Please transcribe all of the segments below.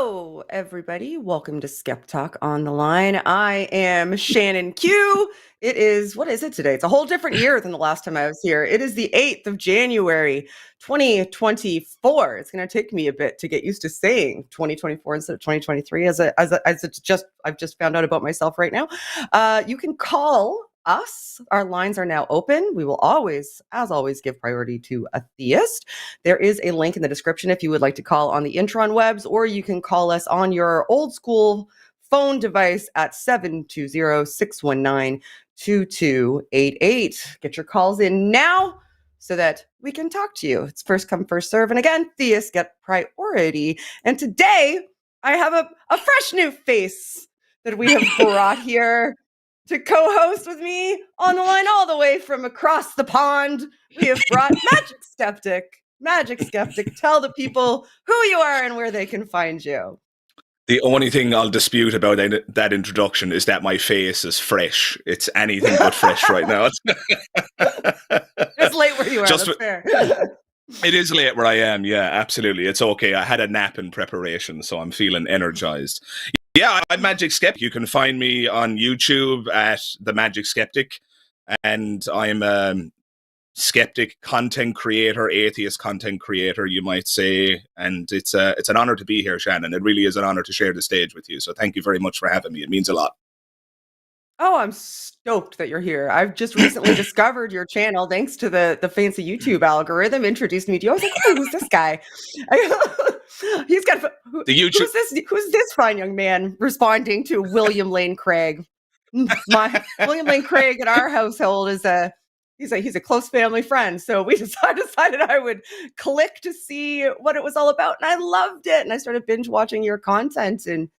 Hello, everybody. Welcome to SkepTalk on the line. I am Shannon Q. It is, what is it today? It's a whole different year than the last time I was here. It is the 8th of January, 2024. It's going to take me a bit to get used to saying 2024 instead of 2023 I've just found out about myself right now. You can call us. Our lines are now open. We will always, as always, give priority to a theist. There is a link in the description if you would like to call on the Intron webs, or you can call us on your old school phone device at 720-619-2288. Get your calls in now so that we can talk to you. It's first come, first serve. And again, theists get priority. And today I have a fresh new face that we have brought here to co-host with me on the line all the way from across the pond. We have brought MagicSkeptic. MagicSkeptic, tell the people who you are and where they can find you. The only thing I'll dispute about that introduction is that my face is fresh. It's anything but fresh right now. It's late where you are, that's fair. It is late where I am, yeah, absolutely. It's okay. I had a nap in preparation, so I'm feeling energized. Yeah, I'm MagicSkeptic. You can find me on YouTube at TheMagicSkeptic, and I'm a skeptic content creator, atheist content creator, you might say. And it's an honor to be here, Shannon. It really is an honor to share the stage with you. So thank you very much for having me. It means a lot. Oh, I'm stoked that you're here. I've just recently discovered your channel thanks to the fancy YouTube algorithm introduced me to you. I was like, oh, who's this guy? He's got the YouTube. Who's this fine young man responding to William Lane Craig? William Lane Craig in our household is he's a close family friend. So I decided I would click to see what it was all about, and I loved it. And I started binge watching your content and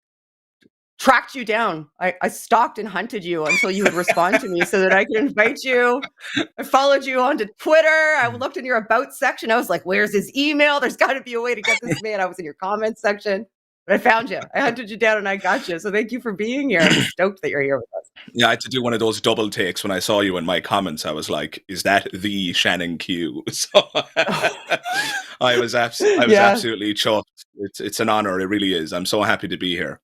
tracked you down. I stalked and hunted you until you would respond to me so that I could invite you. I followed you onto Twitter. I looked in your about section. I was like, where's his email? There's got to be a way to get this man. I was in your comments section, but I found you. I hunted you down and I got you. So thank you for being here. I'm stoked that you're here with us. Yeah, I had to do one of those double takes when I saw you in my comments. I was like, is that the Shannon Q? So I was absolutely chuffed. It's an honor. It really is. I'm so happy to be here.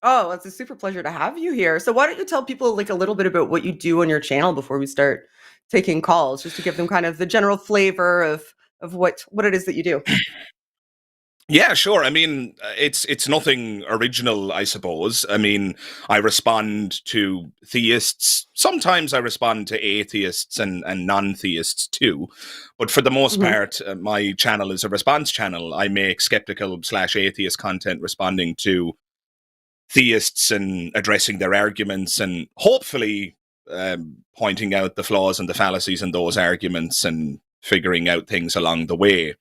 Oh, it's a super pleasure to have you here. So why don't you tell people like a little bit about what you do on your channel before we start taking calls, just to give them kind of the general flavor of what it is that you do. Yeah, sure. I mean, it's nothing original, I suppose. I mean, I respond to theists. Sometimes I respond to atheists and non-theists too. But for the most part, my channel is a response channel. I make skeptical/atheist content responding to theists and addressing their arguments and hopefully pointing out the flaws and the fallacies in those arguments and figuring out things along the way.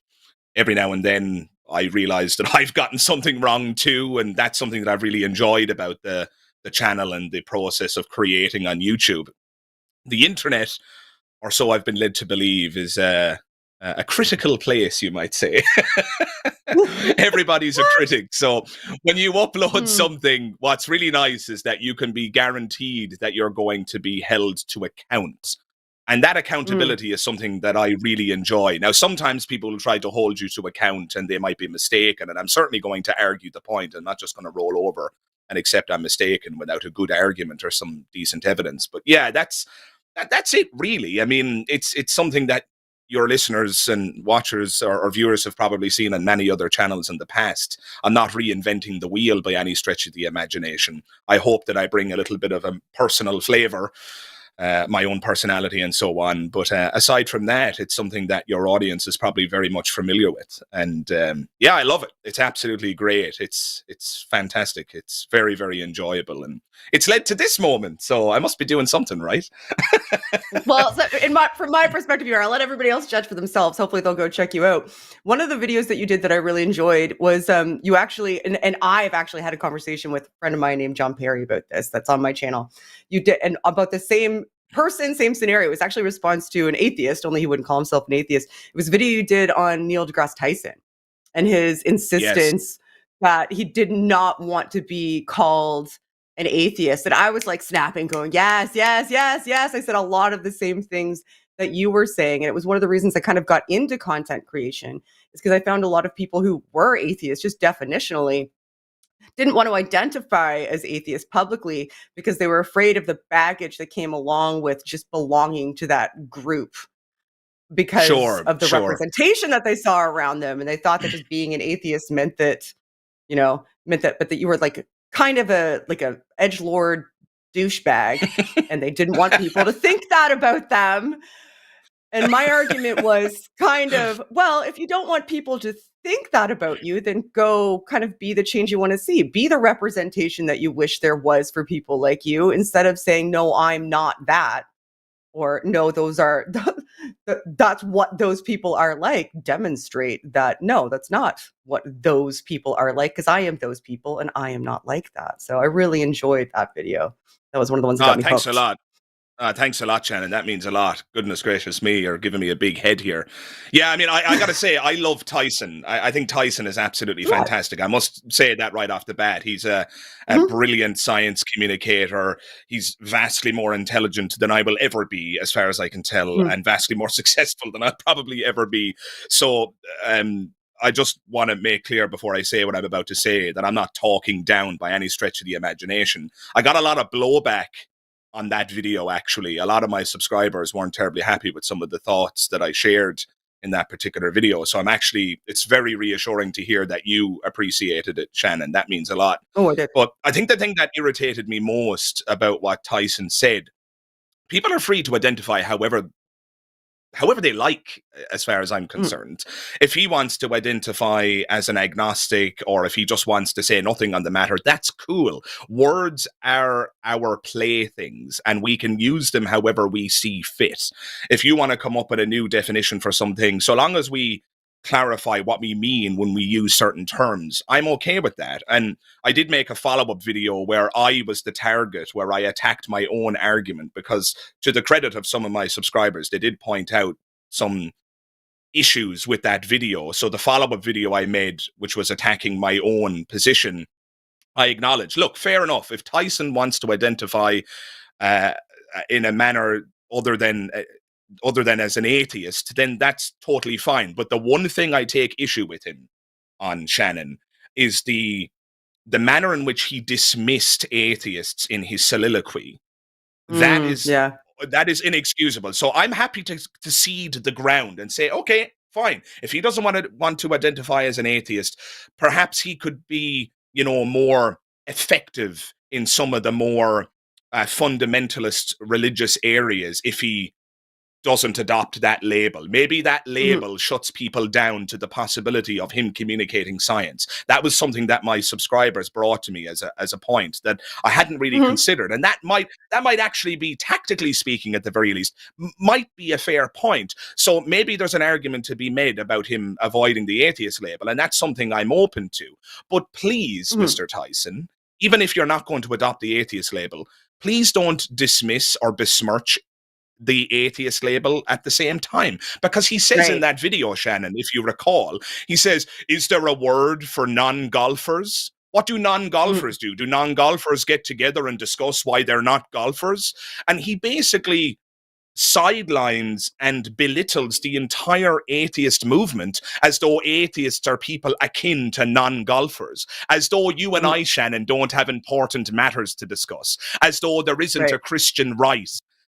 Every now and then I realize that I've gotten something wrong too, and that's something that I've really enjoyed about the channel and the process of creating on YouTube. The internet, or so I've been led to believe, is a critical place, you might say. Everybody's a critic. So when you upload something, what's really nice is that you can be guaranteed that you're going to be held to account. And that accountability is something that I really enjoy. Now, sometimes people will try to hold you to account and they might be mistaken. And I'm certainly going to argue the point. I'm not just going to roll over and accept I'm mistaken without a good argument or some decent evidence. But yeah, that's it, really. I mean, it's something that your listeners and watchers or viewers have probably seen on many other channels in the past. I'm not reinventing the wheel by any stretch of the imagination. I hope that I bring a little bit of a personal flavor, my own personality and so on. But aside from that, it's something that your audience is probably very much familiar with. And yeah, I love it. It's absolutely great. It's fantastic. It's very, very enjoyable. And it's led to this moment. So I must be doing something right. Well, so from my perspective, I'll let everybody else judge for themselves. Hopefully they'll go check you out. One of the videos that you did that I really enjoyed was you actually, and I've actually had a conversation with a friend of mine named John Perry about this. That's on my channel. You did, and about the same person, same scenario. It was actually a response to an atheist, only he wouldn't call himself an atheist. It was a video you did on Neil deGrasse Tyson and his insistence that he did not want to be called an atheist. And I was like snapping, going, yes, yes, yes, yes. I said a lot of the same things that you were saying, and it was one of the reasons I kind of got into content creation, is because I found a lot of people who were atheists, just definitionally, didn't want to identify as atheists publicly because they were afraid of the baggage that came along with just belonging to that group because Sure, of the sure. representation that they saw around them. And they thought that just being an atheist meant that, but that you were like kind of a edgelord douchebag, and they didn't want people to think that about them. And my argument was kind of, well, if you don't want people to think that about you, then go kind of be the change you want to see. Be the representation that you wish there was for people like you, instead of saying, no, I'm not that. Or no, those are, that's what those people are like. Demonstrate that, no, that's not what those people are like, because I am those people and I am not like that. So I really enjoyed that video. That was one of the ones that got me Thanks hooked. a lot. Thanks a lot, Shannon. That means a lot. Goodness gracious me, you're giving me a big head here. Yeah, I mean, I got to say, I love Tyson. I think Tyson is absolutely fantastic. I must say that right off the bat. He's a brilliant science communicator. He's vastly more intelligent than I will ever be, as far as I can tell, and vastly more successful than I'll probably ever be. So I just want to make clear before I say what I'm about to say that I'm not talking down by any stretch of the imagination. I got a lot of blowback on that video, actually. A lot of my subscribers weren't terribly happy with some of the thoughts that I shared in that particular video. So it's very reassuring to hear that you appreciated it, Shannon. That means a lot. Oh, I did. But I think the thing that irritated me most about what Tyson said, people are free to identify however they like, as far as I'm concerned. If he wants to identify as an agnostic, or if he just wants to say nothing on the matter, that's cool. Words are our playthings, and we can use them however we see fit. If you want to come up with a new definition for something, so long as we clarify what we mean when we use certain terms, I'm okay with that. And I did make a follow-up video where I was the target, where I attacked my own argument, because to the credit of some of my subscribers, they did point out some issues with that video. So the follow-up video I made, which was attacking my own position, I acknowledge, look, fair enough. If Tyson wants to identify in a manner other than as an atheist, then that's totally fine. But the one thing I take issue with him on, Shannon, is the manner in which he dismissed atheists in his soliloquy. That is inexcusable. So I'm happy to cede the ground and say, okay, fine. If he doesn't want to identify as an atheist, perhaps he could be, more effective in some of the more fundamentalist religious areas if he doesn't adopt that label. Maybe that label shuts people down to the possibility of him communicating science. That was something that my subscribers brought to me as a point that I hadn't really considered. And that might actually be, tactically speaking, at the very least, might be a fair point. So maybe there's an argument to be made about him avoiding the atheist label, and that's something I'm open to. But please, Mr. Tyson, even if you're not going to adopt the atheist label, please don't dismiss or besmirch the atheist label at the same time, because he says in that video, Shannon, if you recall, he says, is there a word for non-golfers? What do non-golfers do? Do non-golfers get together and discuss why they're not golfers? And he basically sidelines and belittles the entire atheist movement, as though atheists are people akin to non-golfers, as though you and I, Shannon, don't have important matters to discuss, as though there isn't a Christian right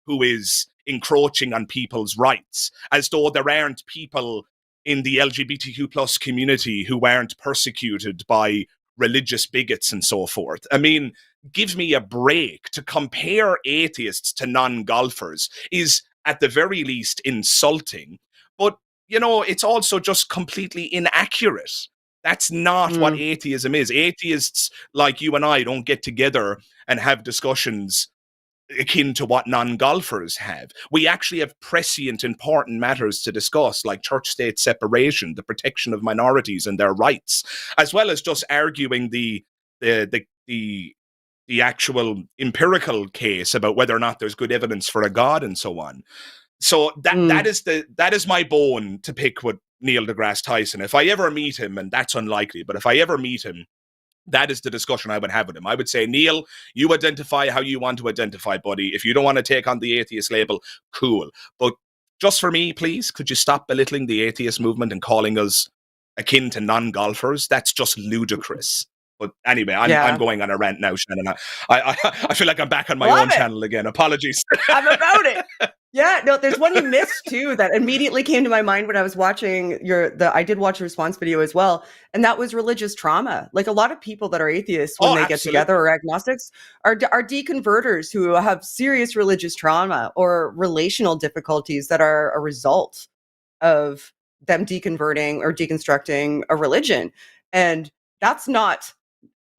who is encroaching on people's rights, as though there aren't people in the LGBTQ plus community who aren't persecuted by religious bigots and so forth. I mean, give me a break. To compare atheists to non-golfers is at the very least insulting, but it's also just completely inaccurate. That's not what atheism is. Atheists like you and I don't get together and have discussions akin to what non-golfers have. We actually have prescient, important matters to discuss, like church-state separation, the protection of minorities and their rights, as well as just arguing the actual empirical case about whether or not there's good evidence for a God and so on. So that is my bone to pick with Neil deGrasse Tyson. If I ever meet him, and that's unlikely, but if I ever meet him, that is the discussion I would have with him. I would say, Neil, you identify how you want to identify, buddy. If you don't want to take on the atheist label, cool. But just for me, please, could you stop belittling the atheist movement and calling us akin to non-golfers? That's just ludicrous. But anyway, I'm going on a rant now, Shannon. I feel like I'm back on my own channel again. Apologies. I'm about it. Yeah, no, there's one you missed too that immediately came to my mind when I was watching I did watch a response video as well, and that was religious trauma. Like a lot of people that are atheists when they get together, or agnostics, are deconverters who have serious religious trauma or relational difficulties that are a result of them deconverting or deconstructing a religion. And that's not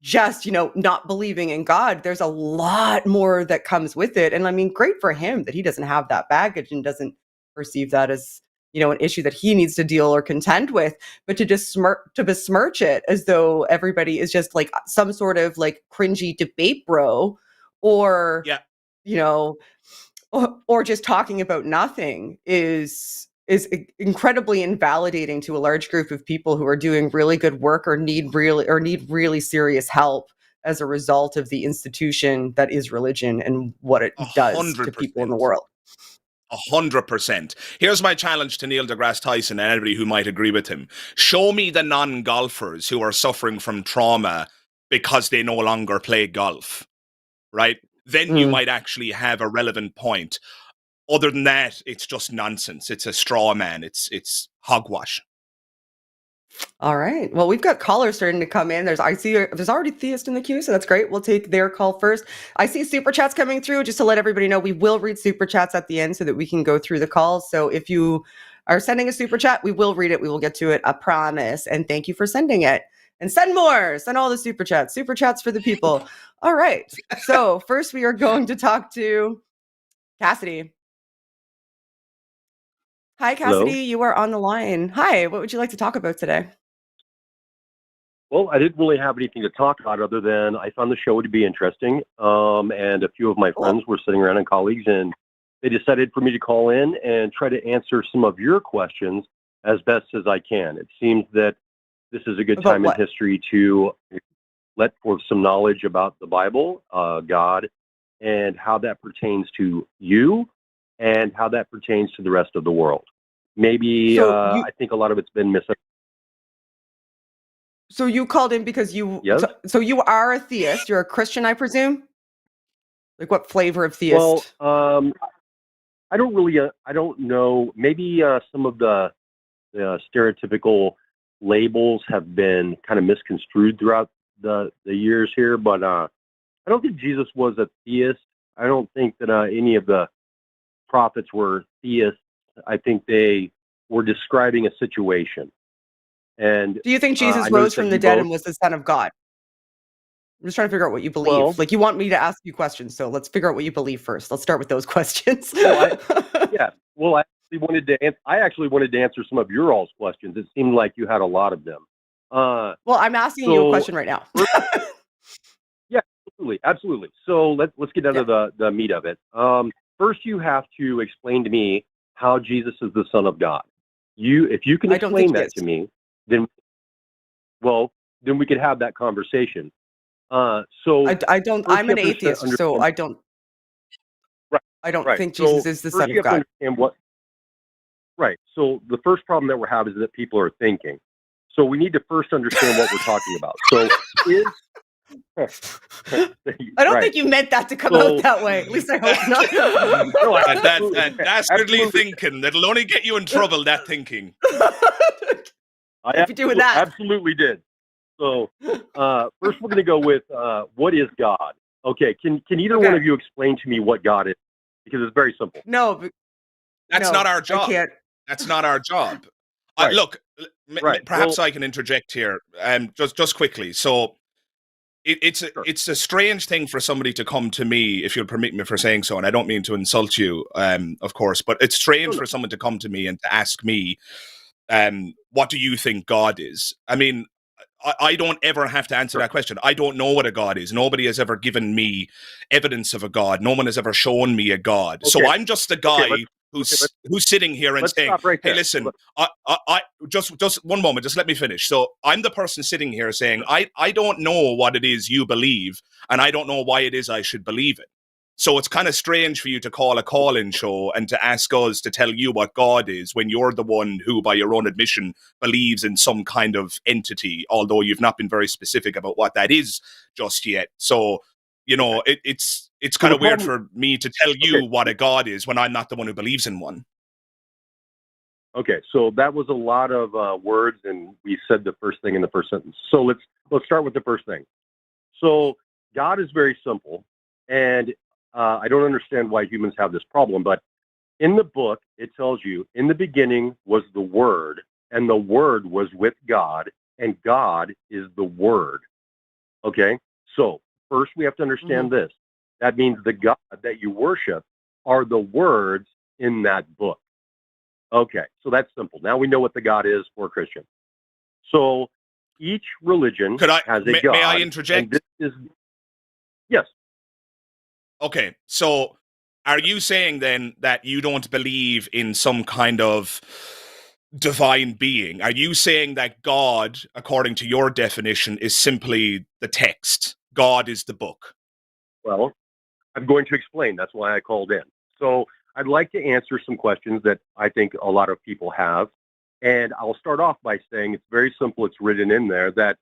just, not believing in God. There's a lot more that comes with it. And I mean, great for him that he doesn't have that baggage and doesn't perceive that as, an issue that he needs to deal or contend with. But to just besmirch it as though everybody is just like some sort of like cringy debate bro, or, or just talking about nothing is incredibly invalidating to a large group of people who are doing really good work or need really serious help as a result of the institution that is religion and what it does to people in the world. 100%. Here's my challenge to Neil deGrasse Tyson and anybody who might agree with him. Show me the non-golfers who are suffering from trauma because they no longer play golf, right? Then you might actually have a relevant point. Other than that, it's just nonsense. It's a straw man. It's hogwash. All right. Well, we've got callers starting to come in. There's already theist in the queue, so that's great. We'll take their call first. I see super chats coming through. Just to let everybody know, we will read super chats at the end so that we can go through the calls. So if you are sending a super chat, we will read it. We will get to it. I promise. And thank you for sending it. And send more. Send all the super chats. Super chats for the people. All right. So first, we are going to talk to Cassidy. Hi, Cassidy. Hello? You are on the line. Hi. What would you like to talk about today? Well, I didn't really have anything to talk about other than I found the show to be interesting. And a few of my friends were sitting around and colleagues, and they decided for me to call in and try to answer some of your questions as best as I can. It seems that this is a good time in history to let forth some knowledge about the Bible, God, and how that pertains to you and how that pertains to the rest of the world. Maybe I think a lot of it's been misunderstood. So you called in because Yes? So you are a theist. You're a Christian, I presume? Like what flavor of theist? Well, I don't know. Maybe some of the stereotypical labels have been kind of misconstrued throughout the years here, but I don't think Jesus was a theist. I don't think that any of the prophets were theists. I think they were describing a situation. And do you think Jesus rose from the dead and was the Son of God? I'm just trying to figure out what you believe. Well, like you want me to ask you questions, so let's figure out what you believe first. Let's start with those questions. Well, I actually wanted to answer some of your all's questions. It seemed like you had a lot of them. Well, I'm asking you a question right now. Yeah, absolutely. So let's get down to the meat of it. First, you have to explain to me how Jesus is the Son of God. If you can explain that to me, then we could have that conversation. So I don't. I'm an atheist, so I don't. Right. I don't think Jesus is the Son of God. Right. So the first problem that we're having is that people are thinking. So we need to first understand what we're talking about. So I don't think you meant that to come out that way. At least I hope not. That dastardly thinking. That'll only get you in trouble, that thinking. I absolutely did. So first we're going to go with what is God? Okay, can either one of you explain to me what God is? Because it's very simple. No. That's not our job. That's not our job. Right. Look, perhaps I can interject here just quickly. So it's a strange thing for somebody to come to me, if you'll permit me for saying so, and I don't mean to insult you, of course, but it's strange for someone to come to me and to ask me, what do you think God is? I mean, I don't ever have to answer that question. I don't know what a God is. Nobody has ever given me evidence of a God. No one has ever shown me a God. Okay. So I'm just a guy who's sitting here and saying, hey, listen, I just one moment, just let me finish. So I'm the person sitting here saying, I don't know what it is you believe, and I don't know why it is I should believe it. So it's kind of strange for you to call a call-in show and to ask us to tell you what God is when you're the one who, by your own admission, believes in some kind of entity, although you've not been very specific about what that is just yet. So, you know, it's kind of weird for me to tell you what a God is when I'm not the one who believes in one. Okay, so that was a lot of words, and we said the first thing in the first sentence. So let's start with the first thing. So God is very simple, and I don't understand why humans have this problem, but in the book, it tells you, in the beginning was the Word, and the Word was with God, and God is the Word. Okay? So first we have to understand this. That means the God that you worship are the words in that book. Okay, so that's simple. Now we know what the God is for a Christian. So each religion has a God. May I interject? And this is, yes. Okay, so are you saying then that you don't believe in some kind of divine being? Are you saying that God, according to your definition, is simply the text? God is the book? Well, I'm going to explain. That's why I called in. So I'd like to answer some questions that I think a lot of people have. And I'll start off by saying it's very simple. It's written in there that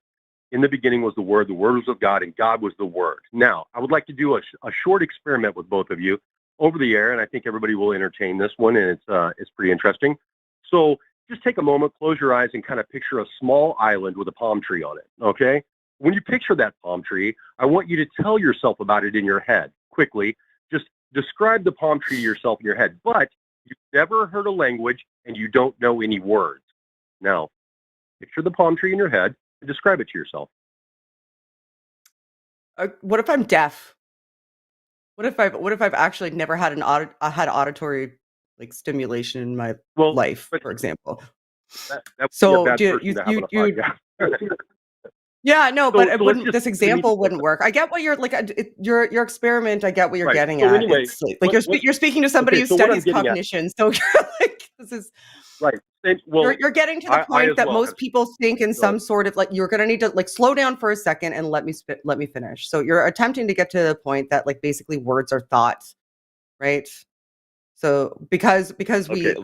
in the beginning was the Word was of God, and God was the Word. Now, I would like to do a short experiment with both of you over the air, and I think everybody will entertain this one, and it's pretty interesting. So just take a moment, close your eyes, and kind of picture a small island with a palm tree on it, okay? When you picture that palm tree, I want you to tell yourself about it in your head quickly. Just describe the palm tree to yourself in your head, but you've never heard a language and you don't know any words. Now, picture the palm tree in your head and describe it to yourself. What if I'm deaf? What if I've actually never had had auditory like stimulation in my life, for example? That would so be a bad do person you to have on a you podcast. yeah, no, but it So let's wouldn't. just This example wouldn't work. I get what you're like. Your experiment. I get what you're Right. getting So at. anyway, It's like you're speaking to somebody who so what I'm studies getting at- cognition. So you're like, this is right. Well, you're getting to the I point as that well most have- people think in so- some sort of like you're going to need to like slow down for a second and let me finish. So you're attempting to get to the point that like basically words are thoughts, right? So because we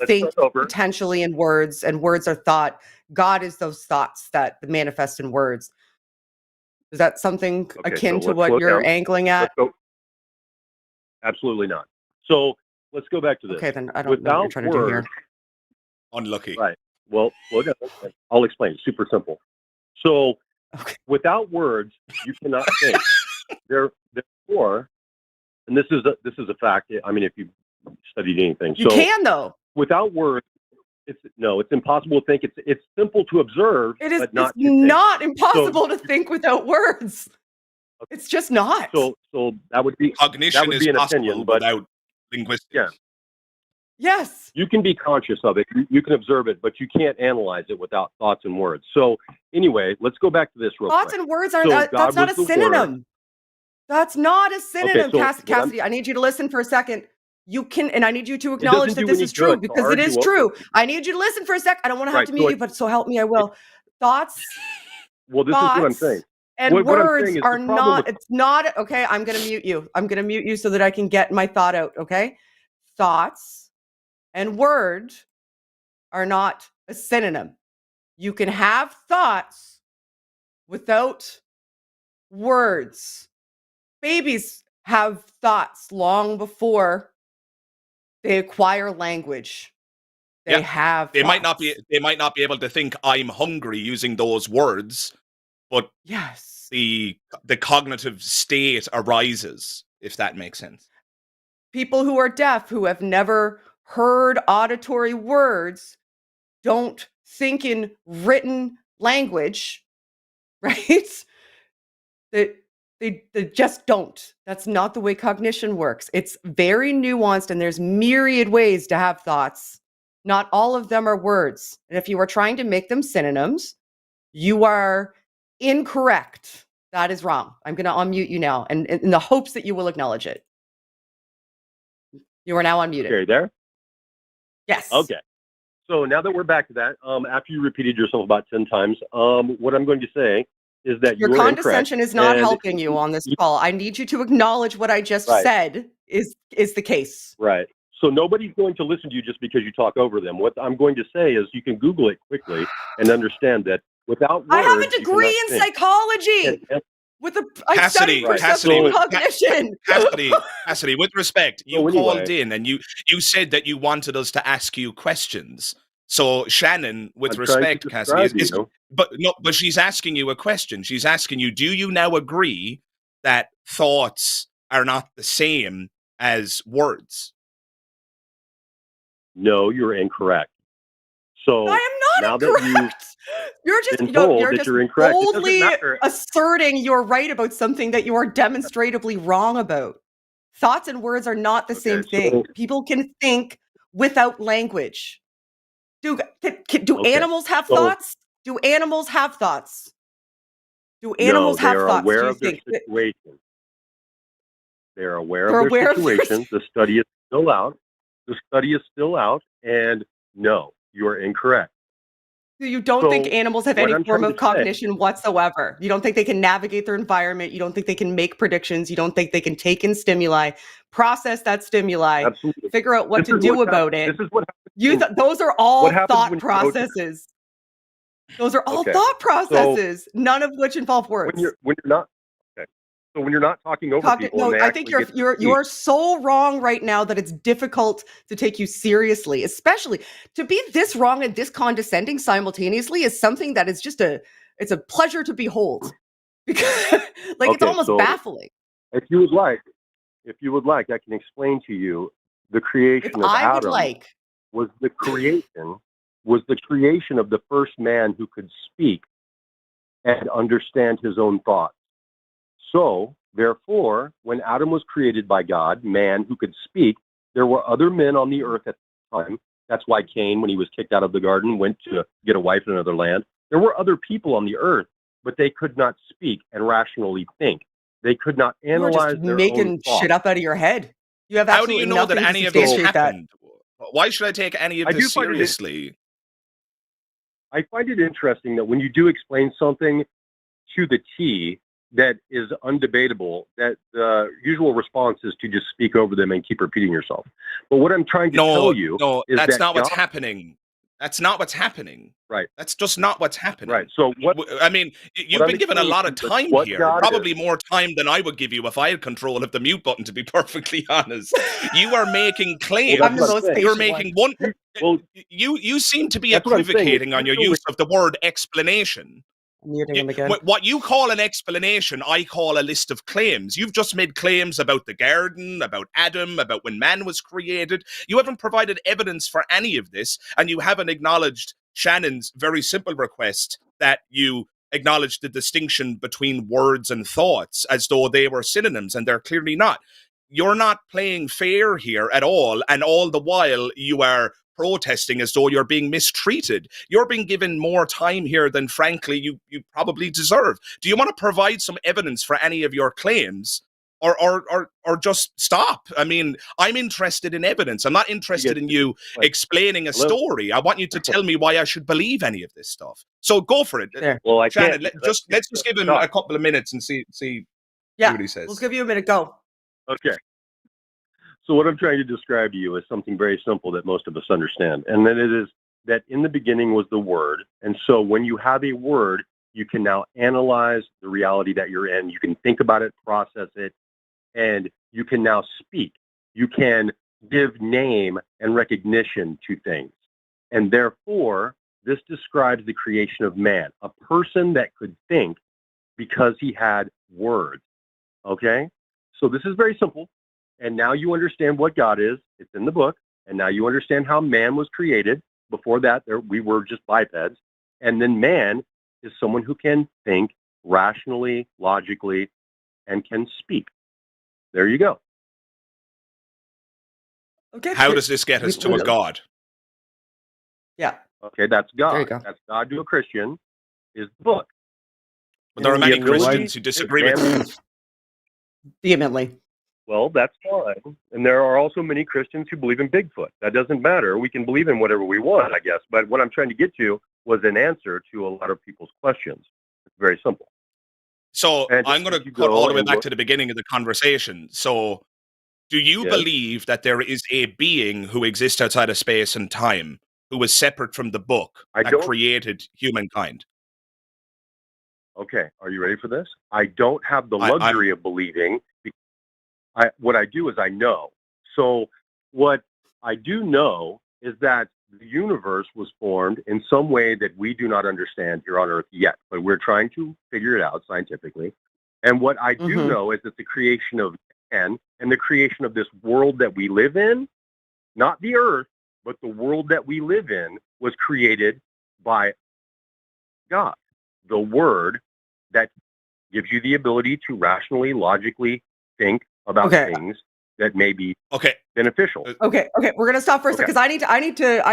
think start over. potentially in words and words are thought, God is those thoughts that manifest in words. Is that something akin so to let's what slow you're down. angling at? Let's go. Absolutely not. So let's go back to this. Okay, then I don't know what you're trying to do here. Unlucky. Right. Well, slow down. I'll explain. It's super simple. So without words, you cannot think. Therefore, and this is a fact. I mean, if you've studied anything, You can though. Without words, it's impossible to think. It's simple to observe, It is. but not It's to not think. impossible to think without words. It's just not. So that would be Cognition is an possible opinion, but without linguistics. yeah. Yes. You can be conscious of it. You can observe it, but you can't analyze it without thoughts and words. So anyway, let's go back to this real Thoughts quick. and words are So that's not a synonym. That's not a synonym, so Cassidy. I need you to listen for a second. You can, and I need you to acknowledge that this is true because it is true. I need you to listen for a sec. I don't want to have to mute you, but so help me, I will. Thoughts. Well, this is what I'm saying. And what words are not. It's not okay. I'm going to mute you. I'm going to mute you so that I can get my thought out. Okay. Thoughts and word are not a synonym. You can have thoughts without words. Babies have thoughts long before they acquire language. They have They thoughts. might not be able to think I'm hungry using those words, but yes, the cognitive state arises, if that makes sense. People who are deaf, who have never heard auditory words, don't think in written language, right? They just don't. That's not the way cognition works. It's very nuanced and there's myriad ways to have thoughts. Not all of them are words. And if you are trying to make them synonyms, you are incorrect. That is wrong. I'm going to unmute you now and in the hopes that you will acknowledge it. You are now unmuted. Okay, there? Yes. Okay. So now that we're back to that, after you repeated yourself about 10 times, what I'm going to say is that Your you're incorrect. condescension is not and helping you on this call. I need you to acknowledge what I just Right. said is the case. Right. So nobody's going to listen to you just because you talk over them. What I'm going to say is you can Google it quickly and understand that without words, I have a you degree cannot in think. psychology. And- I studied Cassidy, perceptual Cassidy, cognition. Cassidy, with respect, you So called anyway. in and you said that you wanted us to ask you questions. So Shannon, with I'm trying to respect, Cassidy, describe but she's asking you a question. She's asking you, do you now agree that thoughts are not the same as words? No, you're incorrect. So I am now not that incorrect. You're just, been told you're that just you're incorrect, it doesn't boldly matter. asserting you're right about something that you are demonstratively wrong about. Thoughts and words are not the same thing. so- People can think without language. Do Okay, animals have so- thoughts? Do animals have thoughts? Do no, animals they have are thoughts? aware Do you of their think? situation. They're aware They're of their aware of their situation. The study is still out. The study is still out, and no, you are incorrect. So you don't So, think animals have what any I'm form trying of to say- cognition whatsoever? You don't think they can navigate their environment? You don't think they can make predictions? You don't think they can take in stimuli, process that stimuli, Absolutely. figure out what This to is do what about happens- it? This is what happens. Those are all What happens thought when you go to- processes. Those are all Okay. thought processes, none of which involve words. when you're not okay. So when you're not talking over people, No, and they I think actually get to speak, you're so wrong right now that it's difficult to take you seriously, especially to be this wrong and this condescending simultaneously is something that is just it's a pleasure to behold. Because like it's Okay, almost so- baffling. if you would like, I can explain to you the creation If of I would Adam like, was the creation of the first man who could speak and understand his own thoughts. So, therefore, when Adam was created by God, man who could speak, there were other men on the earth at the time. That's why Cain, when he was kicked out of the garden, went to get a wife in another land. There were other people on the earth, but they could not speak and rationally think. They could not you're analyze just their making own thoughts. shit up out of your head. You have How do absolutely you know that nothing to any of this substantiate that. happened? Why should I take any of I this do find it- seriously? I find it interesting that when you do explain something to the T that is undebatable, that the usual response is to just speak over them and keep repeating yourself. But what I'm trying to tell you is that's that not what's God- happening. That's not what's happening. Right. That's just not what's happening. Right. So what? I mean, you've I'm been given a lot of explaining time what here. God Probably more time than I would give you if I had control of the mute button, to be perfectly honest. You are making claims. Well, I'm the most You're patient making one. one. Well, You seem to be that's what I'm saying. equivocating on your Usually- use of the word explanation. I'm muting him again. What you call an explanation, I call a list of claims. You've just made claims about the garden, about Adam, about when man was created. You haven't provided evidence for any of this, and you haven't acknowledged Shannon's very simple request that you acknowledge the distinction between words and thoughts as though they were synonyms, and they're clearly not. You're not playing fair here at all, and all the while you are protesting as though you're being mistreated. You're being given more time here than, frankly, you probably deserve. Do you want to provide some evidence for any of your claims, or just stop? I mean, I'm interested in evidence. I'm not interested in you explaining a story. I want you to tell me why I should believe any of this stuff. So go for it. There. Well, I Shannon, can't. let's just give him a couple of minutes and see Yeah, what he says. let's give you a minute. Go. Okay. So what I'm trying to describe to you is something very simple that most of us understand. And then it is that in the beginning was the Word. And so when you have a word, you can now analyze the reality that you're in. You can think about it, process it, and you can now speak. You can give name and recognition to things. And therefore, this describes the creation of man, a person that could think because he had words. Okay? So this is very simple. And now you understand what God is. It's in the book. And now you understand how man was created. Before that, we were just bipeds. And then man is someone who can think rationally, logically, and can speak. There you go. Okay. How does this get us to a God? Yeah. Okay, that's God. There you go. That's God to a Christian, is the book. But there are many The ability- Christians who disagree with. Vehemently. Well, that's fine. And there are also many Christians who believe in Bigfoot. That doesn't matter. We can believe in whatever we want, I guess. But what I'm trying to get to was an answer to a lot of people's questions. It's very simple. So And I'm going to cut all the way back to the beginning of the conversation. So do you believe that there is a being who exists outside of space and time, who is separate from the book that created humankind? Okay, are you ready for this? I don't have the luxury of believing. What I do is I know. So what I do know is that the universe was formed in some way that we do not understand here on Earth yet, but we're trying to figure it out scientifically. And what I do know is that the creation of man and the creation of this world that we live in, not the Earth, but the world that we live in, was created by God, the Word that gives you the ability to rationally, logically think about things that may be beneficial. Okay, we're gonna stop for a second because I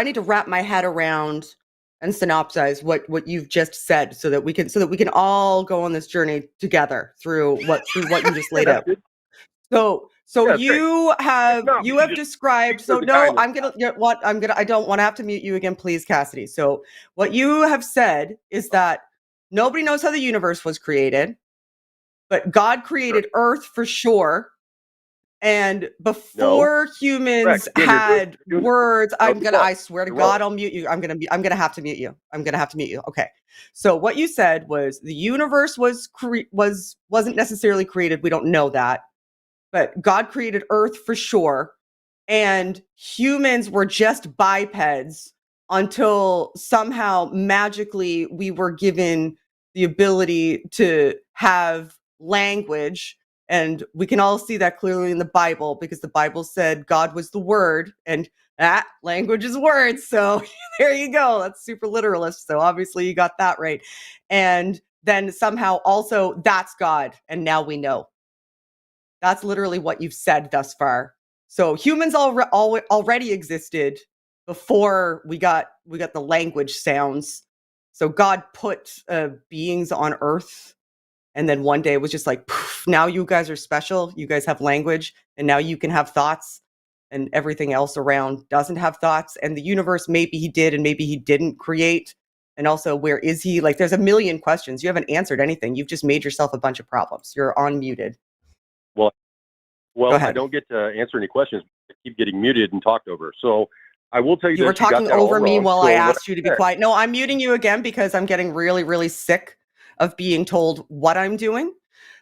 need to wrap my head around and synopsize what you've just said so that we can all go on this journey together through what you just laid out. So you have described. So no, I don't want to have to mute you again, please, Cassidy. So what you have said is that nobody knows how the universe was created, but God created Earth for sure. And before humans had words, I swear to God, I'll mute you. I'm gonna have to mute you. Okay. So what you said was the universe wasn't necessarily created. We don't know that, but God created Earth for sure. And humans were just bipeds until somehow magically we were given the ability to have language. And we can all see that clearly in the Bible because the Bible said God was the Word, and that language is words. So there you go. That's super literalist. So obviously you got that right. And then somehow also that's God. And now we know. That's literally what you've said thus far. So humans already existed before we got the language sounds. So God put beings on Earth. And then one day it was just like, poof, now you guys are special. You guys have language, and now you can have thoughts, and everything else around doesn't have thoughts. And the universe, maybe he did, and maybe he didn't create. And also, where is he? Like, there's a million questions. You haven't answered anything. You've just made yourself a bunch of problems. You're unmuted. Well, I don't get to answer any questions. I keep getting muted and talked over. So I will tell you you were talking over me while I asked you to be quiet. No, I'm muting you again because I'm getting really, really sick of being told what I'm doing.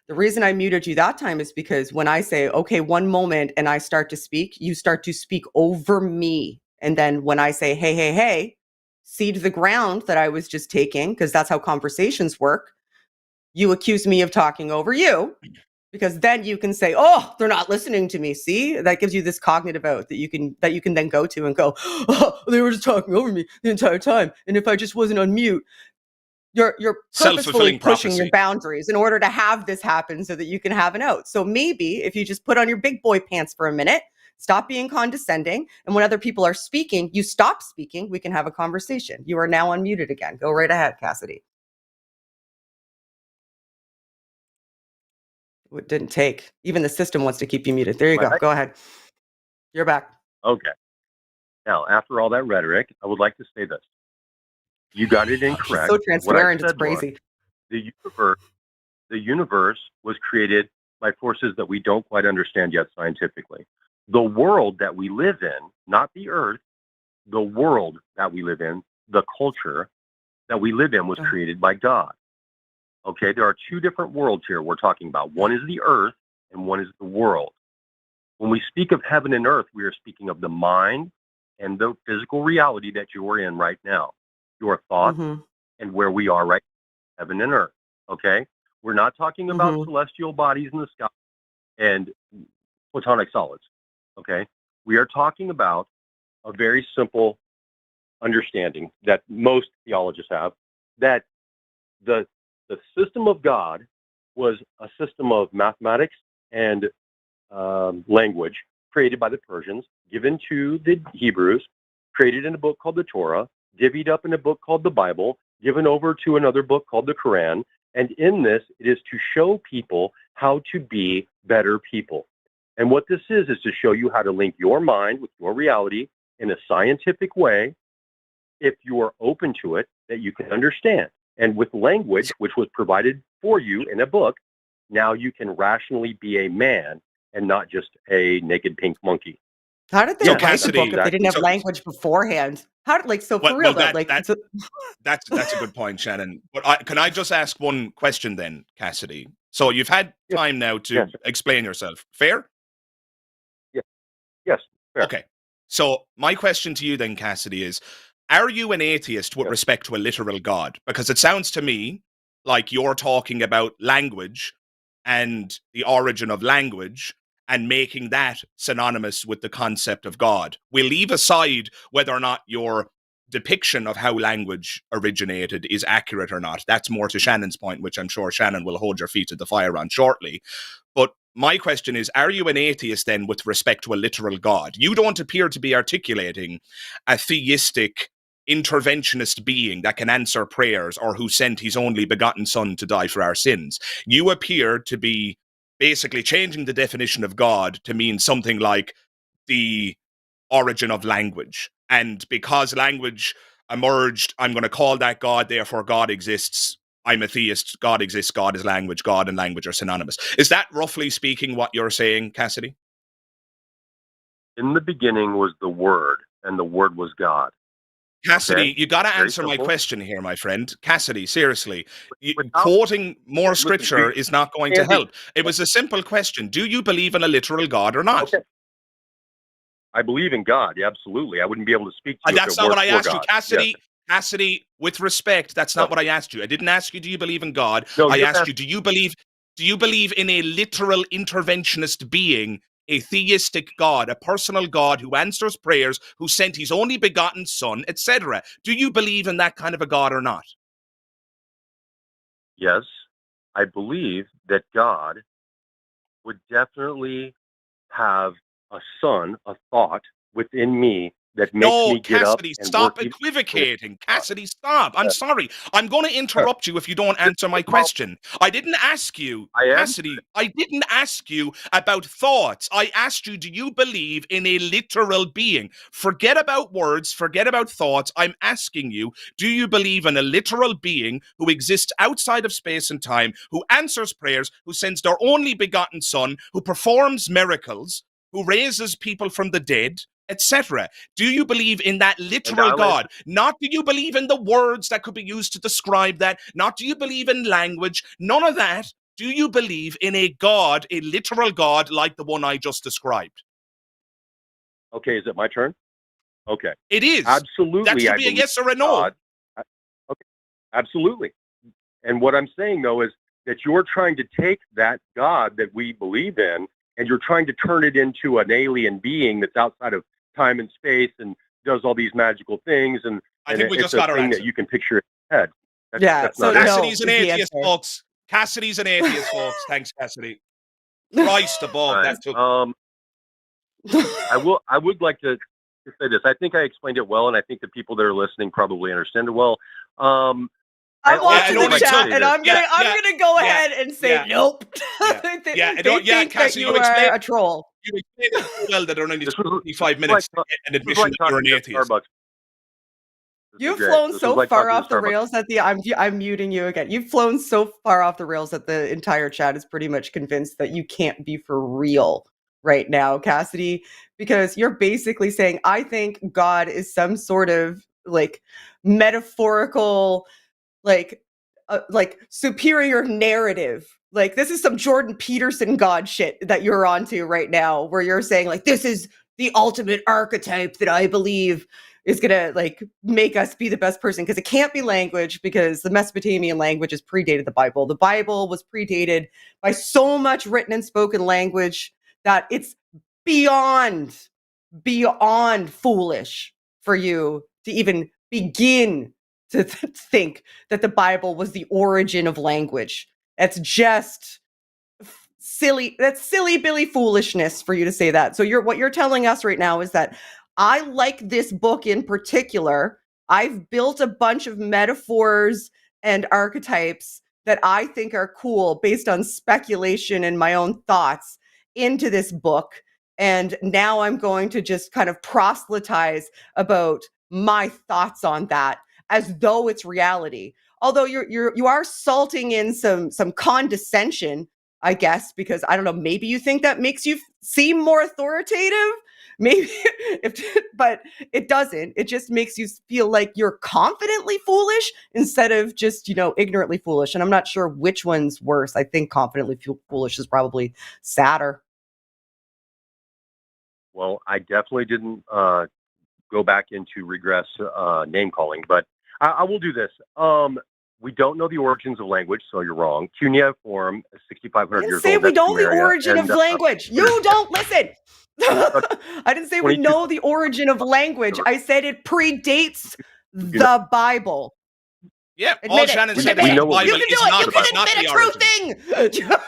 The reason I muted you that time is because when I say, okay, one moment, and I start to speak, you start to speak over me. And then when I say, hey, cede the ground that I was just taking, because that's how conversations work, you accuse me of talking over you. Because then you can say, oh, they're not listening to me. See, that gives you this cognitive out that you can then go to and go, oh, they were just talking over me the entire time. And if I just wasn't on mute, you're purposefully pushing your boundaries in order to have this happen so that you can have an out. So maybe if you just put on your big boy pants for a minute, stop being condescending, and when other people are speaking, you stop speaking, we can have a conversation. You are now unmuted again. Go right ahead, Cassidy. It didn't take. Even the system wants to keep you muted. There you go. Go ahead. You're back. Okay. Now, after all that rhetoric, I would like to say this. You got it incorrect. So transparent, it's crazy. The universe was created by forces that we don't quite understand yet scientifically. The world that we live in, not the Earth, the world that we live in, the culture that we live in was created by God. Okay, there are two different worlds here we're talking about. One is the Earth and one is the world. When we speak of heaven and earth, we are speaking of the mind and the physical reality that you are in right now. Your thoughts and where we are right now, heaven and earth. Okay? We're not talking about celestial bodies in the sky and platonic solids. Okay? We are talking about a very simple understanding that most theologists have, that the system of God was a system of mathematics and language created by the Persians, given to the Hebrews, created in a book called the Torah, divvied up in a book called the Bible, given over to another book called the Quran. And in this, it is to show people how to be better people. And what this is to show you how to link your mind with your reality in a scientific way, if you are open to it, that you can understand. And with language, which was provided for you in a book. Now you can rationally be a man and not just a naked pink monkey. How did they So, write the Cassidy, book if they didn't have so- language beforehand? How like so for real though? Like that's a good point, Shannon. But can I just ask one question then, Cassidy? So you've had time now to explain yourself. Fair? Yes. Fair. Okay. So my question to you then, Cassidy, is: are you an atheist with respect to a literal God? Because it sounds to me like you're talking about language and the origin of language and making that synonymous with the concept of God. We'll leave aside whether or not your depiction of how language originated is accurate or not. That's more to Shannon's point, which I'm sure Shannon will hold your feet to the fire on shortly. But my question is, are you an atheist then with respect to a literal God? You don't appear to be articulating a theistic interventionist being that can answer prayers or who sent his only begotten son to die for our sins. You appear to be basically changing the definition of God to mean something like the origin of language. And because language emerged, I'm going to call that God, therefore God exists. I'm a theist. God exists. God is language. God and language are synonymous. Is that roughly speaking what you're saying, Cassidy? In the beginning was the Word, and the Word was God. Cassidy, you got to answer my question here, my friend. Cassidy, seriously, quoting more scripture is not going to help. It was a simple question. Do you believe in a literal God or not? Okay. I believe in God. Yeah, absolutely. I wouldn't be able to speak to you. That's not what I asked you, God. Cassidy. Yes. Cassidy, with respect, that's not what I asked you. I didn't ask you, do you believe in God? No, I asked you, do you believe in a literal interventionist being, a theistic God, a personal God who answers prayers, who sent his only begotten son, etc.? Do you believe in that kind of a God or not? Yes, I believe that God would definitely have a son, a thought within me that makes me get up Cassidy, and stop work. equivocating. Cassidy, stop. I'm sorry. I'm going to interrupt you if you don't answer my question. I didn't ask you, Cassidy, I didn't ask you about thoughts. I asked you, do you believe in a literal being? Forget about words, forget about thoughts. I'm asking you, do you believe in a literal being who exists outside of space and time, who answers prayers, who sends their only begotten son, who performs miracles, who raises people from the dead, etc.? Do you believe in that literal God? Not do you believe in the words that could be used to describe that? Not do you believe in language? None of that. Do you believe in a God, a literal God like the one I just described? Okay, is it my turn? Okay. It is. Absolutely. That should be a yes or a no. God. Okay. Absolutely. And what I'm saying, though, is that you're trying to take that God that we believe in and you're trying to turn it into an alien being that's outside of time and space and does all these magical things. And I think we it's just got a our thing answer. that you can picture in your head. That's not Cassidy's no, an atheist, folks. Cassidy's an atheist, folks. Thanks, Cassidy. Christ above, that took. I would like to say this. I think I explained it well, and I think the people that are listening probably understand it well. I'm watching the chat, and I'm gonna go ahead and say nope. They think that you are a troll. You explained it so well that it only took 25 minutes to get an admission that you're an atheist. You've flown so far off the rails that I'm muting you again. You've flown so far off the rails that the entire chat is pretty much convinced that you can't be for real right now, Cassidy, because you're basically saying, I think God is some sort of like metaphorical, like superior narrative. Like this is some Jordan Peterson God shit that you're onto right now, where you're saying like, this is the ultimate archetype that I believe is gonna like make us be the best person, because it can't be language, because the Mesopotamian language has predated the Bible. The Bible was predated by so much written and spoken language that it's beyond foolish for you to even begin to think that the Bible was the origin of language. That's just silly. That's silly Billy foolishness for you to say that. So what you're telling us right now is that I like this book in particular. I've built a bunch of metaphors and archetypes that I think are cool based on speculation and my own thoughts into this book. And now I'm going to just kind of proselytize about my thoughts on that as though it's reality. although you are salting in some condescension, I guess, because I don't know, maybe you think that makes you seem more authoritative. Maybe but it doesn't. It just makes you feel like you're confidently foolish instead of just, ignorantly foolish. And I'm not sure which one's worse. I think confidently foolish is probably sadder. Well, I definitely didn't go back into regress name calling, but I will do this. We don't know the origins of language, so you're wrong. Cuneiform, 6,500 years old. Say we know the origin of language. You don't listen. I didn't say we know the origin of language. I said it predates the Bible. Yeah, all Shannon said is the Bible. You can do it. You can admit a true thing.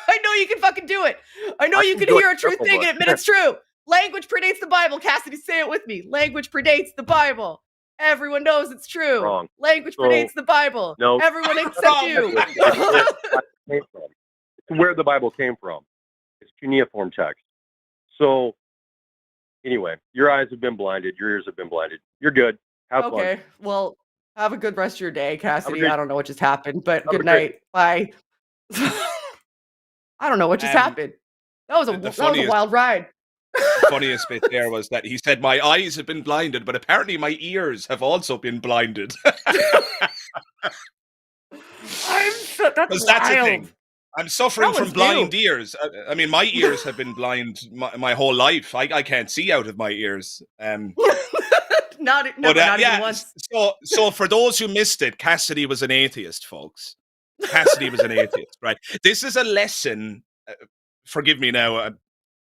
I know you can fucking do it. I know you can hear a true thing and admit it's true. Language predates the Bible. Cassidy, say it with me. Language predates the Bible. Everyone knows it's true. Wrong. Language predates the Bible. No. Everyone except you. It's where the Bible came from. It's cuneiform text. So, anyway, your eyes have been blinded. Your ears have been blinded. You're good. Have fun. Okay. Well, have a good rest of your day, Cassidy. I don't know what just happened, but good night. Bye. I don't know what just happened. That was a wild ride. The funniest bit there was that he said, my eyes have been blinded, but apparently my ears have also been blinded. That's the thing. I'm suffering from blind ears. I mean, my ears have been blind my whole life. I can't see out of my ears. Not even once. So for those who missed it, Cassidy was an atheist, folks. Cassidy was an atheist, right? This is a lesson. Forgive me now.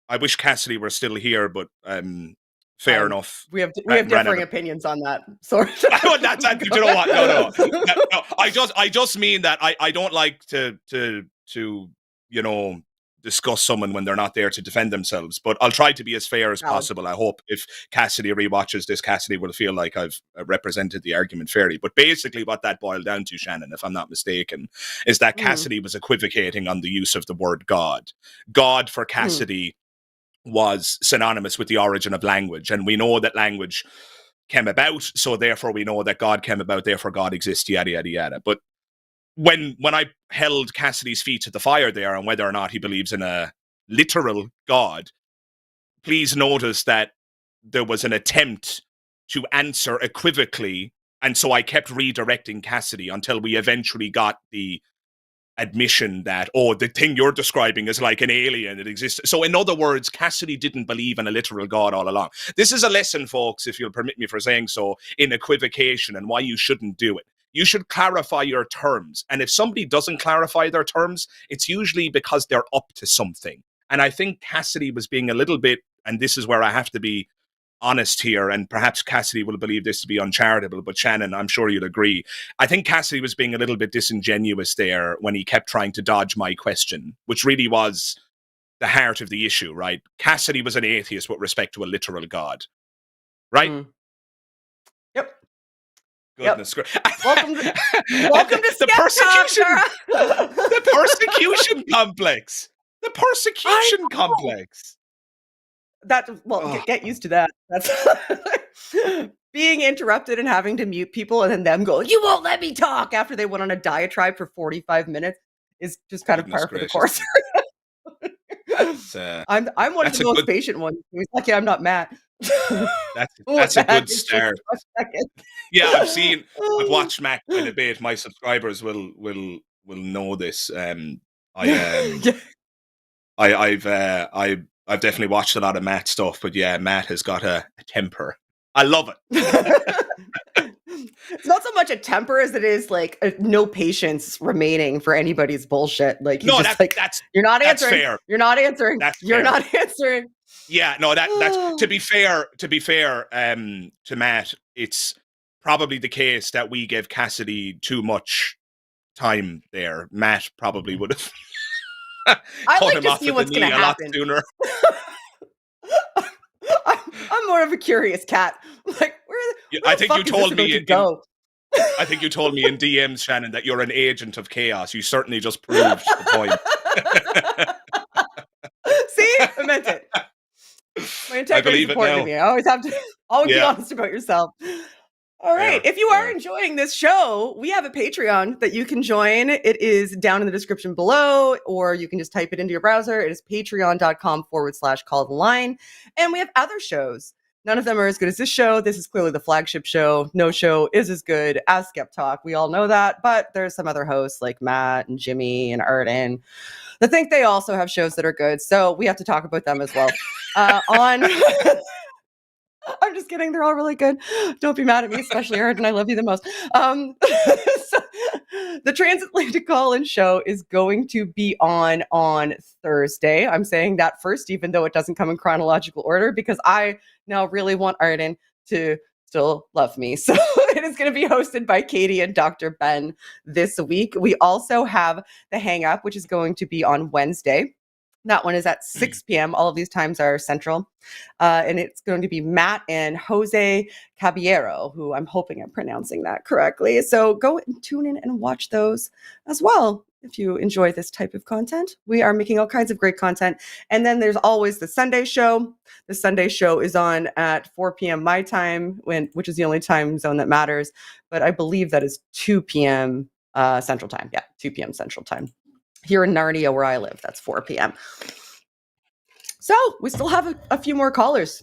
I wish Cassidy were still here, but fair enough. We have differing opinions on that. Sorry. You know what? No. I just mean that I don't like to discuss someone when they're not there to defend themselves. But I'll try to be as fair as possible. I hope if Cassidy rewatches this, Cassidy will feel like I've represented the argument fairly. But basically what that boiled down to, Shannon, if I'm not mistaken, is that Cassidy was equivocating on the use of the word God. God for Cassidy was synonymous with the origin of language. And we know that language came about, so therefore we know that God came about, therefore God exists, yada, yada, yada. But when I held Cassidy's feet to the fire there on whether or not he believes in a literal God, please notice that there was an attempt to answer equivocally, and so I kept redirecting Cassidy until we eventually got the admission that, the thing you're describing is like an alien that exists. So in other words, Cassidy didn't believe in a literal God all along. This is a lesson, folks, if you'll permit me for saying so, in equivocation and why you shouldn't do it. You should clarify your terms. And if somebody doesn't clarify their terms, it's usually because they're up to something. And I think Cassidy was being a little bit, and this is where I have to be honest here, and perhaps Cassidy will believe this to be uncharitable, but Shannon, I'm sure you'll agree. I think Cassidy was being a little bit disingenuous there when he kept trying to dodge my question, which really was the heart of the issue, right? Cassidy was an atheist with respect to a literal God, right? Yep. Goodness gracious. Welcome to the persecution. The persecution complex. The persecution complex. Get used to that. That's being interrupted and having to mute people and then them go, you won't let me talk after they went on a diatribe for 45 minutes is just kind of par for the course. I'm one of the most patient ones. He's lucky I'm not Matt. That's a good start. Yeah, I've watched Matt quite a bit. My subscribers will know this. I've definitely watched a lot of Matt stuff, but yeah, Matt has got a temper. I love it. It's not so much a temper as it is like no patience remaining for anybody's bullshit. Like, you're not answering. Fair. You're not answering. You're not answering. Yeah, no, that's to be fair to Matt, it's probably the case that we gave Cassidy too much time there. Matt probably would have. I'd like to see what's going to happen. I'm more of a curious cat. Like, I think you told me I think you told me in DMs, Shannon, that you're an agent of chaos. You certainly just proved the point. See, I meant it. My integrity supported me. I always have to be honest about yourself. All right. Fair, If you are fair. enjoying this show, we have a Patreon that you can join. It is down in the description below, or you can just type it into your browser. It is patreon.com/call the line. And we have other shows. None of them are as good as this show. This is clearly the flagship show. No show is as good as SkepTalk. We all know that. But there's some other hosts like Matt and Jimmy and Arden that think they also have shows that are good. So we have to talk about them as well. I'm just kidding. They're all really good. Don't be mad at me, especially Arden. I love you the most. So the Transatlantic Call-In show is going to be on Thursday. I'm saying that first, even though it doesn't come in chronological order, because I now really want Arden to still love me. So it is going to be hosted by Katy and Dr. Ben this week. We also have the Hang Up, which is going to be on Wednesday. That one is at 6 p.m. All of these times are central. And it's going to be Matt and Jose Caballero, who I'm hoping I'm pronouncing that correctly. So go and tune in and watch those as well if you enjoy this type of content. We are making all kinds of great content. And then there's always the Sunday show. The Sunday show is on at 4 p.m. my time, which is the only time zone that matters. But I believe that is 2 p.m. Central Time. Yeah, 2 p.m. Central Time. Here in Narnia, where I live, that's 4 p.m. So we still have a few more callers.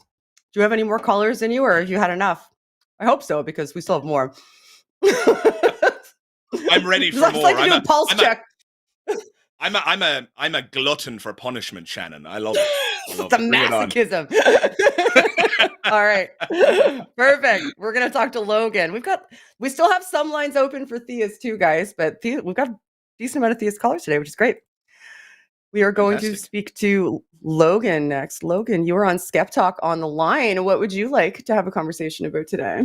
Do you have any more callers in you, or have you had enough? I hope so, because we still have more. I'm ready for more. Like a pulse check. I'm a glutton for punishment, Shannon. I love it. The masochism. All right. Perfect. We're gonna talk to Logan. We still have some lines open for Theas too, guys, but we've got a decent amount of Theas callers today, which is great. We are going to speak to Logan next. Logan, you are on SkepTalk on the line. What would you like to have a conversation about today?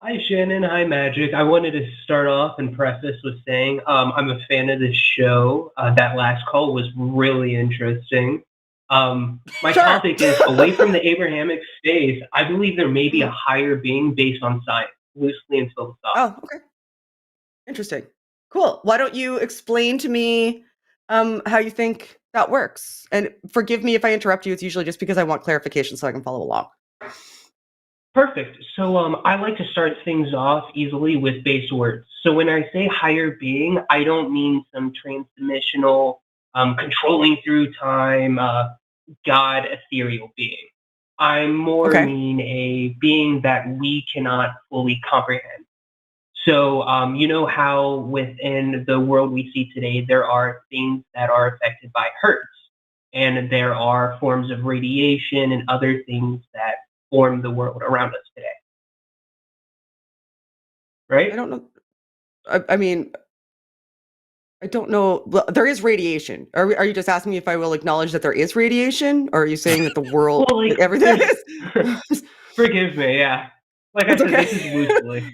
Hi, Shannon. Hi, Magic. I wanted to start off and preface with saying I'm a fan of this show. That last call was really interesting. My topic is away from the Abrahamic faith. I believe there may be a higher being based on science, loosely and philosophically. Oh, okay. Interesting. Cool. Why don't you explain to me how you think that works? And forgive me if I interrupt you. It's usually just because I want clarification so I can follow along. Perfect. So I like to start things off easily with base words. So when I say higher being, I don't mean some transdimensional, controlling through time, God ethereal being. I more mean a being that we cannot fully comprehend. So you know how within the world we see today, there are things that are affected by hertz, and there are forms of radiation and other things that form the world around us today. Right? I don't know. I mean, I don't know. Well, there is radiation. Are you just asking me if I will acknowledge that there is radiation? Or are you saying that the world, well, like, everything is? Forgive me, yeah. Like I said, this is loosely.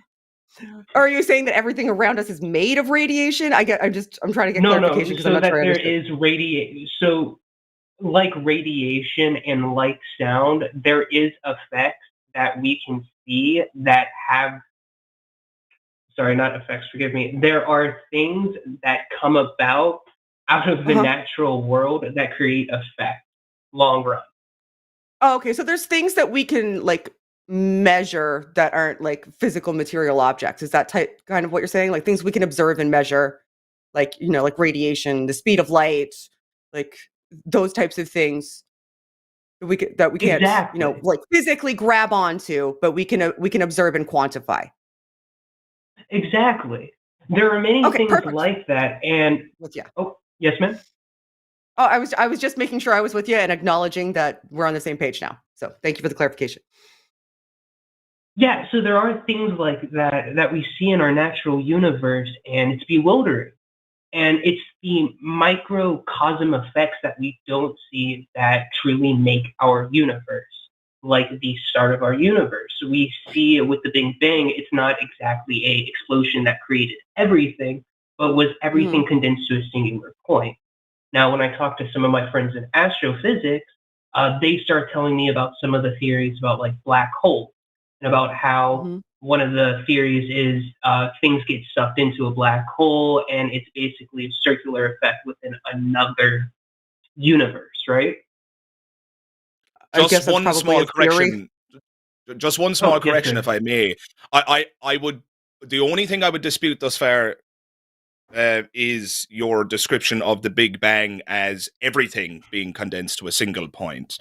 Are you saying that everything around us is made of radiation? I'm trying to get clarification because I'm not sure I understand. There is radiation. So like radiation and like sound, there is effects that we can see that have, sorry, not effects, forgive me. There are things that come about out of the natural world that create effect long run. Oh, okay. So there's things that we can like measure that aren't like physical material objects. Is that kind of what you're saying? Like things we can observe and measure, like, you know, like radiation, the speed of light, like those types of things that we can't, you know, like physically grab onto, but we can observe and quantify. Exactly. There are many things like that. And oh, yes, ma'am. Oh, I was just making sure I was with you and acknowledging that we're on the same page now. So thank you for the clarification. Yeah, so there are things like that we see in our natural universe, and it's bewildering. And it's the microcosm effects that we don't see that truly make our universe, like the start of our universe. We see it with the Big Bang. It's not exactly an explosion that created everything, but was everything condensed to a singular point. Now, when I talk to some of my friends in astrophysics, they start telling me about some of the theories about like black holes and about how one of the theories is things get sucked into a black hole, and it's basically a circular effect within another universe, right? Just one small correction. Just one small yes, correction, sir. if I may. I would. The only thing I would dispute thus far is your description of the Big Bang as everything being condensed to a single point.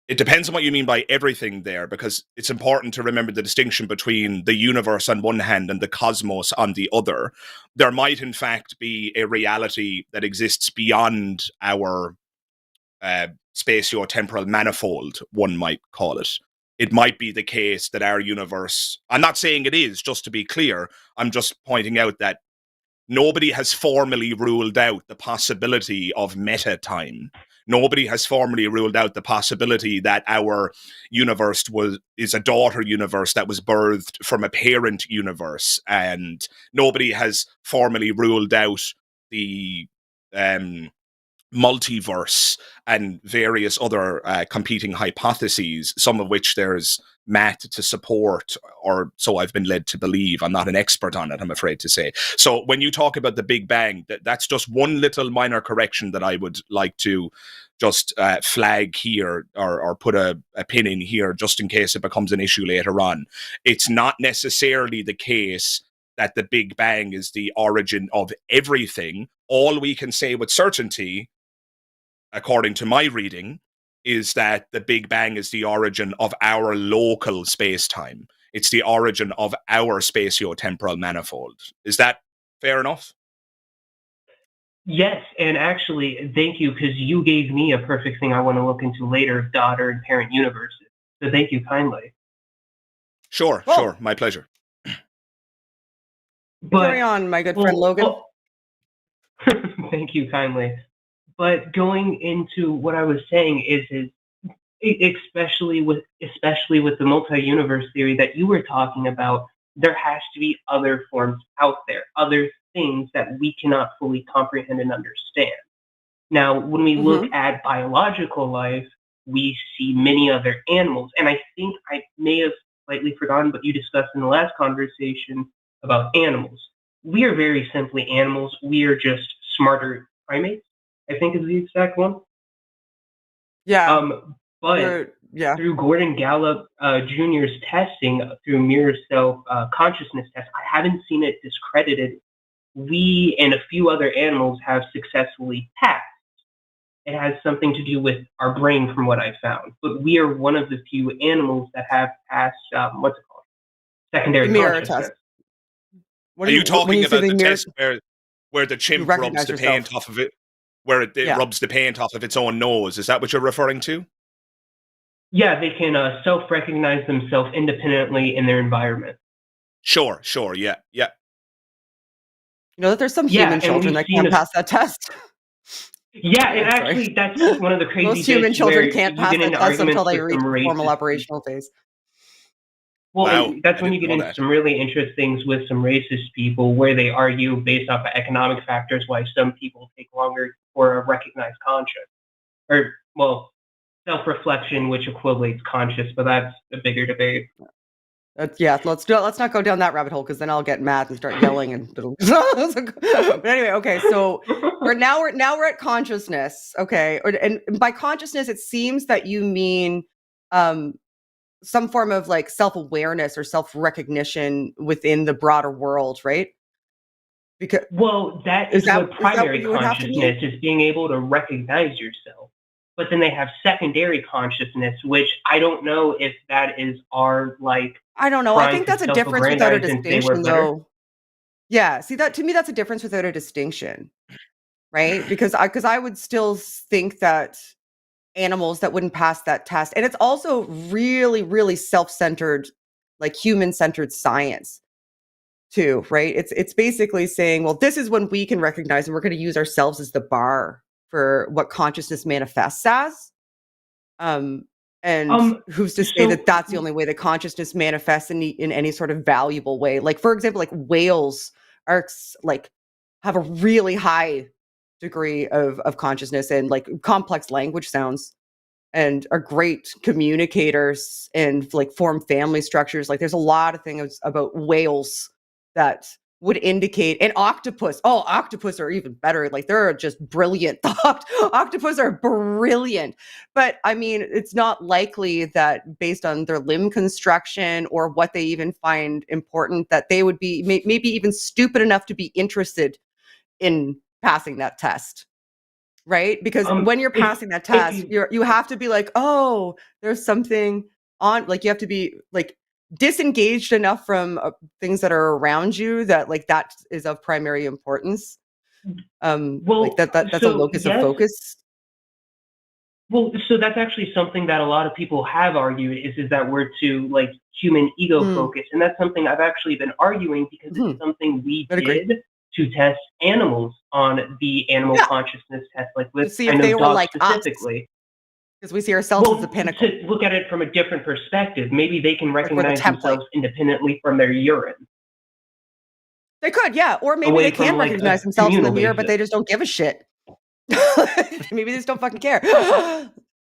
It depends on what you mean by everything there, because it's important to remember the distinction between the universe on one hand and the cosmos on the other. There might, in fact, be a reality that exists beyond our spatio-temporal manifold, one might call it. It might be the case that our universe, I'm not saying it is, just to be clear, I'm just pointing out that nobody has formally ruled out the possibility of meta-time. Nobody has formally ruled out the possibility that our universe is a daughter universe that was birthed from a parent universe, and nobody has formally ruled out the multiverse and various other competing hypotheses, some of which there's math to support, or so I've been led to believe. I'm not an expert on it, I'm afraid to say. So when you talk about the Big Bang, that's just one little minor correction that I would like to just flag here, or put a pin in here, just in case it becomes an issue later on. It's not necessarily the case that the Big Bang is the origin of everything. All we can say with certainty, according to my reading, is that the Big Bang is the origin of our local space-time. It's the origin of our spatio-temporal manifold. Is that fair enough? Yes, and actually, thank you, because you gave me a perfect thing I want to look into later, daughter and parent universes. So thank you kindly. Sure, Well, sure. My pleasure. But carry on, my good friend Logan. Thank you kindly. But going into what I was saying is especially with the multi-universe theory that you were talking about, there has to be other forms out there, other things that we cannot fully comprehend and understand. Now, when we look at biological life, we see many other animals. And I think I may have slightly forgotten, but you discussed in the last conversation about animals. We are very simply animals. We are just smarter primates, I think is the exact one. Yeah. But through Gordon Gallup Jr.'s testing, through mirror self-consciousness test, I haven't seen it discredited. We and a few other animals have successfully passed. It has something to do with our brain, from what I found. But we are one of the few animals that have passed, what's it called? Secondary mirror consciousness. test. Are you talking about the test where the chimp rubs the paint off of it, where it rubs the paint off of its own nose? Is that what you're referring to? Yeah, they can self-recognize themselves independently in their environment. Sure, yeah. You know that there's some human children that can't pass that test? Yeah, and actually, that's one of the crazy most human children can't pass that test until they reach the formal operational phase. Well, that's when you get into some really interesting things with some racist people, where they argue based off of economic factors why some people take longer for a recognized conscience, or self-reflection, which equates conscious, but that's a bigger debate. Let's not go down that rabbit hole, because then I'll get mad and start yelling and but anyway, okay, so we're at consciousness, okay, and by consciousness it seems that you mean some form of like self-awareness or self-recognition within the broader world, right? Because that is what primary consciousness is, being able to recognize yourself. But then they have secondary consciousness, which I don't know if that is our I don't know. I think that's a difference without a distinction, though. Yeah, see, that to me, that's a difference without a distinction, right? Because I would still think that animals that wouldn't pass that test, and it's also really, really self-centered, like human-centered science, too, right? It's basically saying, well, this is when we can recognize, and we're going to use ourselves as the bar for what consciousness manifests as. And who's to say that that's the only way that consciousness manifests in any sort of valuable way? Like, for example, like whales are have a really high degree of consciousness and like complex language sounds, and are great communicators and like form family structures. Like, there's a lot of things about whales that would indicate an octopus. Oh, octopus are even better. Like they're just brilliant. Octopus are brilliant. But I mean, it's not likely that based on their limb construction or what they even find important, that they would be maybe even stupid enough to be interested in passing that test. Right? Because when you're passing that test, you have to be like, oh, there's something on, like you have to be like disengaged enough from things that are around you that like that is of primary importance. Like that's a locus of focus. Well, so that's actually something that a lot of people have argued is that we're to like human ego focus, and that's something I've actually been arguing because it's something we did to test animals on the animal consciousness test, like with see if they were like specifically. Because we see ourselves as the pinnacle. To look at it from a different perspective, maybe they can recognize themselves independently from their urine. They could, yeah. Or maybe they can recognize themselves in the mirror, but they just don't give a shit. Maybe they just don't fucking care.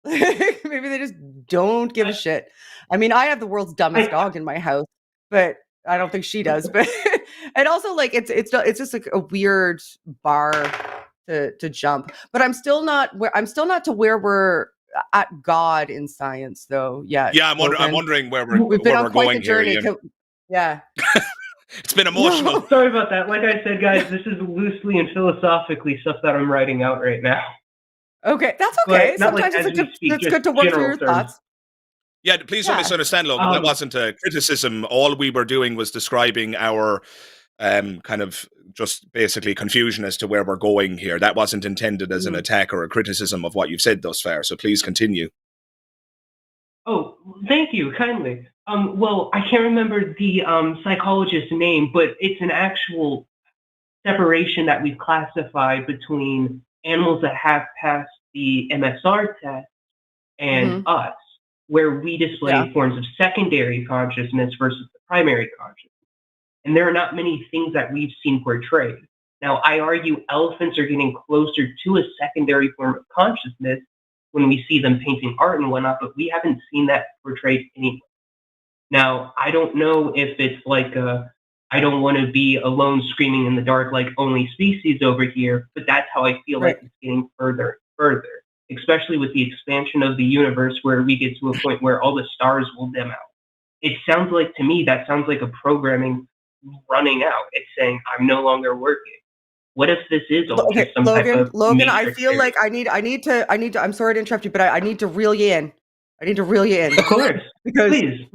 Maybe they just don't give a shit. I mean, I have the world's dumbest dog in my house, but I don't think she does. But and also like it's just like a weird bar to jump. But I'm still not to where we're at God in science, though. Yeah. I'm wondering where we've been on quite the journey. Here, yeah. It's been emotional. No, sorry about that. Like I said, guys, this is loosely and philosophically stuff that I'm writing out right now. Okay, that's okay. Sometimes it's good to work through your thoughts. Yeah, please don't misunderstand, Logan. That wasn't a criticism. All we were doing was describing our kind of just basically confusion as to where we're going here. That wasn't intended as an attack or a criticism of what you've said thus far. So please continue. Oh, thank you, kindly. Well, I can't remember the psychologist's name, but it's an actual separation that we've classified between animals that have passed the MSR test and us, where we display forms of secondary consciousness versus the primary consciousness. And there are not many things that we've seen portrayed. Now, I argue elephants are getting closer to a secondary form of consciousness when we see them painting art and whatnot, but we haven't seen that portrayed anywhere. Now, I don't know if it's like I don't want to be alone screaming in the dark like only species over here, but that's how I feel like it's getting further and further, especially with the expansion of the universe where we get to a point where all the stars will dim out. It sounds like, to me, that sounds like a programming running out. It's saying, I'm no longer working. What if this is all just some type of Logan, I feel like I need to, I'm sorry to interrupt you, but I need to reel you in. Of course. Because please.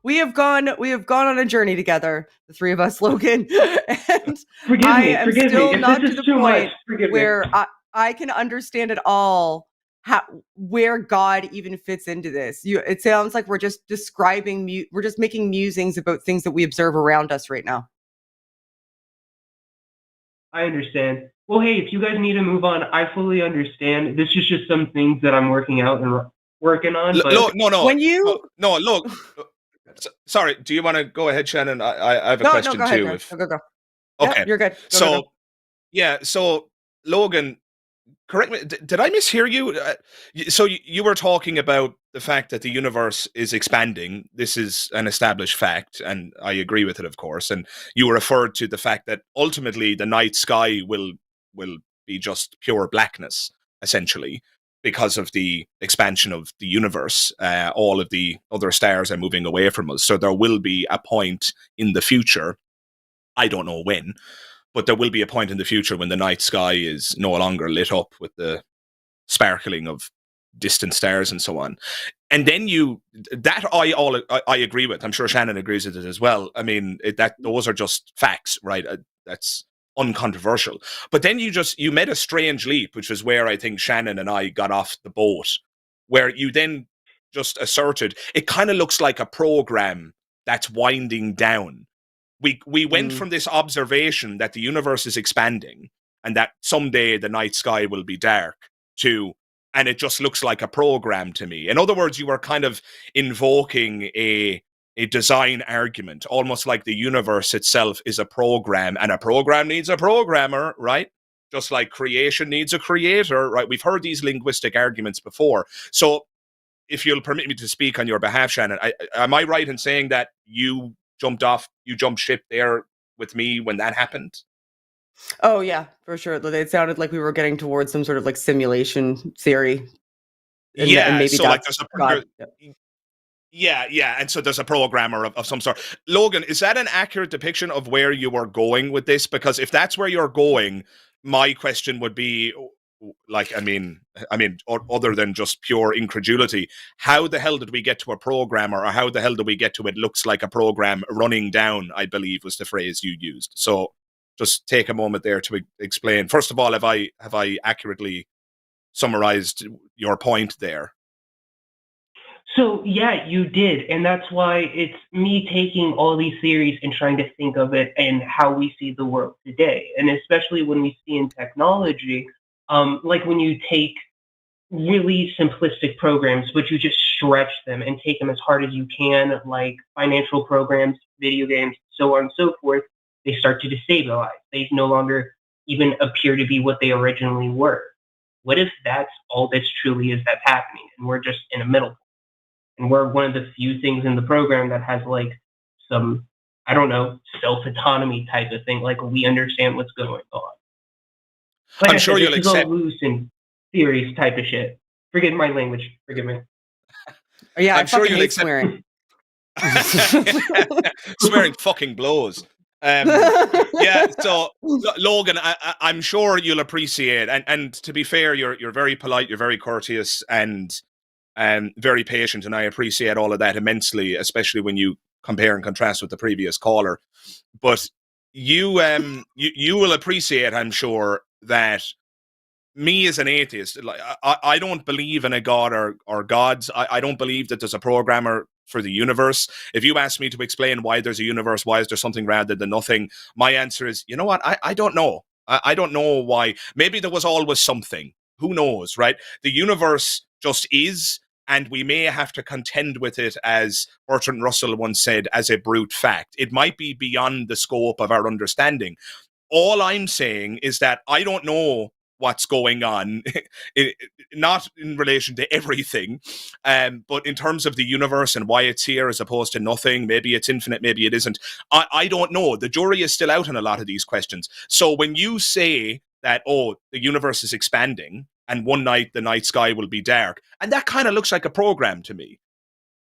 We have gone on a journey together, the three of us, Logan. And forgive me. Am still not to the point where I can understand at all where God even fits into this. It sounds like we're just describing, we're just making musings about things that we observe around us right now. I understand. Well, hey, if you guys need to move on, I fully understand. This is just some things that I'm working out and working on. Look. Sorry, do you want to go ahead, Shannon? I have a question go ahead, too. Go. Okay, you're good. Go. So Logan, correct me. Did I mishear you? So you were talking about the fact that the universe is expanding. This is an established fact, and I agree with it, of course. And you referred to the fact that ultimately the night sky will be just pure blackness, essentially, because of the expansion of the universe. All of the other stars are moving away from us. So there will be a point in the future, I don't know when, but there will be a point in the future when the night sky is no longer lit up with the sparkling of distant stars and so on. And then I agree with. I'm sure Shannon agrees with it as well. I mean, those are just facts, right? That's uncontroversial. But then you made a strange leap, which is where I think Shannon and I got off the boat, where you then just asserted it kind of looks like a program that's winding down. We went from this observation that the universe is expanding and that someday the night sky will be dark and it just looks like a program to me. In other words, you were kind of invoking a design argument, almost like the universe itself is a program, and a program needs a programmer, right? Just like creation needs a creator, right? We've heard these linguistic arguments before. So if you'll permit me to speak on your behalf, Shannon, am I right in saying that you you jumped ship there with me when that happened? Oh yeah, for sure. It sounded like we were getting towards some sort of like simulation theory, and Yeah, maybe so like that's God. yeah, and so there's a programmer of some sort. Logan, is that an accurate depiction of where you are going with this? Because if that's where you're going, my question would be, like, I mean, other than just pure incredulity, how the hell did we get to a programmer, or how the hell did we get to it looks like a program running down? I believe was the phrase you used. So, just take a moment there to explain. First of all, have I accurately summarized your point there? So yeah, you did, and that's why it's me taking all these theories and trying to think of it and how we see the world today, and especially when we see in technology, like when you take really simplistic programs, but you just stretch them and take them as hard as you can, like financial programs, video games, so on and so forth. They start to destabilize. They no longer even appear to be what they originally were. What if that's all this truly is that's happening, and we're just in a middle? And we're one of the few things in the program that has like some, I don't know, self-autonomy type of thing. Like we understand what's going on. Like I'm I sure said, you'll this is all accept. loose and theories type of shit. Forgive my language. Forgive me. Yeah, I I'm sure fucking you'll hate accept. swearing. Swearing fucking blows. Yeah, so Logan, I'm sure you'll appreciate, and to be fair, you're very polite, you're very courteous, and very patient, and I appreciate all of that immensely, especially when you compare and contrast with the previous caller. But you will appreciate, I'm sure, that me as an atheist, like I don't believe in a god or gods. I don't believe that there's a programmer for the universe. If you ask me to explain why there's a universe, why is there something rather than nothing, my answer is, you know what? I don't know. I don't know why. Maybe there was always something. Who knows, right? The universe just is, and we may have to contend with it, as Bertrand Russell once said, as a brute fact. It might be beyond the scope of our understanding. All I'm saying is that I don't know what's going on, not in relation to everything, but in terms of the universe and why it's here as opposed to nothing. Maybe it's infinite, maybe it isn't. I don't know. The jury is still out on a lot of these questions. So when you say that, oh, the universe is expanding and one night the night sky will be dark, and that kind of looks like a program to me,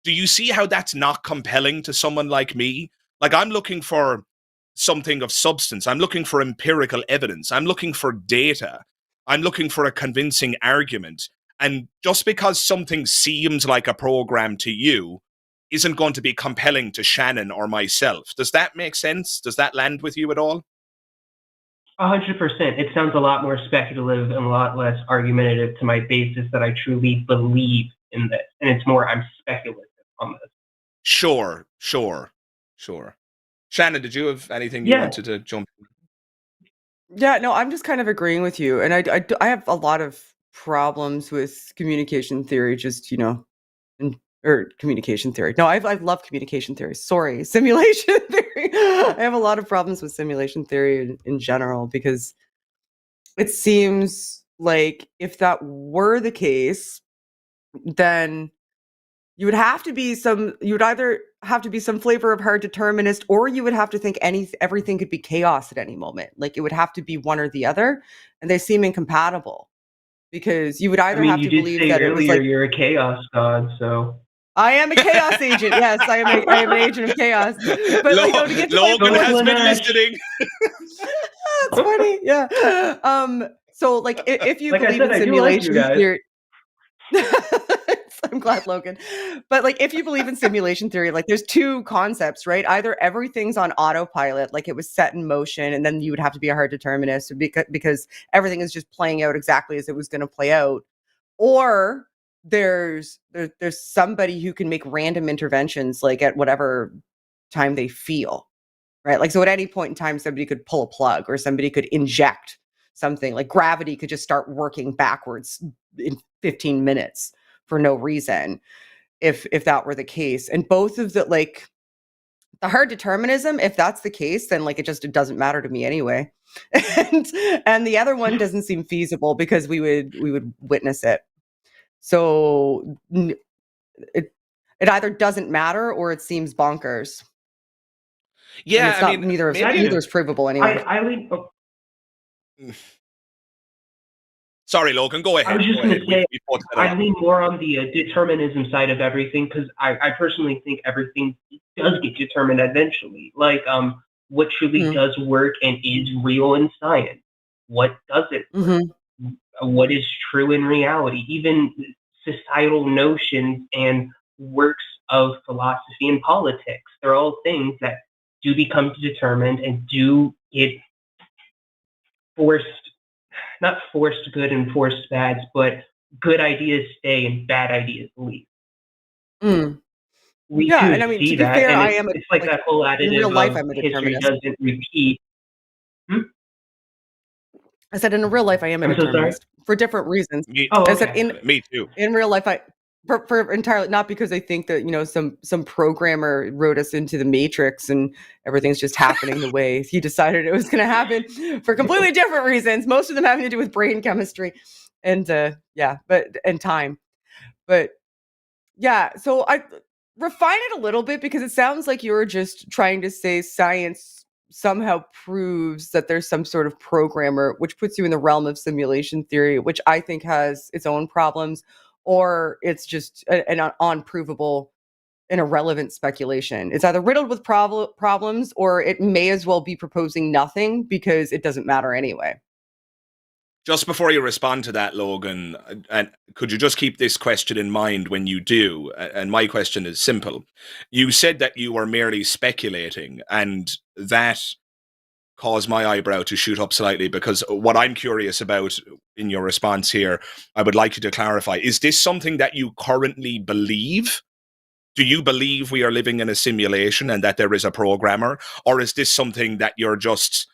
do you see how that's not compelling to someone like me? Like, I'm looking for something of substance. I'm looking for empirical evidence. I'm looking for data. I'm looking for a convincing argument. And just because something seems like a program to you isn't going to be compelling to Shannon or myself. Does that make sense? Does that land with you at all? 100%. It sounds a lot more speculative and a lot less argumentative to my basis that I truly believe in this. And it's more, I'm speculative on this. Sure. Shannon, did you have anything you wanted to jump in? Yeah, no, I'm just kind of agreeing with you. And I have a lot of problems with communication theory, just, or communication theory. No, I love communication theory. Sorry, simulation theory. I have a lot of problems with simulation theory in general, because it seems like if that were the case, then you would either have to be some flavor of hard determinist, or you would have to think everything could be chaos at any moment. Like, it would have to be one or the other, and they seem incompatible, because you would either have to believe that it was like, you're a chaos god, so I am a chaos agent. Yes, I am an agent of chaos. But to get to Logan has been listening. That's funny. Yeah. So if you believe in simulation theory, I'm glad, Logan. But if you believe in simulation theory, there's two concepts, right? Either everything's on autopilot, like it was set in motion, and then you would have to be a hard determinist because everything is just playing out exactly as it was going to play out, or there's somebody who can make random interventions, at whatever time they feel, right? So at any point in time, somebody could pull a plug, or somebody could inject something, like gravity could just start working backwards in 15 minutes for no reason, if that were the case. And both of the the hard determinism, if that's the case, then it doesn't matter to me anyway. and the other one doesn't seem feasible, because we would witness it. So it either doesn't matter or it seems bonkers. Yeah, it's not neither is provable anyway. I lean. Sorry, Logan, go ahead. I was just going to say, I lean more on the determinism side of everything because I personally think everything does get determined eventually. Like, what truly does work and is real in science? What doesn't work? What is true in reality? Even societal notions and works of philosophy and politics. They're all things that do become determined and do get not forced good and forced bads, but good ideas stay and bad ideas leave. We do and I mean, see to be that, fair, and it's like that whole additive in real life, of I'm a history determinist. doesn't repeat. I said in real life, I am a determinist for different reasons. I said me too. In real life, for entirely not because I think that some programmer wrote us into the Matrix and everything's just happening the way he decided it was going to happen for completely different reasons. Most of them having to do with brain chemistry and time. But yeah, so I refine it a little bit because it sounds like you were just trying to say science somehow proves that there's some sort of programmer, which puts you in the realm of simulation theory, which I think has its own problems, or it's just an unprovable and irrelevant speculation. It's either riddled with problems, or it may as well be proposing nothing because it doesn't matter anyway. Just before you respond to that, Logan, and could you just keep this question in mind when you do? And my question is simple. You said that you were merely speculating, and that caused my eyebrow to shoot up slightly, because what I'm curious about in your response here, I would like you to clarify. Is this something that you currently believe? Do you believe we are living in a simulation and that there is a programmer? Or is this something that you're just,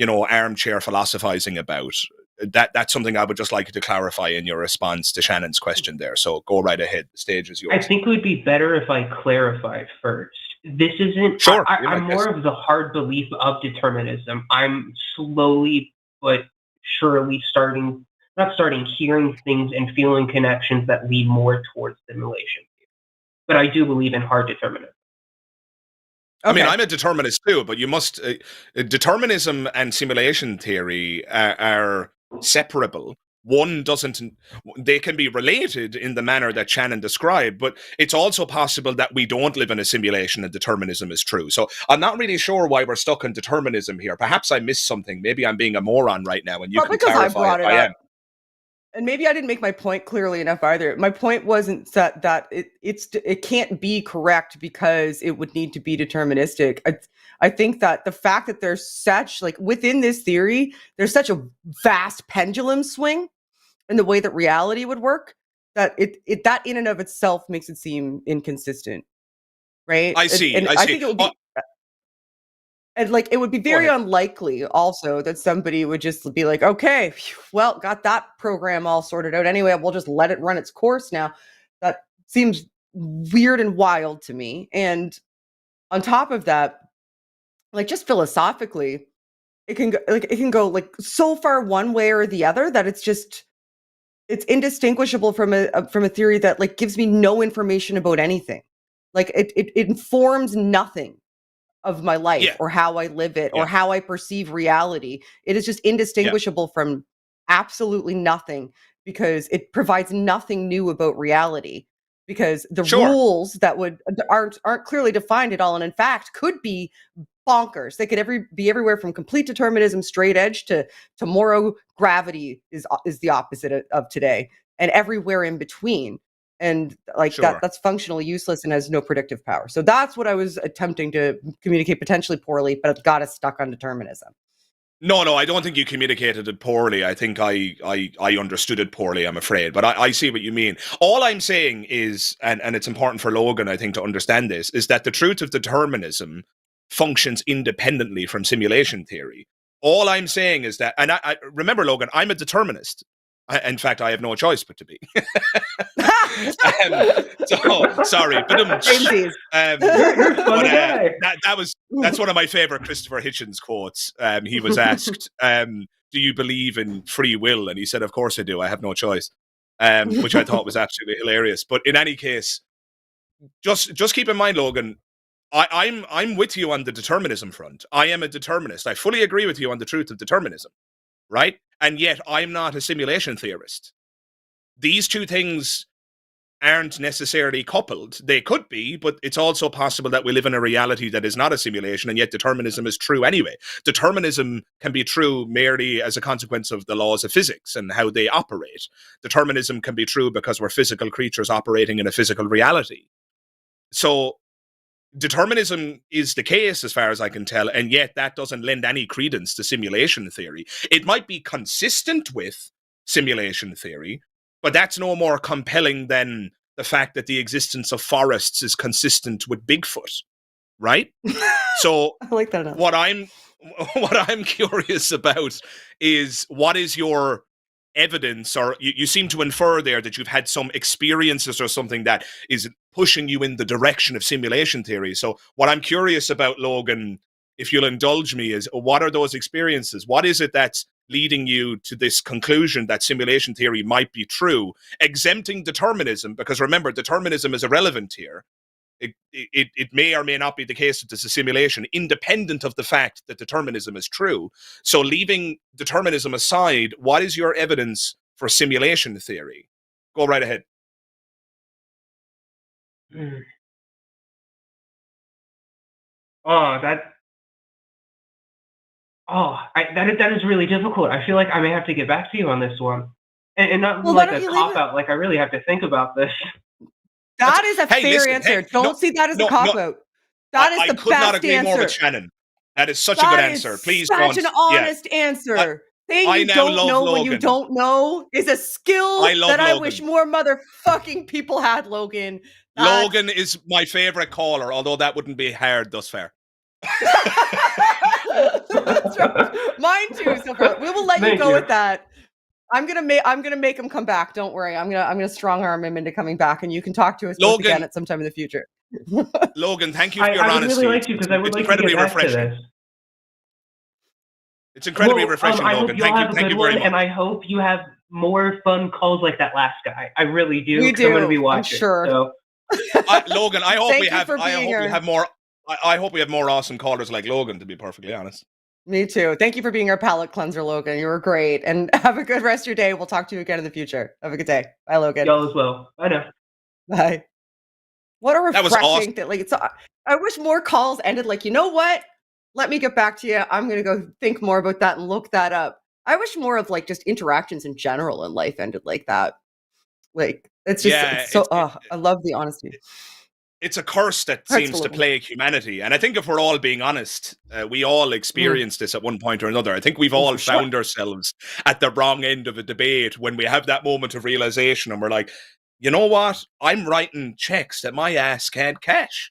armchair philosophizing about? That's something I would just like you to clarify in your response to Shannon's question there. So go right ahead. The stage is yours. I think it would be better if I clarified first. This isn't... Sure. I'm more of the hard belief of determinism. I'm slowly but surely hearing things and feeling connections that lead more towards simulation. But I do believe in hard determinism. Okay. I mean, I'm a determinist too, but you must... determinism and simulation theory are separable. One doesn't... They can be related in the manner that Shannon described, but it's also possible that we don't live in a simulation and determinism is true. So I'm not really sure why we're stuck in determinism here. Perhaps I missed something. Maybe I'm being a moron right now, and you can clarify if I am. And maybe I didn't make my point clearly enough either. My point wasn't that it can't be correct because it would need to be deterministic. I think that the fact that there's such, within this theory, there's such a vast pendulum swing in the way that reality would work, that that in and of itself makes it seem inconsistent, right? I see. I think it would be... And it would be very unlikely also that somebody would just be like, okay, well, got that program all sorted out anyway. We'll just let it run its course now. That seems weird and wild to me. And on top of that, just philosophically, it can go so far one way or the other that it's indistinguishable from a theory that gives me no information about anything. It informs nothing of my life or how I live it or how I perceive reality. It is just indistinguishable from absolutely nothing because it provides nothing new about reality, because the rules that aren't clearly defined at all, and in fact could be bonkers. They could be everywhere from complete determinism, straight edge, to tomorrow gravity is the opposite of today, and everywhere in between. And that's functionally useless and has no predictive power. So that's what I was attempting to communicate, potentially poorly, but it got us stuck on determinism. No, I don't think you communicated it poorly. I think I understood it poorly, I'm afraid. But I see what you mean. All I'm saying is, and it's important for Logan, I think, to understand this, is that the truth of determinism functions independently from simulation theory. All I'm saying is that, and I remember, Logan, I'm a determinist. In fact, I have no choice but to be. So sorry, but that's one of my favorite Christopher Hitchens quotes. He was asked, "Do you believe in free will?" And he said, "Of course I do. I have no choice," which I thought was absolutely hilarious. But in any case, just keep in mind, Logan, I'm with you on the determinism front. I am a determinist. I fully agree with you on the truth of determinism, right? And yet I'm not a simulation theorist. These two things aren't necessarily coupled. They could be, but it's also possible that we live in a reality that is not a simulation, and yet determinism is true anyway. Determinism can be true merely as a consequence of the laws of physics and how they operate. Determinism can be true because we're physical creatures operating in a physical reality. So determinism is the case as far as I can tell, and yet that doesn't lend any credence to simulation theory. It might be consistent with simulation theory, but that's no more compelling than the fact that the existence of forests is consistent with Bigfoot, right? So I like that enough. what I'm curious about is, what is your evidence, or you seem to infer there that you've had some experiences or something that is pushing you in the direction of simulation theory. So what I'm curious about, Logan, if you'll indulge me, is what are those experiences? What is it that's leading you to this conclusion that simulation theory might be true, exempting determinism? Because remember, determinism is irrelevant here. It may or may not be the case that it's a simulation, independent of the fact that determinism is true. So leaving determinism aside, what is your evidence for simulation theory? Go right ahead. That is really difficult. I feel like I may have to get back to you on this one, and not Well, like why a don't you cop leave it? out. Like I really have to think about this. That is a Hey, fair listen, answer. hey, Don't see that as a cop out. That is I the could not best agree more with answer. Shannon. That is such a good answer. Please Such don't. an honest answer. Saying I you now don't love know when you Logan. don't know is a skill I love that I Logan. wish more motherfucking people had, Logan. Logan is my favorite caller, although that wouldn't be hard thus far. That's right. Mine too. So far, we will let you Thank go you. with that. I'm gonna make him come back. Don't worry. I'm gonna strong arm him into coming back, and you can talk to us both Logan. again at some time in the future. Logan, thank you for your I would honesty. really like to, because I would It's like to incredibly get back refreshing. to this. It's incredibly Well, refreshing, I Logan. hope you'll have a Thank good you very one, much. and I hope you have more fun calls like that last guy. I really do. We 'Cause I'm going to do, be I'm watching. sure. So. Logan, I hope Thank we you have. for I being hope we here. have more. I hope we have more awesome callers like Logan. To be perfectly honest. Me too. Thank you for being our palate cleanser, Logan. You were great, and have a good rest of your day. We'll talk to you again in the future. Have a good day. Bye, Logan. Y'all as well. I know. Bye. What a That was refreshing awesome. thing. Like, it's. I wish more calls ended like, you know what? Let me get back to you. I'm gonna go think more about that and look that up. I wish more of like just interactions in general in life ended like that. Like, it's just it's so. I love the honesty. It's a curse that Hearts seems full to of them. plague humanity, and I think if we're all being honest, we all experienced this at one point or another. I think we've all for sure. found ourselves at the wrong end of a debate when we have that moment of realization, and we're like, you know what? I'm writing checks that my ass can't cash.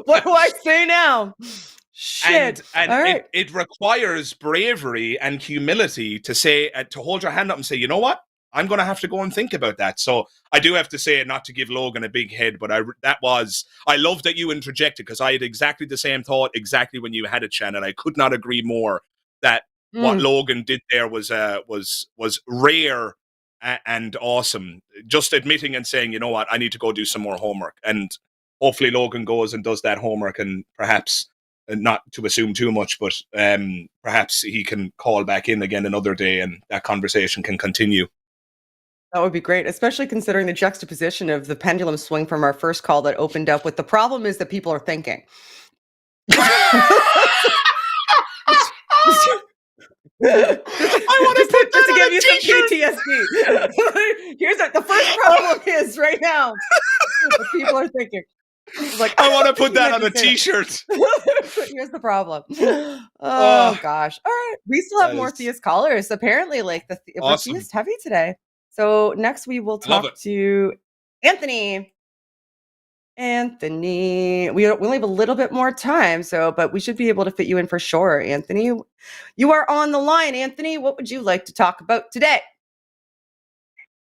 What do I say now? Shit. And All right. it requires bravery and humility to say, to hold your hand up and say, you know what? I'm going to have to go and think about that. So I do have to say, not to give Logan a big head, but I love that you interjected, because I had exactly the same thought exactly when you had it, Shannon. I could not agree more that what Logan did there was rare and awesome. Just admitting and saying, you know what, I need to go do some more homework. And hopefully Logan goes and does that homework, and perhaps, not to assume too much, but perhaps he can call back in again another day and that conversation can continue. That would be great, especially considering the juxtaposition of the pendulum swing from our first call that opened up with the problem is that people are thinking. I want to put just to that give you some PTSD. Here's the first problem is right now. The people are thinking. Like, I want to put that on a t-shirt. Here's the problem. Oh gosh. All right. We still have more theist callers. Apparently, like we're theist heavy today. So next we will talk to Anthony. Anthony, we only have a little bit more time, but we should be able to fit you in for sure. Anthony, you are on the line. Anthony, what would you like to talk about today?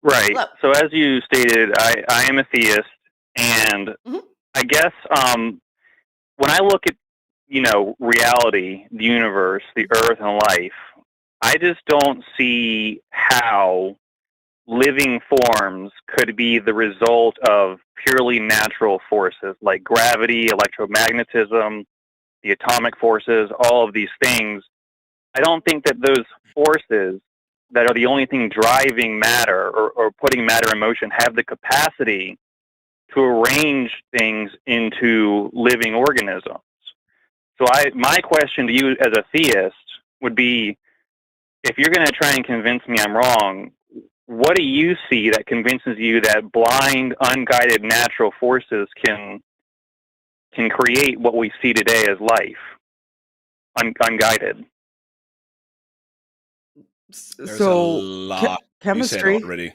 Right. Hello. So as you stated, I am a theist, and I guess when I look at, reality, the universe, the earth, and life, I just don't see how living forms could be the result of purely natural forces like gravity, electromagnetism, the atomic forces, all of these things, I don't think that those forces that are the only thing driving matter or putting matter in motion have the capacity to arrange things into living organisms. So my question to you as a theist would be, if you're going to try and convince me I'm wrong, what do you see that convinces you that blind, unguided natural forces can create what we see today as life, unguided? There's So a lot chemistry. you said already.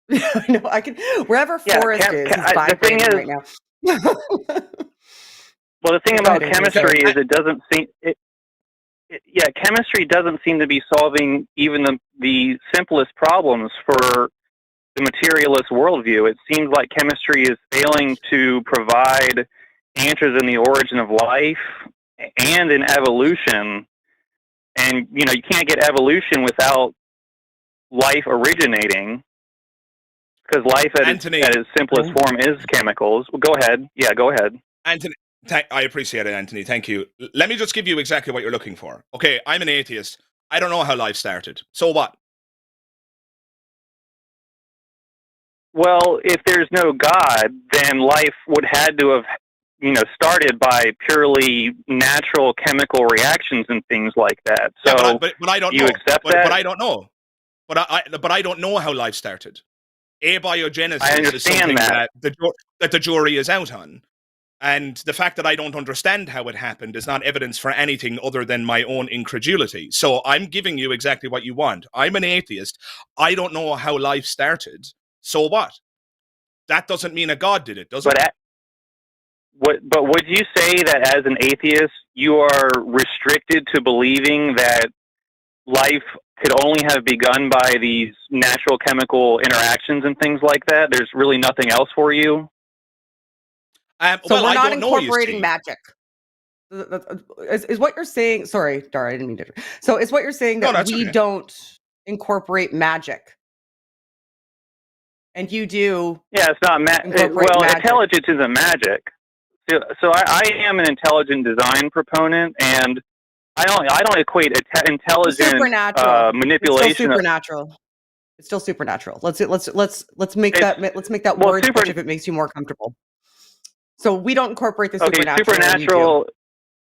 I know. I can wherever Forrest is, he's vibrating right now. Well, the thing about ahead, chemistry is it doesn't seem chemistry doesn't seem to be solving even the simplest problems for the materialist worldview. It seems like chemistry is failing to provide answers in the origin of life and in evolution. And, you can't get evolution without life originating, because life at its simplest form is chemicals. Well, go ahead. Yeah, go ahead. Anthony, I appreciate it, Anthony. Thank you. Let me just give you exactly what you're looking for. Okay, I'm an atheist. I don't know how life started. So what? Well, if there's no God, then life would had to have, started by purely natural chemical reactions and things like that. So, yeah, but I don't know. You accept that? But I don't know. But I don't know how life started. Abiogenesis is something that the jury is out on. And the fact that I don't understand how it happened is not evidence for anything other than my own incredulity. So I'm giving you exactly what you want. I'm an atheist. I don't know how life started. So what? That doesn't mean a God did it, does it? But would you say that as an atheist, you are restricted to believing that life could only have begun by these natural chemical interactions and things like that? There's really nothing else for you? So we're not incorporating magic. Is what you're saying? Sorry, Dara, I didn't mean to. So is what you're saying that we don't incorporate magic, and you do? Yeah, it's not magic. Well, intelligence isn't magic. So I am an intelligent design proponent, and I don't equate intelligent manipulation. It's still supernatural. It's still supernatural. Let's make that word switch if it makes you more comfortable. So we don't incorporate the supernatural.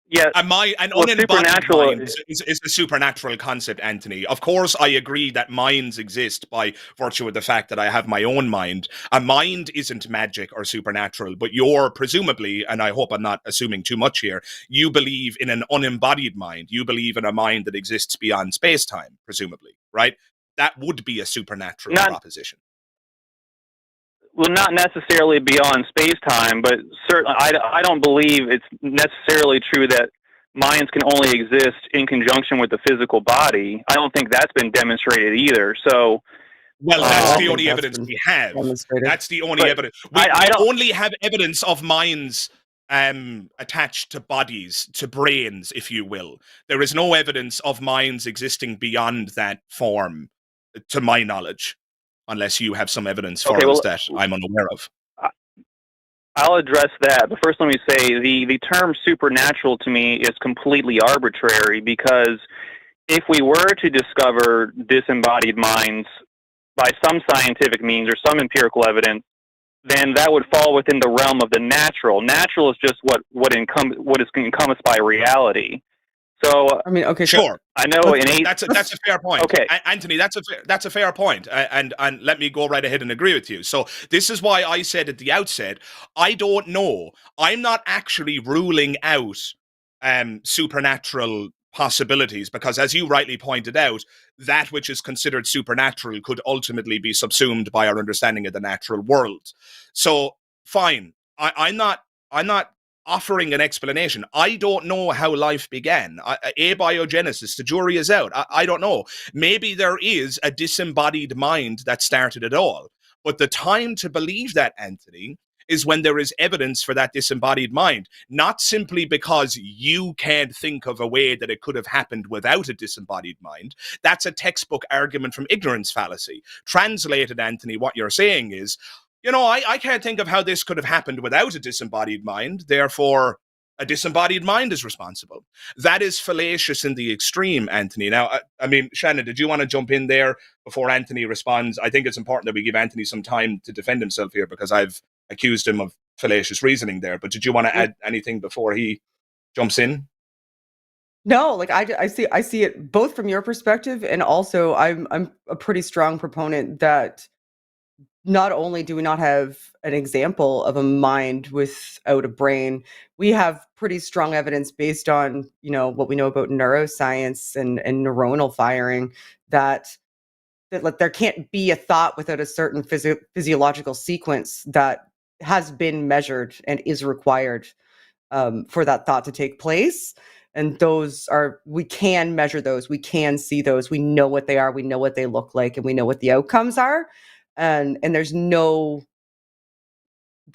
Yeah, an unembodied mind is a supernatural concept, Anthony. Of course, I agree that minds exist by virtue of the fact that I have my own mind. A mind isn't magic or supernatural, but you're presumably, and I hope I'm not assuming too much here, you believe in an unembodied mind. You believe in a mind that exists beyond space-time, presumably, right? That would be a supernatural proposition. Well, not necessarily beyond space-time, but certainly I don't believe it's necessarily true that minds can only exist in conjunction with the physical body. I don't think that's been demonstrated either. So, well, that's the only evidence we have. That's the only evidence. We only have evidence of minds attached to bodies, to brains, if you will. There is no evidence of minds existing beyond that form, to my knowledge. Unless you have some evidence for us that I'm unaware of. I'll address that, but first let me say the term supernatural to me is completely arbitrary, because if we were to discover disembodied minds by some scientific means or some empirical evidence, then that would fall within the realm of the natural. Natural is just what is encompassed by reality. So I mean, okay, sure. I know that's a fair point. Okay, Anthony, that's a fair point, and let me go right ahead and agree with you. So this is why I said at the outset, I don't know. I'm not actually ruling out supernatural possibilities, because as you rightly pointed out, that which is considered supernatural could ultimately be subsumed by our understanding of the natural world. So fine, I'm not offering an explanation. I don't know how life began. Abiogenesis, the jury is out. I don't know. Maybe there is a disembodied mind that started it all. But the time to believe that, Anthony, is when there is evidence for that disembodied mind, not simply because you can't think of a way that it could have happened without a disembodied mind. That's a textbook argument from ignorance fallacy. Translated, Anthony, what you're saying is, I can't think of how this could have happened without a disembodied mind, therefore a disembodied mind is responsible. That is fallacious in the extreme, Anthony. Now, I mean, Shannon, did you want to jump in there before Anthony responds? I think it's important that we give Anthony some time to defend himself here, because I've accused him of fallacious reasoning there. But did you want to add anything before he jumps in? No, like I see it both from your perspective, and also I'm a pretty strong proponent that not only do we not have an example of a mind without a brain, we have pretty strong evidence based on, what we know about neuroscience and neuronal firing that like, there can't be a thought without a certain physiological sequence that has been measured and is required for that thought to take place. And we can measure those, we can see those, we know what they are, we know what they look like, and we know what the outcomes are. And there's no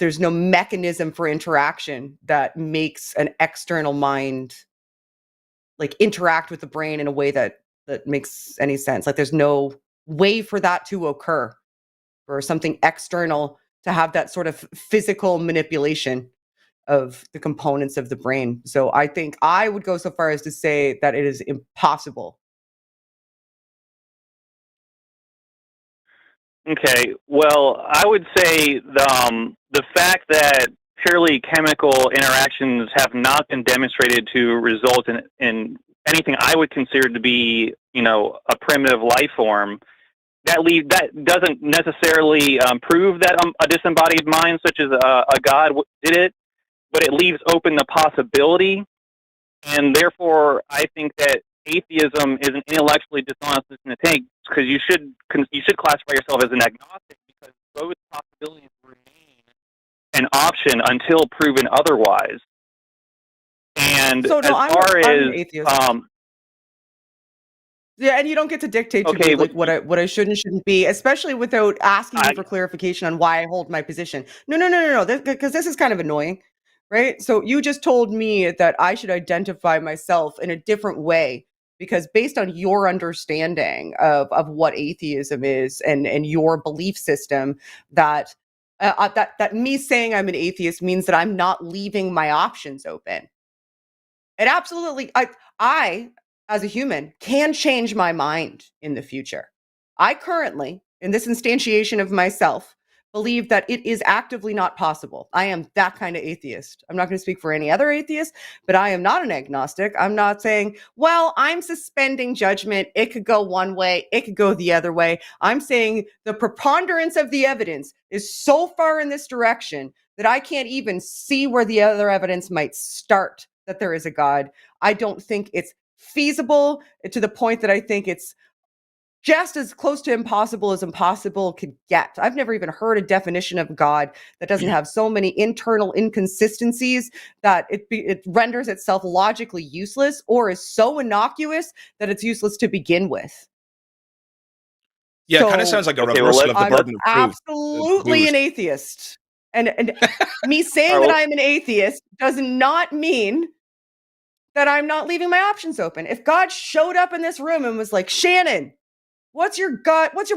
mechanism for interaction that makes an external mind like interact with the brain in a way that makes any sense. Like there's no way for that to occur, for something external to have that sort of physical manipulation of the components of the brain. So I think I would go so far as to say that it is impossible. Okay, well, I would say the fact that purely chemical interactions have not been demonstrated to result in anything I would consider to be, a primitive life form, that doesn't necessarily prove that a disembodied mind, such as a god, did it, but it leaves open the possibility, and therefore I think that atheism is an intellectually dishonest position to take, because you should classify yourself as an agnostic, because both possibilities remain an option until proven otherwise. And so, no, as far I'm as an atheist. Yeah, and you don't get to dictate to me like what I should and shouldn't be, especially without asking me for clarification on why I hold my position. No, because this is kind of annoying, right? So you just told me that I should identify myself in a different way, because based on your understanding of what atheism is and your belief system, that me saying I'm an atheist means that I'm not leaving my options open. And absolutely, I as a human can change my mind in the future. I currently, in this instantiation of myself, believe that it is actively not possible. I am that kind of atheist. I'm not going to speak for any other atheist, but I am not an agnostic. I'm not saying, well, I'm suspending judgment. It could go one way, it could go the other way. I'm saying the preponderance of the evidence is so far in this direction that I can't even see where the other evidence might start that there is a God. I don't think it's feasible, to the point that I think it's just as close to impossible as impossible could get. I've never even heard a definition of God that doesn't have so many internal inconsistencies that it renders itself logically useless, or is so innocuous that it's useless to begin with. Yeah, it kind of sounds like a reversal of the burden of proof. Absolutely an atheist. And me saying that I'm an atheist does not mean that I'm not leaving my options open. If God showed up in this room and was like, Shannon, what's your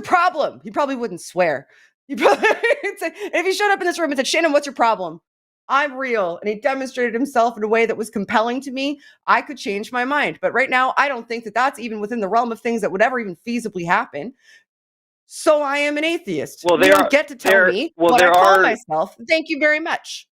problem? He probably wouldn't swear. If he showed up in this room and said, Shannon, what's your problem? I'm real. And he demonstrated himself in a way that was compelling to me, I could change my mind. But right now, I don't think that that's even within the realm of things that would ever even feasibly happen. So I am an atheist. Well, you don't get to tell me what I call myself. Thank you very much.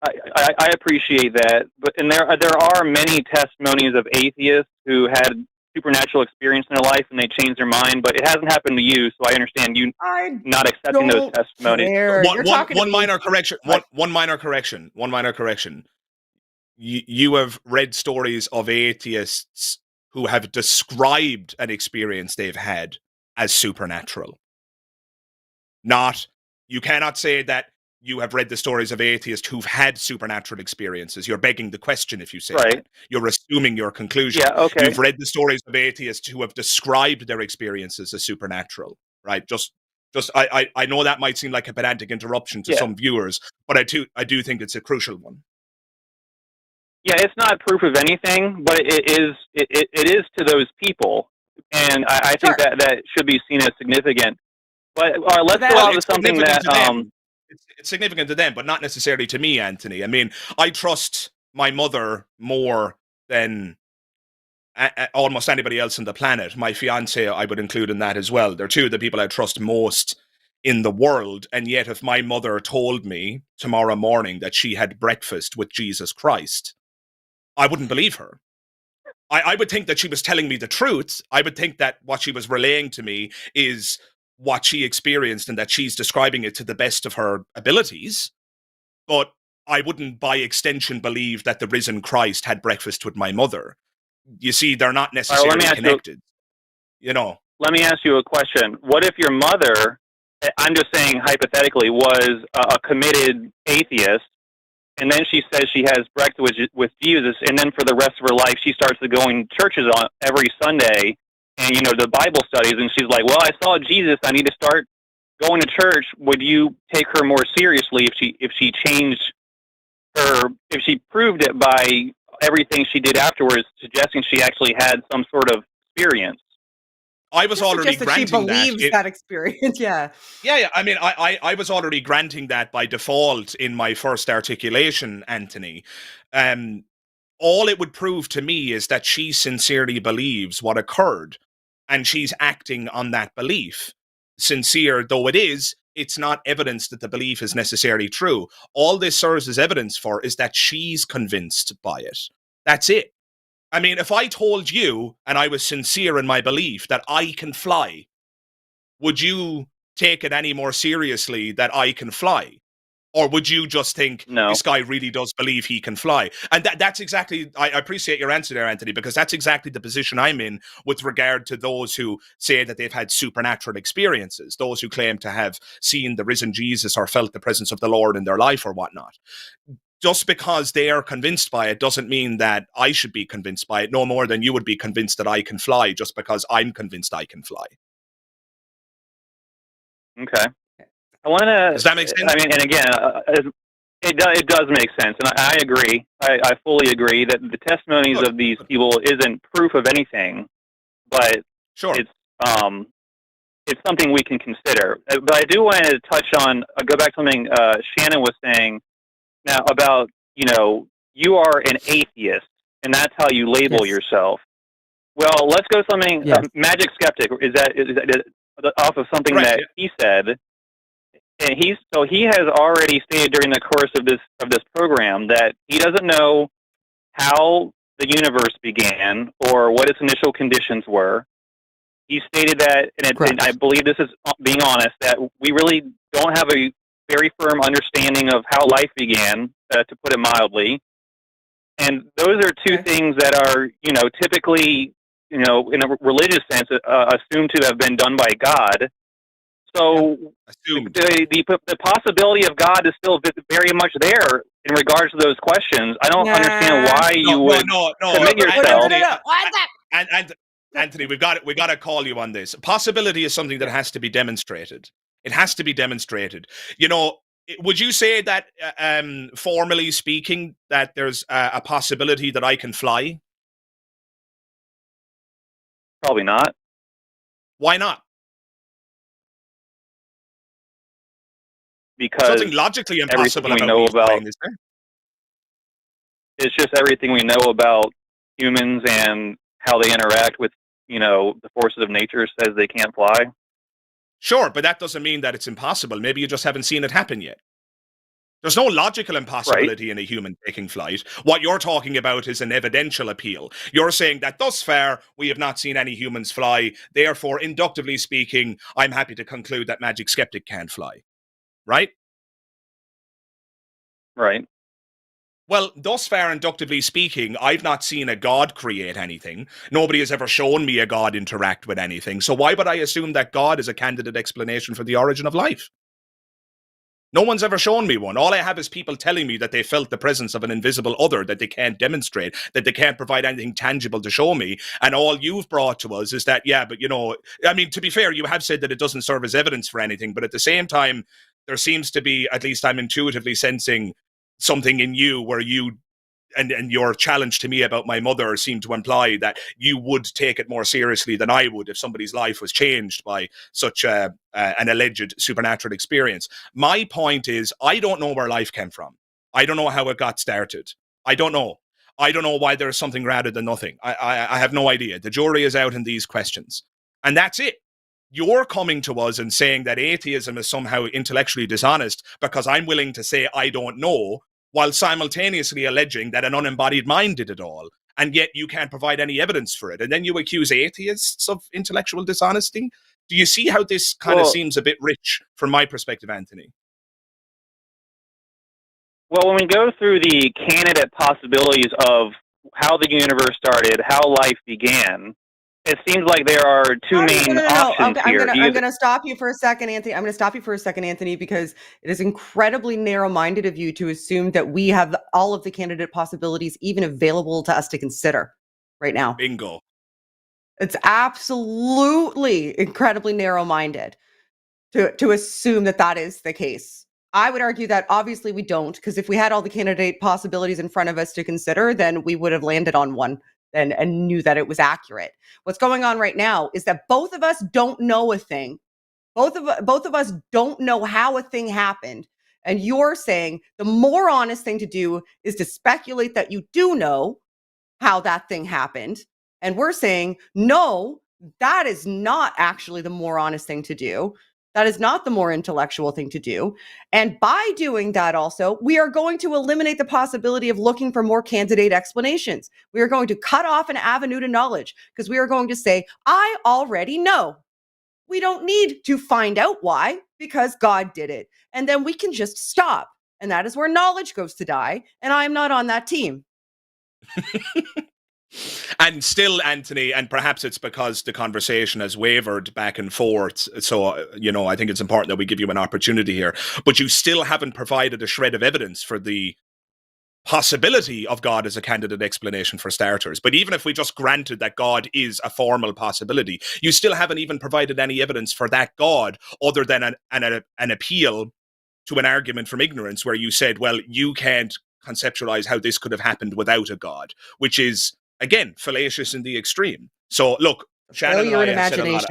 I appreciate that, but there are many testimonies of atheists who had supernatural experience in their life and they changed their mind, but it hasn't happened to you, so I understand you not accepting those testimonies. One minor correction. You have read stories of atheists who have described an experience they've had as supernatural. You cannot say that you have read the stories of atheists who've had supernatural experiences. You're begging the question if you say that. You're assuming your conclusion. Yeah, okay. You've read the stories of atheists who have described their experiences as supernatural, right? Just Just I know that might seem like a pedantic interruption to some viewers, but I do think it's a crucial one. Yeah, it's not proof of anything, but it is to those people, and I think that should be seen as significant. But let's go on to something that it's significant to them, but not necessarily to me, Anthony. I mean, I trust my mother more than almost anybody else on the planet. My fiance, I would include in that as well. They're two of the people I trust most in the world. And yet, if my mother told me tomorrow morning that she had breakfast with Jesus Christ, I wouldn't believe her. I would think that she was telling me the truth. I would think that what she was relaying to me is what she experienced and that she's describing it to the best of her abilities. But I wouldn't, by extension, believe that the risen Christ had breakfast with my mother. You see, they're not necessarily connected. Let me ask you a question. What if your mother, I'm just saying hypothetically, was a committed atheist, and then she says she has breakfast with Jesus, and then for the rest of her life she starts to go in churches on every Sunday, and the Bible studies, and she's like, well, I saw Jesus, I need to start going to church. Would you take her more seriously if she changed her, if she proved it by everything she did afterwards, suggesting she actually had some sort of experience? I was already granting she believes that experience. Yeah. I mean, I was already granting that by default in my first articulation, Anthony. All it would prove to me is that she sincerely believes what occurred, and she's acting on that belief. Sincere though it is, it's not evidence that the belief is necessarily true. All this serves as evidence for is that she's convinced by it. That's it. I mean, if I told you, and I was sincere in my belief, that I can fly, would you take it any more seriously that I can fly? Or would you just think, this guy really does believe he can fly? And that's exactly, I appreciate your answer there, Anthony, because that's exactly the position I'm in with regard to those who say that they've had supernatural experiences, those who claim to have seen the risen Jesus or felt the presence of the Lord in their life or whatnot. Just because they are convinced by it doesn't mean that I should be convinced by it, no more than you would be convinced that I can fly just because I'm convinced I can fly. Okay. I want to. Does that make sense? I mean, and again, it does make sense, and I agree. I fully agree that the testimonies of these people isn't proof of anything, but it's something we can consider. But I do want to touch on, go back to something Shannon was saying now about, you are an atheist, and that's how you label yourself. Well, let's go something. MagicSkeptic is that off of something that he said. And he has already stated during the course of this program that he doesn't know how the universe began or what its initial conditions were. He stated that, and I believe this is being honest, that we really don't have a very firm understanding of how life began, to put it mildly. And those are two things that are, typically, in a religious sense, assumed to have been done by God. So the possibility of God is still very much there in regards to those questions. I don't understand why you would commit yourself. And Anthony, we got to call you on this. Possibility is something that has to be demonstrated. It has to be demonstrated. Would you say that, formally speaking, that there's a possibility that I can fly? Probably not. Why not? Because something logically impossible about me flying, is there? It's just everything we know about humans and how they interact with, the forces of nature says they can't fly. Sure, but that doesn't mean that it's impossible. Maybe you just haven't seen it happen yet. There's no logical impossibility in a human taking flight. What you're talking about is an evidential appeal. You're saying that thus far, we have not seen any humans fly. Therefore, inductively speaking, I'm happy to conclude that MagicSkeptic can't fly. Right? Right. Well, thus far, inductively speaking, I've not seen a God create anything. Nobody has ever shown me a God interact with anything. So why would I assume that God is a candidate explanation for the origin of life? No one's ever shown me one. All I have is people telling me that they felt the presence of an invisible other that they can't demonstrate, that they can't provide anything tangible to show me. And all you've brought to us is that, yeah, but, you know, I mean, to be fair, you have said that it doesn't serve as evidence for anything. But at the same time, there seems to be, at least I'm intuitively sensing something in you where you and your challenge to me about my mother seemed to imply that you would take it more seriously than I would if somebody's life was changed by such an alleged supernatural experience. My point is, I don't know where life came from. I don't know how it got started. I don't know. I don't know why there's something rather than nothing. I have no idea. The jury is out in these questions. And that's it. You're coming to us and saying that atheism is somehow intellectually dishonest because I'm willing to say I don't know, while simultaneously alleging that an unembodied mind did it all. And yet you can't provide any evidence for it. And then you accuse atheists of intellectual dishonesty. Do you see how this kind of seems a bit rich from my perspective, Anthony? Well, when we go through the candidate possibilities of how the universe started, how life began, it seems like there are two main options here. I'm going to stop you for a second, Anthony. Because it is incredibly narrow-minded of you to assume that we have all of the candidate possibilities even available to us to consider right now. Bingo. It's absolutely incredibly narrow-minded to assume that that is the case. I would argue that obviously we don't, because if we had all the candidate possibilities in front of us to consider, then we would have landed on one and knew that it was accurate. What's going on right now is that both of us don't know a thing. Both of us don't know how a thing happened. And you're saying the more honest thing to do is to speculate that you do know how that thing happened. And we're saying, no, that is not actually the more honest thing to do. That is not the more intellectual thing to do. And by doing that also, we are going to eliminate the possibility of looking for more candidate explanations. We are going to cut off an avenue to knowledge because we are going to say, I already know. We don't need to find out why because God did it. And then we can just stop. And that is where knowledge goes to die. And I'm not on that team. And still, Anthony, and perhaps it's because the conversation has wavered back and forth. So, you know, I think it's important that we give you an opportunity here. But you still haven't provided a shred of evidence for the possibility of God as a candidate explanation for starters. But even if we just granted that God is a formal possibility, you still haven't even provided any evidence for that God other than an appeal to an argument from ignorance where you said, well, you can't conceptualize how this could have happened without a God, which is, again, fallacious in the extreme. So, look, Shannon and I have said a lot.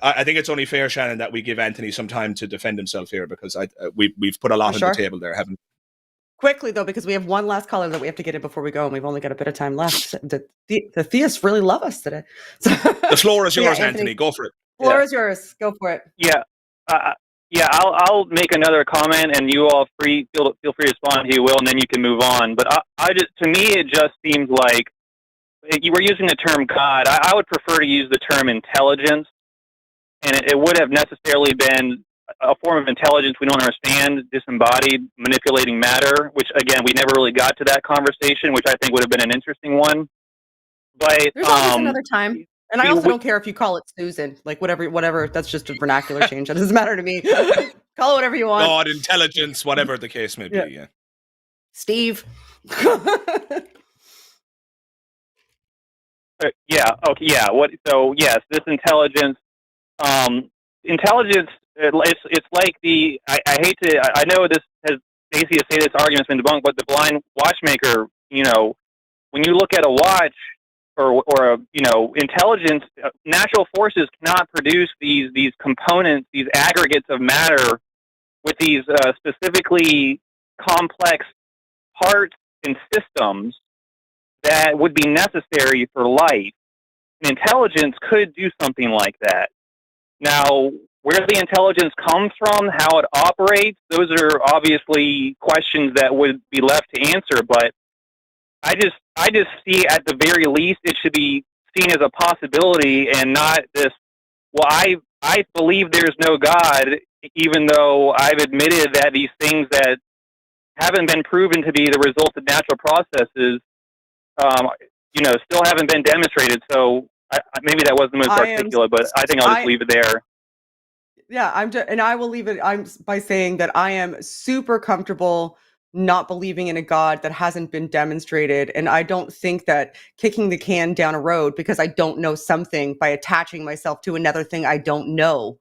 I think it's only fair, Shannon, that we give Anthony some time to defend himself here because we've put a lot on the table there, haven't we? Quickly, though, because we have one last caller that we have to get in before we go, and we've only got a bit of time left. The theists really love us today. So, the floor is yours, Anthony. Go for it. Floor is yours. Go for it. Yeah. I'll make another comment, and you all feel free to respond if you will, and then you can move on. But to me, it just seems like you were using the term God. I would prefer to use the term intelligence, and it would have necessarily been a form of intelligence we don't understand, disembodied, manipulating matter, which, again, we never really got to that conversation, which I think would have been an interesting one. But there's always another time. And I also don't care if you call it Susan, like whatever. That's just a vernacular change. It doesn't matter to me. Call it whatever you want. God, intelligence, whatever the case may be. Yeah. Steve. Yeah. Okay. Yeah. So yes, this intelligence. Intelligence. It's like the. I hate to. I know this has Stacey to say this argument's been debunked, but the blind watchmaker. You know, when you look at a watch. Or intelligence, natural forces cannot produce these components, these aggregates of matter with these specifically complex parts and systems that would be necessary for life. And intelligence could do something like that. Now, where the intelligence comes from, how it operates, those are obviously questions that would be left to answer, but I just see at the very least it should be seen as a possibility and not this, well, I believe there's no God, even though I've admitted that these things that haven't been proven to be the result of natural processes, still haven't been demonstrated. So maybe that wasn't the most articulate, but I think I'll just leave it there. and I will leave it by saying that I am super comfortable not believing in a God that hasn't been demonstrated. And I don't think that kicking the can down a road because I don't know something by attaching myself to another thing I don't know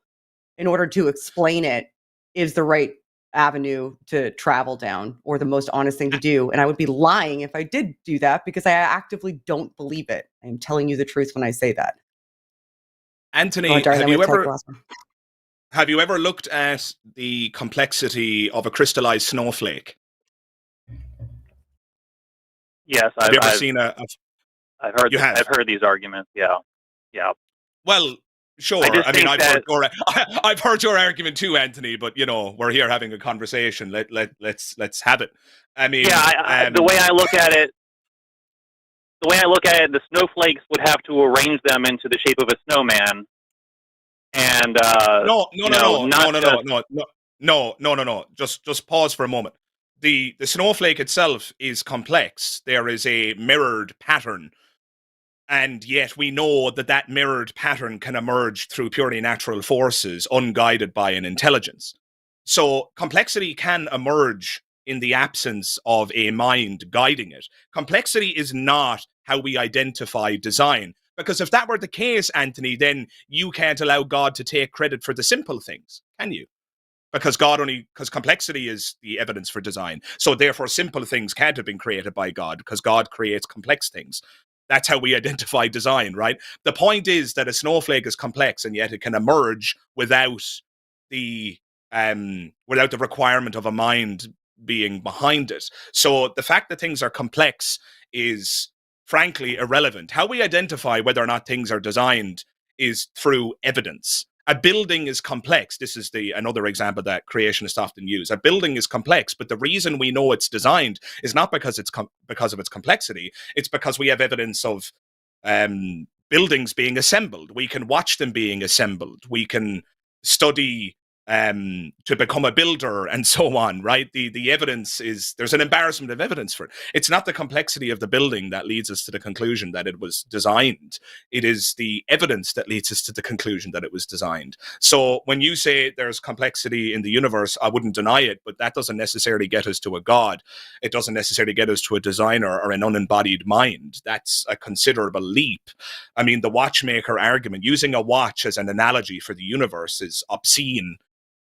in order to explain it is the right avenue to travel down or the most honest thing to do. And I would be lying if I did do that because I actively don't believe it. I'm telling you the truth when I say that. Anthony, have you ever looked at the complexity of a crystallized snowflake? Yes, Have you ever seen I've heard these arguments. Yeah. Well, sure. I mean, I've heard your argument too, Anthony. But we're here having a conversation. Let's have it. I mean, the way I look at it, the snowflakes would have to arrange them into the shape of a snowman. And no. Just pause for a moment. The snowflake itself is complex. There is a mirrored pattern, and yet we know that mirrored pattern can emerge through purely natural forces, unguided by an intelligence. So complexity can emerge in the absence of a mind guiding it. Complexity is not how we identify design. Because if that were the case, Anthony, then you can't allow God to take credit for the simple things, can you? Because complexity is the evidence for design. So therefore, simple things can't have been created by God because God creates complex things. That's how we identify design, right? The point is that a snowflake is complex, and yet it can emerge without the requirement of a mind being behind it. So the fact that things are complex is frankly irrelevant. How we identify whether or not things are designed is through evidence. A building is complex. This is another example that creationists often use. A building is complex, but the reason we know it's designed is not because because of its complexity. It's because we have evidence of buildings being assembled. We can watch them being assembled. We can study to become a builder and so on, right? The evidence there's an embarrassment of evidence for it. It's not the complexity of the building that leads us to the conclusion that it was designed. It is the evidence that leads us to the conclusion that it was designed. So when you say there's complexity in the universe, I wouldn't deny it, but that doesn't necessarily get us to a God. It doesn't necessarily get us to a designer or an unembodied mind. That's a considerable leap. I mean, the watchmaker argument, using a watch as an analogy for the universe, is obscene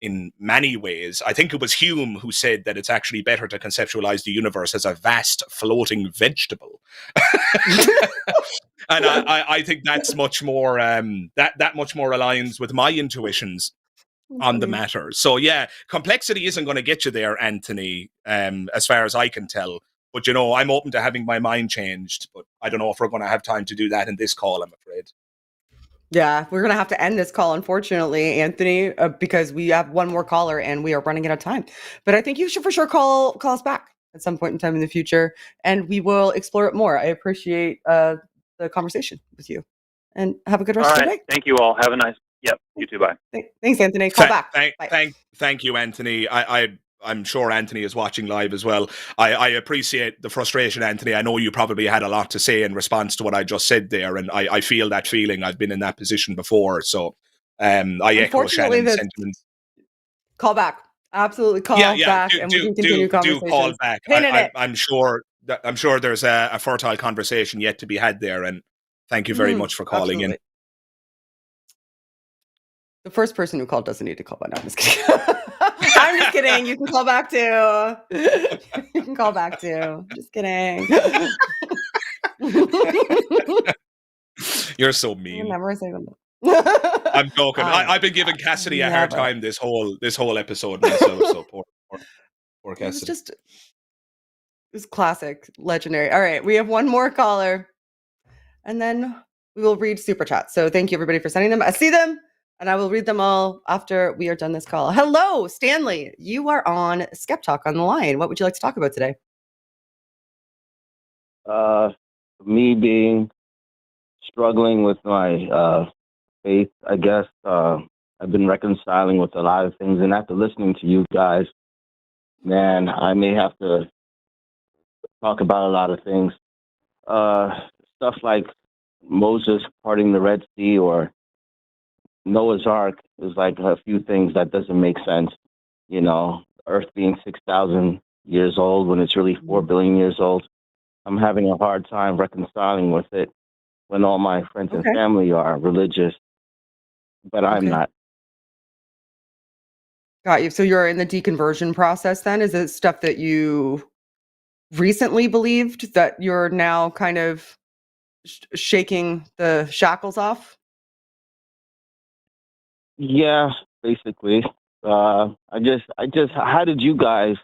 in many ways. I think it was Hume who said that it's actually better to conceptualize the universe as a vast floating vegetable. And I think that's much more that much more aligns with my intuitions on the matter. So yeah, complexity isn't going to get you there, Anthony, as far as I can tell. But I'm open to having my mind changed, but I don't know if we're going to have time to do that in this call, I'm afraid. Yeah, we're going to have to end this call, unfortunately, Anthony, because we have one more caller and we are running out of time. But I think you should for sure call us back at some point in time in the future, and we will explore it more. I appreciate the conversation with you, and have a good rest of the day. Thank you all. Have a nice. Yep. You too. Bye. Thanks, Anthony. Call back. Thank you, Anthony. I'm sure Anthony is watching live as well. I appreciate the frustration, Anthony. I know you probably had a lot to say in response to what I just said there, and I feel that feeling. I've been in that position before, so I echo Shannon's sentiments. Call back. Absolutely call back, and we can continue conversations. Do call back. I'm sure there's a fertile conversation yet to be had there, and thank you very much for calling in. The first person who called doesn't need to call back. No, I'm just kidding. I'm just kidding. You can call back too. You can call back too. Just kidding. You're so mean. Never say that. I'm joking. I've been giving Cassidy a hard time this whole episode myself. So poor Cassidy. It was classic, legendary. All right, we have one more caller, and then we will read super chats. So thank you everybody for sending them. I see them. And I will read them all after we are done this call. Hello, Stanley. You are on SkepTalk on the line. What would you like to talk about today? Me struggling with my faith, I guess. I've been reconciling with a lot of things. And after listening to you guys, man, I may have to talk about a lot of things. Stuff like Moses parting the Red Sea, or Noah's Ark is like a few things that doesn't make sense. You know, Earth being 6,000 years old when it's really 4 billion years old. I'm having a hard time reconciling with it when all my friends and Okay. family are religious, but I'm Okay. not. Got you. So you're in the deconversion process then? Is it stuff that you recently believed that you're now kind of shaking the shackles off? Yeah, basically. How did you guys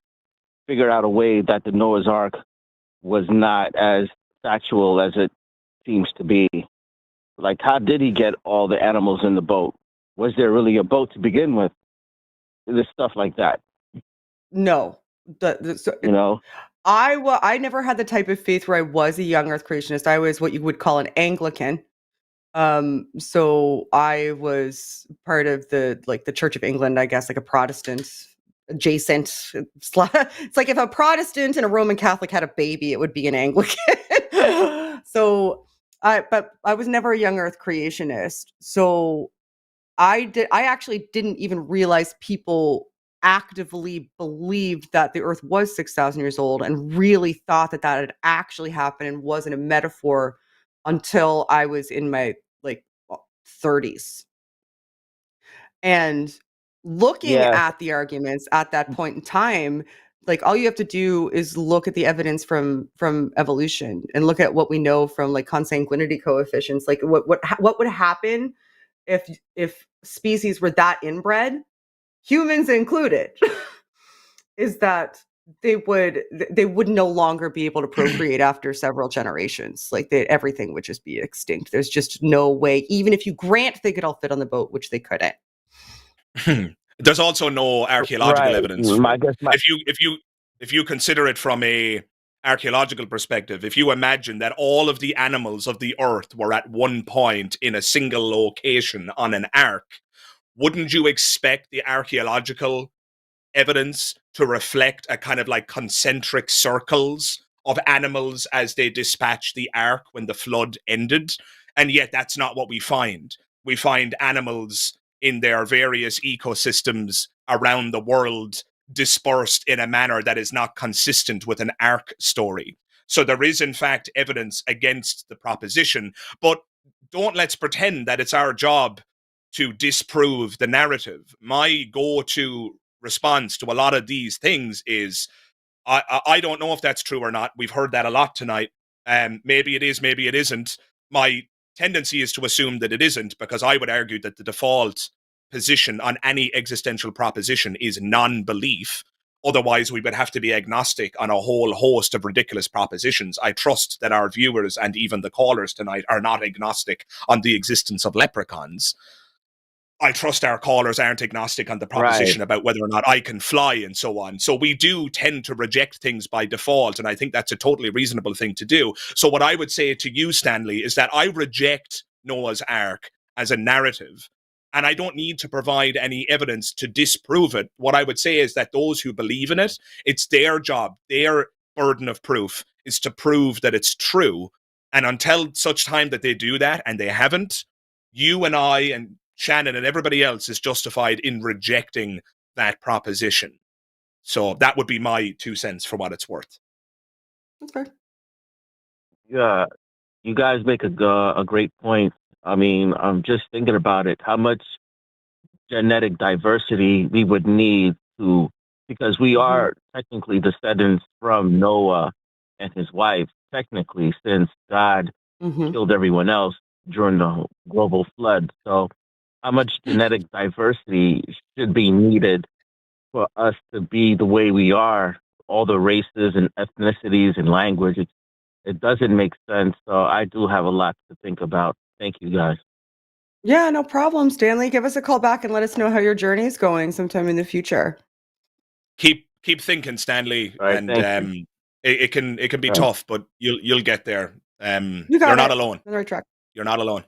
figure out a way that the Noah's Ark was not as factual as it seems to be? Like, how did he get all the animals in the boat? Was there really a boat to begin with? This stuff like that, No. you know? I never had the type of faith where I was a young earth creationist. I was what you would call an Anglican. So I was part of the Church of England, I guess, like a Protestant adjacent. It's like if a Protestant and a Roman Catholic had a baby, it would be an Anglican. But I was never a young earth creationist. So I actually didn't even realize people actively believed that the earth was 6,000 years old and really thought that had actually happened and wasn't a metaphor until I was in my like 30s. And looking Yes, at the arguments at that point in time, like all you have to do is look at the evidence from evolution and look at what we know from like consanguinity coefficients. Like what would happen if species were that inbred, humans included, is that they would no longer be able to procreate after several generations. Like everything would just be extinct. There's just no way, even if you grant they could all fit on the boat, which they couldn't. There's also no archaeological right. evidence for I it. guess my If you consider it from a archaeological perspective, if you imagine that all of the animals of the earth were at one point in a single location on an ark, wouldn't you expect the archaeological evidence to reflect a kind of like concentric circles of animals as they dispatched the ark when the flood ended? And yet that's not what we find. We find animals in their various ecosystems around the world dispersed in a manner that is not consistent with an ark story. So there is in fact evidence against the proposition, but let's pretend that it's our job to disprove the narrative. My go-to response to a lot of these things is, I don't know if that's true or not. We've heard that a lot tonight. Maybe it is, maybe it isn't. My tendency is to assume that it isn't, because I would argue that the default position on any existential proposition is non-belief. Otherwise, we would have to be agnostic on a whole host of ridiculous propositions. I trust that our viewers and even the callers tonight are not agnostic on the existence of leprechauns. I trust our callers aren't agnostic on the proposition right. about whether or not I can fly and so on. So we do tend to reject things by default, and I think that's a totally reasonable thing to do. So what I would say to you, Stanley, is that I reject Noah's Ark as a narrative, and I don't need to provide any evidence to disprove it. What I would say is that those who believe in it, it's their job, their burden of proof is to prove that it's true. And until such time that they do that, and they haven't, you and I and Shannon and everybody else is justified in rejecting that proposition. So that would be my 2 cents for what it's worth. That's fair. Yeah, you guys make a great point. I mean, I'm just thinking about it. How much genetic diversity we would need because we are technically descendants from Noah and his wife, technically, since God killed everyone else during the global flood. So how much genetic diversity should be needed for us to be the way we are, all the races and ethnicities and language? It doesn't make sense. So I do have a lot to think about. Thank you, guys. Yeah, no problem, Stanley. Give us a call back and let us know how your journey is going sometime in the future. Keep thinking, Stanley, All right, and thank you. it can be tough, but you'll get there. You got You're it. not alone. On the right track. You're not alone.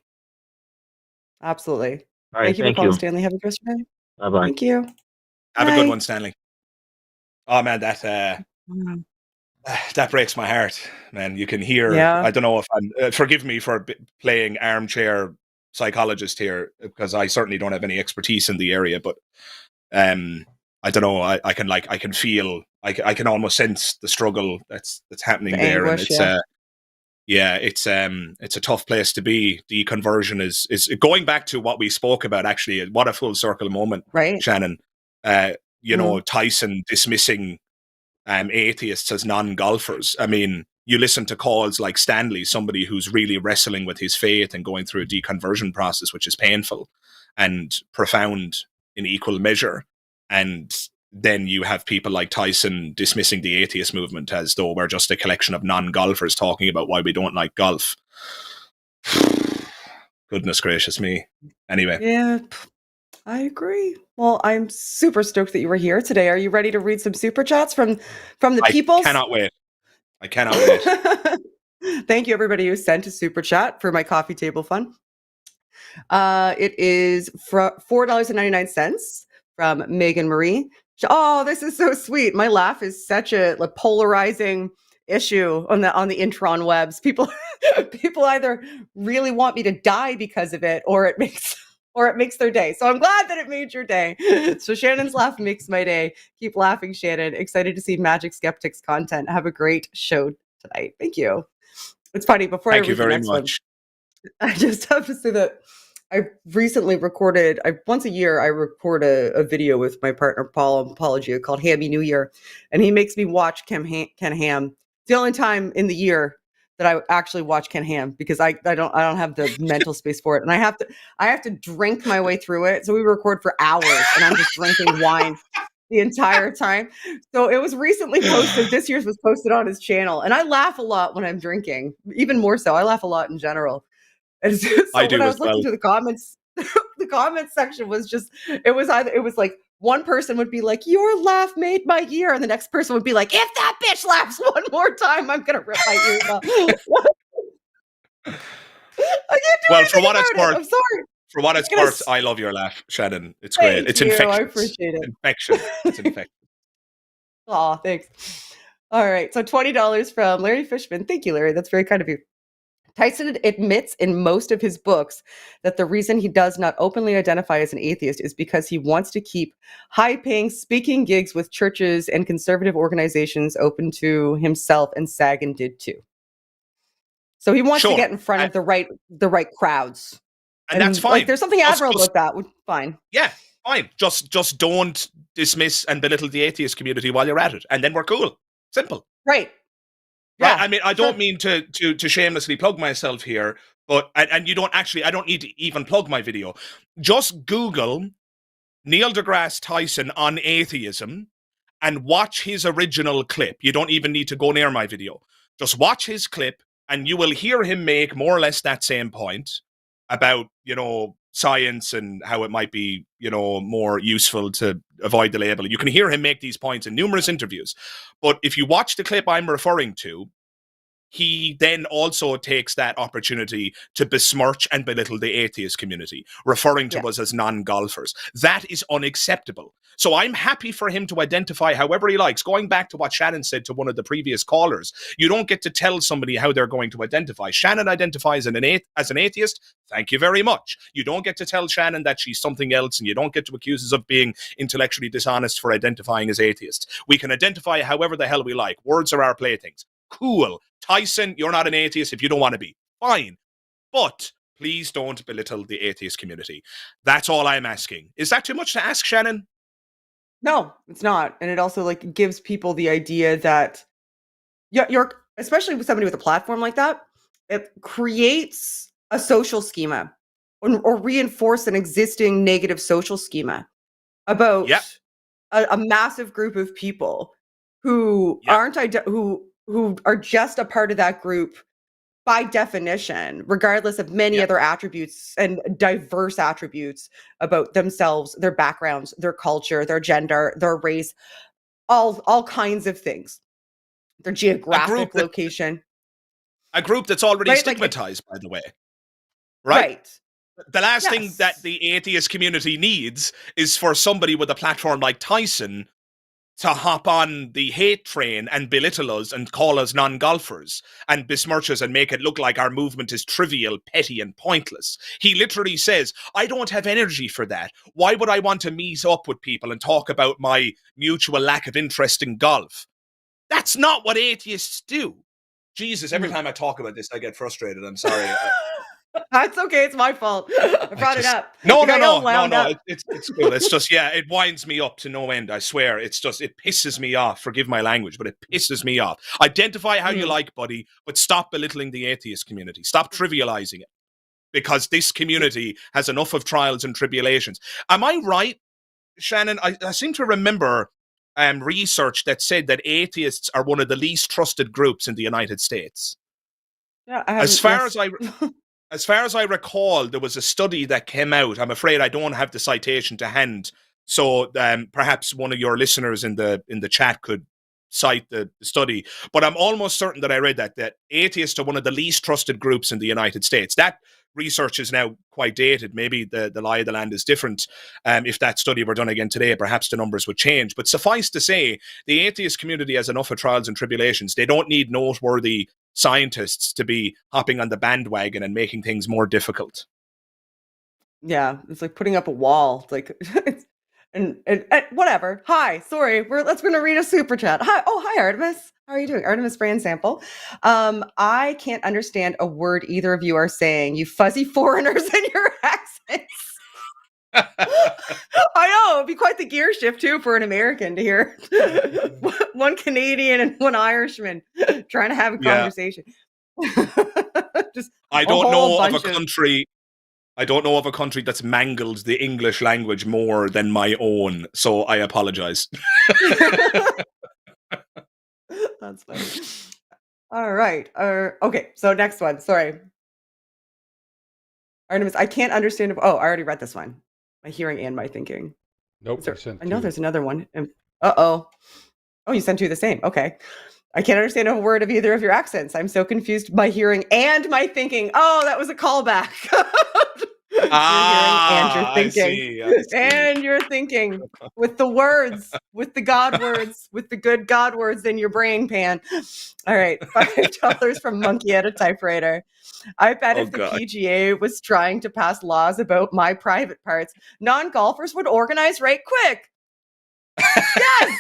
Absolutely. All right, Thank you for thank calling, you. Stanley. Have a good day. Bye-bye. Thank you. Have a good Bye. one, Stanley. Oh man, that breaks my heart, man. You can hear. Yeah. I don't know if I'm. Forgive me for playing armchair psychologist here because I certainly don't have any expertise in the area, but I don't know. I can feel. I can almost sense the struggle that's happening The there, anguish, and it's a tough place to be. Deconversion is going back to what we spoke about. Actually, what a full circle moment, right? Shannon. You know, Tyson dismissing atheists as non-golfers. I mean, you listen to calls like Stanley, somebody who's really wrestling with his faith and going through a deconversion process, which is painful and profound in equal measure. And then you have people like Tyson dismissing the atheist movement as though we're just a collection of non-golfers talking about why we don't like golf. Goodness gracious me. Anyway. Yeah, I agree. Well, I'm super stoked that you were here today. Are you ready to read some super chats from the people? I cannot wait. Thank you, everybody who sent a super chat for my coffee table fun. It is $4.99 from Megan Marie. Oh, this is so sweet. My laugh is such a polarizing issue on the intron webs. People either really want me to die because of it, or it makes their day. So I'm glad that it made your day. So Shannon's laugh makes my day. Keep laughing, Shannon. Excited to see Magic Skeptic's content. Have a great show tonight. Thank you. It's funny. Before Thank I you read the very next much. one, I just have to say that I recently recorded, once a year, I record a video with my partner, Paul Apologia, called Hammy New Year. And he makes me watch Ken Ham. It's the only time in the year that I actually watch Ken Ham, because I don't have the mental space for it. And I have to drink my way through it. So we record for hours and I'm just drinking wine the entire time. So it was recently posted. This year's was posted on his channel. And I laugh a lot when I'm drinking, even more so. I laugh a lot in general. And so I do when I as was looking well. through the comments, the comments section was just, it was like one person would be like, "Your laugh made my year," and the next person would be like, "If that bitch laughs one more time, I'm gonna rip my ears off." I can't do anything about it. I'm sorry. For what it's worth, I love your laugh, Shannon. It's great. It's infectious. I appreciate it. It's infectious. Oh, thanks. All right. So $20 from Larry Fishman. Thank you, Larry. That's very kind of you. Tyson admits in most of his books that the reason he does not openly identify as an atheist is because he wants to keep high-paying speaking gigs with churches and conservative organizations open to himself, and Sagan did too. So he wants to get in front of the right crowds. And that's fine. Like, there's something admirable about that. Fine. Yeah, fine. Just don't dismiss and belittle the atheist community while you're at it, and then we're cool. Simple. Right. Yeah. Right? I mean, I don't mean to shamelessly plug myself here, but and you don't actually. I don't need to even plug my video. Just Google Neil deGrasse Tyson on atheism and watch his original clip. You don't even need to go near my video. Just watch his clip, and you will hear him make more or less that same point about, science and how it might be, more useful to avoid the label. You can hear him make these points in numerous interviews. But if you watch the clip I'm referring to, he then also takes that opportunity to besmirch and belittle the atheist community, referring to us as non-golfers. That is unacceptable. So I'm happy for him to identify however he likes. Going back to what Shannon said to one of the previous callers, you don't get to tell somebody how they're going to identify. Shannon identifies as an atheist. Thank you very much. You don't get to tell Shannon that she's something else, and you don't get to accuse us of being intellectually dishonest for identifying as atheist. We can identify however the hell we like. Words are our playthings. Cool. Tyson, you're not an atheist if you don't want to be. Fine. But please don't belittle the atheist community. That's all I'm asking. Is that too much to ask, Shannon? No, it's not. And it also gives people the idea that you're, especially with somebody with a platform like that, it creates a social schema or reinforce an existing negative social schema about a massive group of people who aren't who are just a part of that group by definition, regardless of many other attributes and diverse attributes about themselves, their backgrounds, their culture, their gender, their race, all kinds of things, their geographic location. A group that's already stigmatized, by the way. Right? The last thing that the atheist community needs is for somebody with a platform like Tyson to hop on the hate train and belittle us and call us non-golfers and besmirch us and make it look like our movement is trivial, petty, and pointless. He literally says, I don't have energy for that. Why would I want to meet up with people and talk about my mutual lack of interest in golf? That's not what atheists do. Jesus, every time I talk about this, I get frustrated. I'm sorry. That's okay. It's my fault. I brought it up. No. Up. It's cool. It's just, it winds me up to no end. I swear. It's just, it pisses me off. Forgive my language, but it pisses me off. Identify how you like, buddy, but stop belittling the atheist community. Stop trivializing it, because this community has enough of trials and tribulations. Am I right, Shannon? I seem to remember research that said that atheists are one of the least trusted groups in the United States. Yeah, As far as I recall, there was a study that came out. I'm afraid I don't have the citation to hand, so perhaps one of your listeners in the chat could cite the study. But I'm almost certain that I read that atheists are one of the least trusted groups in the United States. That research is now quite dated. Maybe the lie of the land is different. If that study were done again today, perhaps the numbers would change. But suffice to say, the atheist community has enough of trials and tribulations. They don't need noteworthy scientists to be hopping on the bandwagon and making things more difficult. Yeah, it's like putting up a wall. It's like, and whatever. Hi, sorry, we're going to read a super chat. Hi, Artemis. How are you doing? Artemis Brand Sample. I can't understand a word either of you are saying. You fuzzy foreigners and your accents. I know, it'd be quite the gear shift too for an American to hear one Canadian and one Irishman trying to have a conversation. Just I don't know of a country. I don't know of a country that's mangled the English language more than my own, so I apologize. That's funny. All right. Okay, so next one. Sorry. Artemis, I can't understand. I already read this one. My hearing and my thinking. Nope. I know there's another one. Oh, you sent two the same. Okay. I can't understand a word of either of your accents. I'm so confused by hearing and my thinking. Oh, that was a callback. Your hearing and your thinking. I see. And your thinking with the words, with the God words, with the good God words in your brain pan. All right. $5 from Monkey at a Typewriter. I bet if the PGA was trying to pass laws about my private parts, non-golfers would organize right quick. Yes!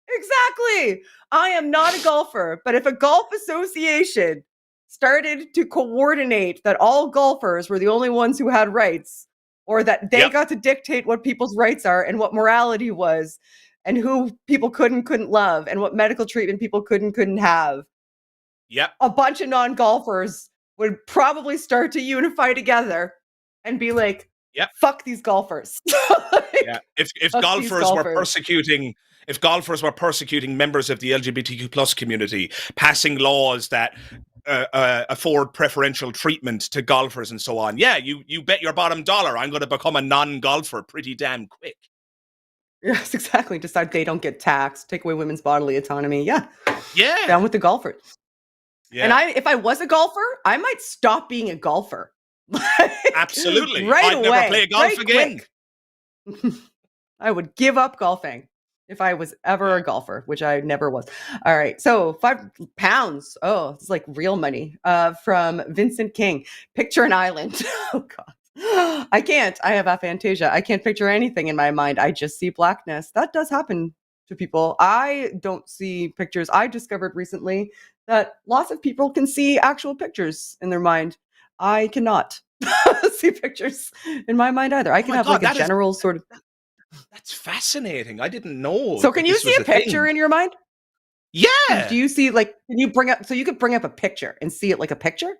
Exactly. I am not a golfer, but if a golf association started to coordinate that all golfers were the only ones who had rights, or that they got to dictate what people's rights are and what morality was, and who people couldn't love, and what medical treatment people couldn't have. A bunch of non-golfers would probably start to unify together and be like, fuck these golfers. If golfers were persecuting members of the LGBTQ plus community, passing laws that afford preferential treatment to golfers and so on, you bet your bottom dollar I'm going to become a non-golfer pretty damn quick. Yes, exactly. Decide they don't get taxed, take away women's bodily autonomy. Yeah. Down with the golfers. And if I was a golfer, I might stop being a golfer. Absolutely. I'd never play golf again. I would give up golfing if I was ever a golfer, which I never was. All right. So £5. Oh, it's like real money. From Vincent King. Picture an island. Oh, God. I can't. I have aphantasia. I can't picture anything in my mind. I just see blackness. That does happen to people. I don't see pictures. I discovered recently that lots of people can see actual pictures in their mind. I cannot see pictures in my mind either. I can have like a general sort of... That's fascinating. I didn't know. So can you see a picture in your mind? Yeah. Do you see can you bring up, so you could bring up a picture and see it like a picture?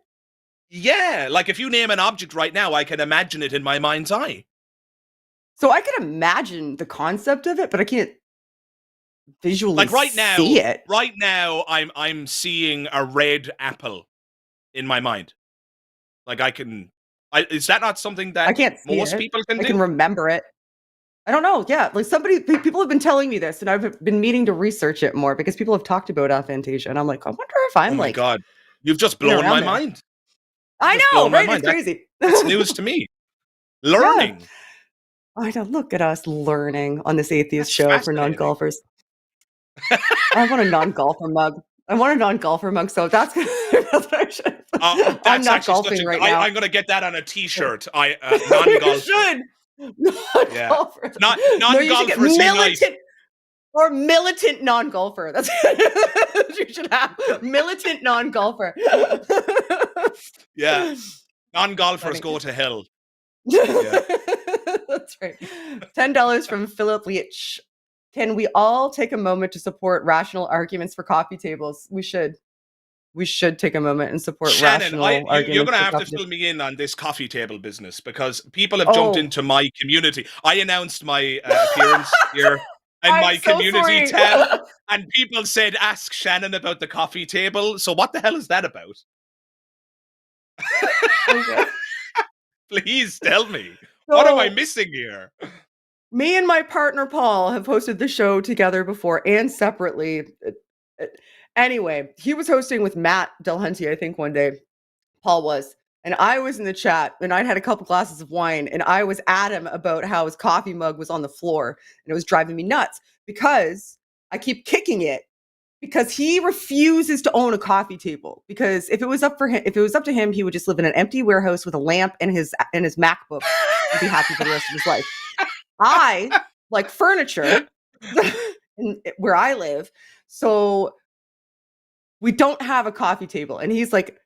Yeah. Like if you name an object right now, I can imagine it in my mind's eye. So I can imagine the concept of it, but I can't visually see it. Right now, I'm seeing a red apple in my mind. Like is that not something that I can't see most people can do? I can remember it. I don't know. Yeah, like people have been telling me this, and I've been meaning to research it more because people have talked about aphantasia, and I'm like, I wonder if I'm my God, you've just blown my mind. I know, right? It's crazy. That's news to me. Learning. I know. Look at us learning on this atheist That's show for fascinating. non-golfers. I want a non-golfer mug. So that's what I should. I'm That's not actually golfing right now. I'm going to get that on a T-shirt. Non-golfer. You should. Non-golfer. Not No, you should get non-golfers unite. militant or militant non-golfer. That's what you should have. Militant non-golfer. Yeah. Non-golfers Funny. go to hell. That's right. $10 from Philip Leach. Can we all take a moment to support rational arguments for coffee tables? We should. We should take a moment and support Shannon, rational arguments. you're going to for have to coffee fill tables. me in on this coffee table business because people have jumped into my community. I announced my appearance here in my so community sorry. tab, and people said, "Ask Shannon about the coffee table." So, what the hell is that about? Okay. Please tell me. What am I missing here? Me and my partner Paul have hosted the show together before and separately. Anyway, he was hosting with Matt Dillahunty, I think, one day. Paul was. And I was in the chat, and I'd had a couple glasses of wine, and I was at him about how his coffee mug was on the floor, and it was driving me nuts because I keep kicking it because he refuses to own a coffee table. Because if it was up to him, he would just live in an empty warehouse with a lamp and his MacBook and be happy for the rest of his life. I like furniture where I live, so we don't have a coffee table, and he's like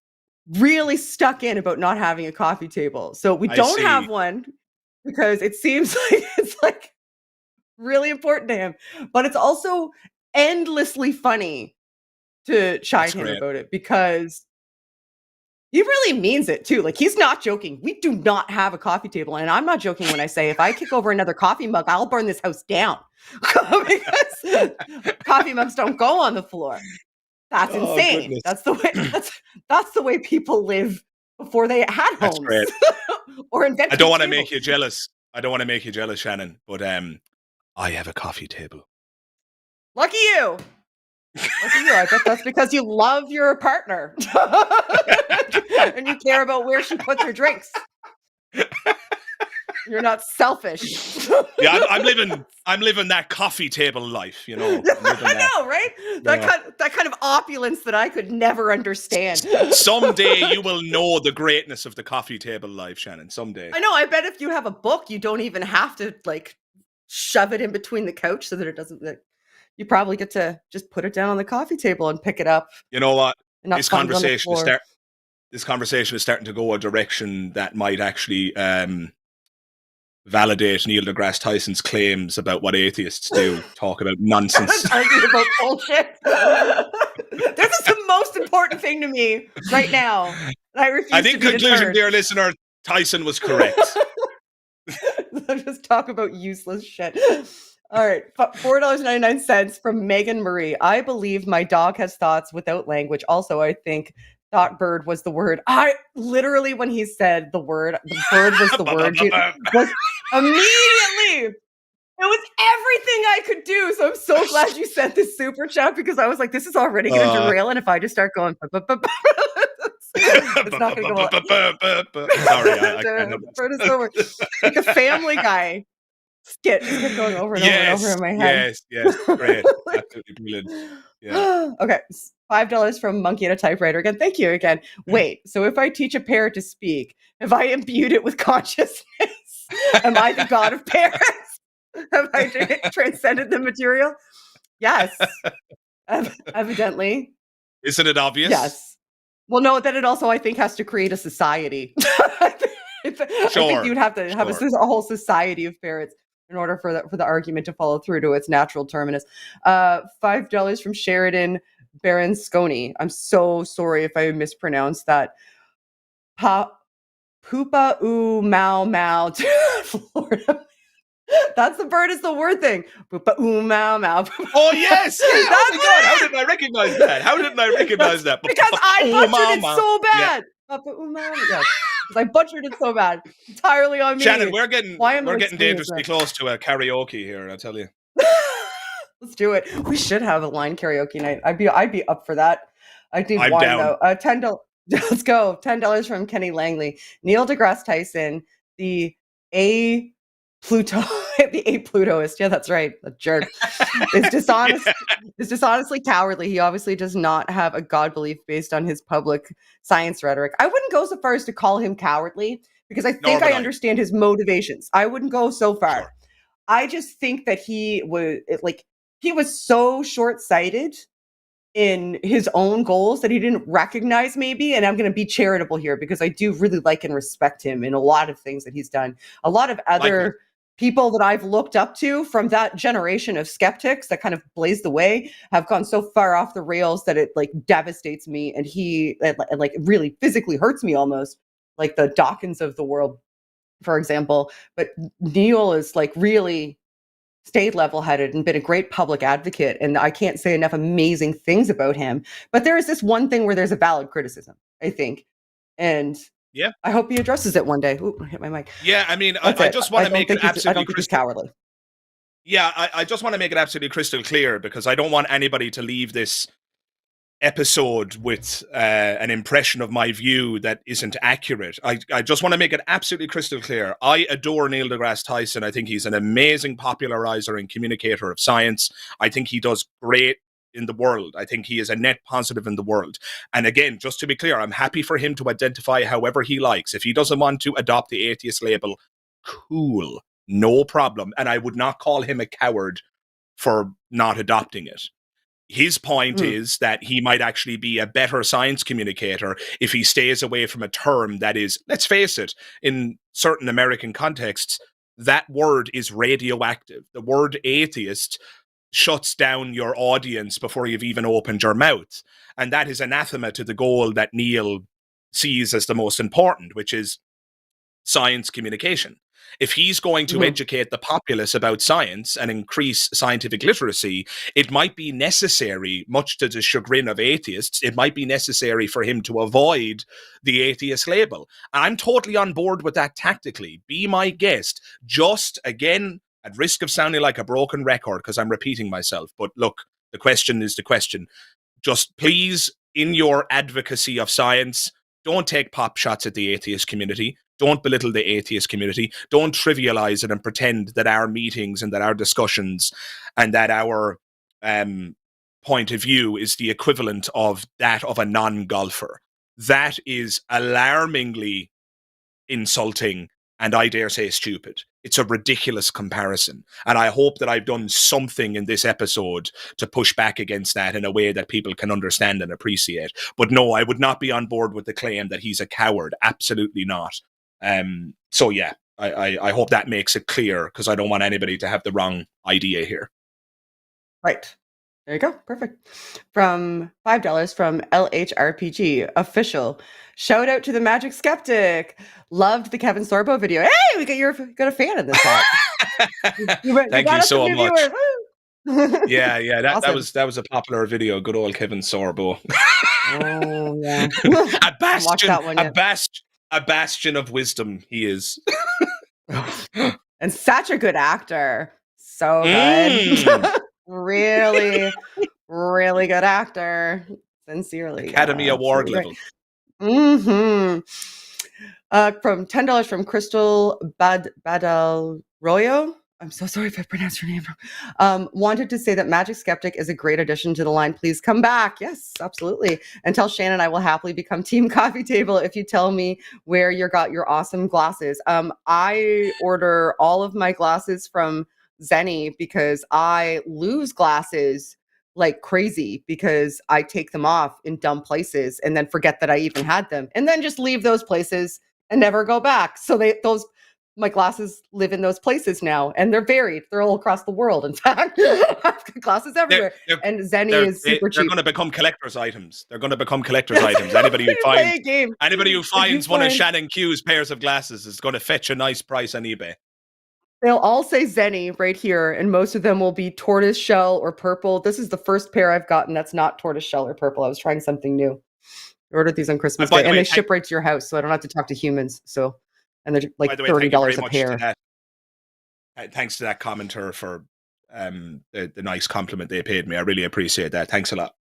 really stuck in about not having a coffee table. So we don't have one because it seems like it's like really important to him, but it's also endlessly funny to chide him about it because he really means it too. Like, he's not joking. We do not have a coffee table, and I'm not joking when I say if I kick over another coffee mug, I'll burn this house down because coffee mugs don't go on the floor. That's insane. Goodness. That's the way. That's the way people live before they had homes. That's great. Or invented. I don't want to make you jealous. Shannon, but I have a coffee table. Lucky you. I bet that's because you love your partner and you care about where she puts her drinks. You're not selfish. Yeah, I'm living that coffee table life, you know. I know, right? That kind of opulence that I could never understand. Someday you will know the greatness of the coffee table life, Shannon. Someday. I know. I bet if you have a book, you don't even have to like shove it in between the couch so that it doesn't. You probably get to just put it down on the coffee table and pick it up. You know what? This conversation is starting to go a direction that might actually validate Neil deGrasse Tyson's claims about what atheists do. Talk about nonsense. Argue about bullshit. This is the most important thing to me right now. I think conclusion, dear listener, Tyson was correct. Just talk about useless shit. All right, $4.99 from Megan Marie. I believe my dog has thoughts without language. Also, I think thought bird was the word. I literally, when he said the bird was the word, was immediately. It was everything I could do. So I'm so glad you sent this super chat because I was like, this is already going to derail. And if I just start going, it's not going to go. Sorry, I bird is over. Like a Family Guy skit just going over and over and over in my head. Yes, great, absolutely brilliant. Yeah. Okay, $5 from Monkey at a Typewriter again. Thank you again. Wait, so if I teach a parrot to speak, have I imbued it with consciousness? Am I the god of parrots? Have I transcended the material? Yes, evidently. Isn't it obvious? Yes. Well, no, then it also, I think, has to create a society. I think you'd have to have a whole society of parrots in order for the argument to follow through to its natural terminus. $5 from Sheridan Berensconi. I'm so sorry if I mispronounced that. Poopa oo mau mau to Florida. That's the bird is the word thing. Poopa oo mau mau. Oh yes! Oh my God! How didn't I recognize that? Because I butchered it so bad. Yes. I butchered it so bad. Entirely on me. Shannon, we're getting dangerously close to a karaoke here, I tell you. Let's do it. We should have a line karaoke night. I'd be up for that. I need I'm wine down. though. $10. Let's go. $10 from Kenny Langley. Neil deGrasse Tyson, the Pluto, the ape Plutoist. Yeah, that's right. A jerk. It's dishonest. It's dishonestly cowardly. He obviously does not have a God belief based on his public science rhetoric. I wouldn't go so far as to call him cowardly because I Nor think would I I. understand his motivations. I wouldn't go so far. Sure. I just think that he was so short-sighted in his own goals that he didn't recognize maybe. And I'm going to be charitable here because I do really like and respect him in a lot of things that he's done. A lot of other people that I've looked up to from that generation of skeptics that kind of blazed the way have gone so far off the rails that it like devastates me. And like really physically hurts me almost, like the Dawkins of the world, for example. But Neil is like really stayed level-headed and been a great public advocate. And I can't say enough amazing things about him. But there is this one thing where there's a valid criticism, I think. And yeah, I hope he addresses it one day. Ooh, I hit my mic. Yeah, I mean, I just want to make it absolutely I don't think he's cowardly. Yeah, I just want to make it absolutely crystal clear because I don't want anybody to leave this episode with an impression of my view that isn't accurate. I just want to make it absolutely crystal clear. I adore Neil deGrasse Tyson. I think he's an amazing popularizer and communicator of science. I think he does great in the world. I think he is a net positive in the world. And again, just to be clear, I'm happy for him to identify however he likes. If he doesn't want to adopt the atheist label, cool, no problem. And I would not call him a coward for not adopting it. His point is that he might actually be a better science communicator if he stays away from a term that is, let's face it, in certain American contexts, that word is radioactive. The word atheist shuts down your audience before you've even opened your mouth. And that is anathema to the goal that Neil sees as the most important, which is science communication. If he's going to educate the populace about science and increase scientific literacy, it might be necessary, much to the chagrin of atheists, it might be necessary for him to avoid the atheist label. I'm totally on board with that tactically. Be my guest. Just, again, at risk of sounding like a broken record, because I'm repeating myself, but look, the question is the question. Just please, in your advocacy of science, don't take pop shots at the atheist community. Don't belittle the atheist community. Don't trivialize it and pretend that our meetings and that our discussions and that our point of view is the equivalent of that of a non-golfer. That is alarmingly insulting and I dare say stupid. It's a ridiculous comparison. And I hope that I've done something in this episode to push back against that in a way that people can understand and appreciate. But no, I would not be on board with the claim that he's a coward. Absolutely not. So yeah, I hope that makes it clear because I don't want anybody to have the wrong idea here. Right. There you go. Perfect. From $5 from LHRPG official. Shout out to the Magic Skeptic. Loved the Kevin Sorbo video. Hey, we got a fan in this chat. Thank you so much. Yeah, that Awesome. was a popular video. Good old Kevin Sorbo. Oh yeah. A bastion of wisdom he is. And such a good actor. So good. Really, really good actor. Sincerely. Academy Award level. From $10 from Crystal Badal Royo. I'm so sorry if I pronounced your name wrong. Wanted to say that Magic Skeptic is a great addition to the line. Please come back. Yes, absolutely. And tell Shannon I will happily become Team Coffee Table if you tell me where you got your awesome glasses. I order all of my glasses from Zenny because I lose glasses like crazy because I take them off in dumb places and then forget that I even had them and then just leave those places and never go back. So my glasses live in those places now and they're buried. They're all across the world. In fact, I've got glasses everywhere. And Zenny is super cheap. They're going to become collector's items. Anybody who finds one of Shannon Q's pairs of glasses is going to fetch a nice price on eBay. They'll all say Zenny right here, and most of them will be tortoise shell or purple. This is the first pair I've gotten that's not tortoise shell or purple. I was trying something new. I ordered these on Christmas Day, and they ship right to your house, so I don't have to talk to humans. And they're like $30 a pair. Thanks to that commenter for the nice compliment they paid me. I really appreciate that. Thanks a lot.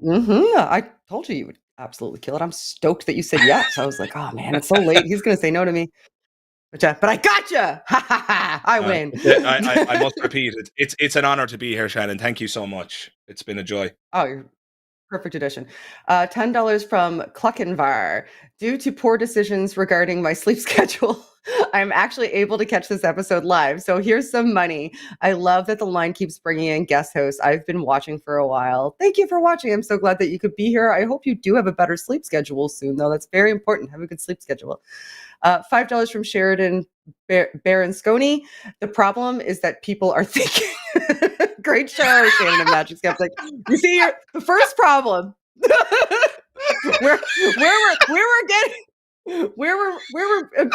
I told you would absolutely kill it. I'm stoked that you said yes. I was like, oh man, it's so late. He's going to say no to me. But I gotcha. Ha ha ha! I win. I must repeat it. It's an honor to be here, Shannon. Thank you so much. It's been a joy. Oh, you're perfect addition. $10 from Cluckenvar. Due to poor decisions regarding my sleep schedule, I'm actually able to catch this episode live. So here's some money. I love that the line keeps bringing in guest hosts. I've been watching for a while. Thank you for watching. I'm so glad that you could be here. I hope you do have a better sleep schedule soon, though. That's very important. Have a good sleep schedule. $5 from Sheridan Berensconi. The problem is that people are thinking. Great show, Shannon and Magic Skeptic. You see, the first problem where we're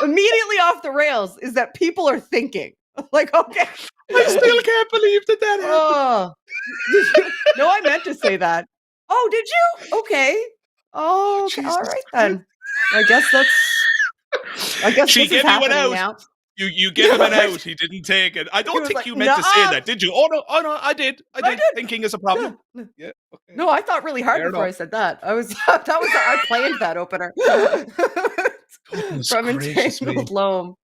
immediately off the rails is that people are thinking. Like, okay, I still can't believe that happened. Oh, no, I meant to say that. Oh, did you? Okay. Oh, okay. All right then. I guess she this gave is you an out. now. You gave him an out. He didn't take it. I don't think you meant to say that, did you? Oh no, I did. I did. Thinking is a problem. Yeah. Okay. No, I thought really hard before I said that. I planned that opener. From Entangled Loam.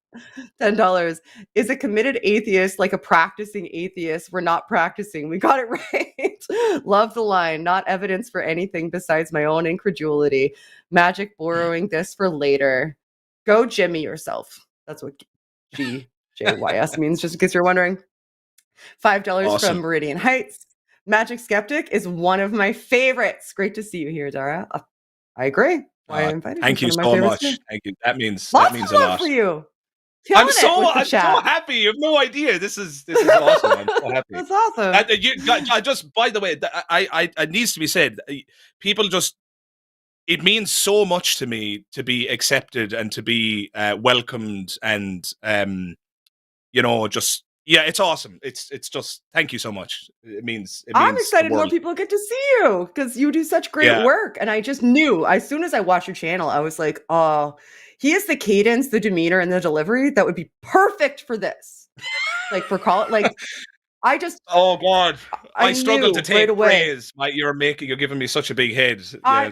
$10. Is a committed atheist like a practicing atheist? We're not practicing. We got it right. Love the line. Not evidence for anything besides my own incredulity. Magic borrowing this for later. Go Jimmy yourself. That's what GJYS means, just in case you're wondering. $5 from Meridian Heights. Magic Skeptic is one of my favorites. Great to see you here, Dara. I agree. Why I invited thank you so much. Thank you. That means Lots a of lot love for you. I'm so happy. You have no idea. This is awesome. I'm so happy. That's awesome. I just, by the way, it needs to be said. People just, it means so much to me to be accepted and to be welcomed, and just it's awesome. It's just, thank you so much. It means I'm excited more people get to see you because you do such great work, and I just knew as soon as I watched your channel, I was like, oh. He has the cadence, the demeanor, and the delivery that would be perfect for this. Like for I just. Oh God, I struggle to take praise. You're giving me such a big head.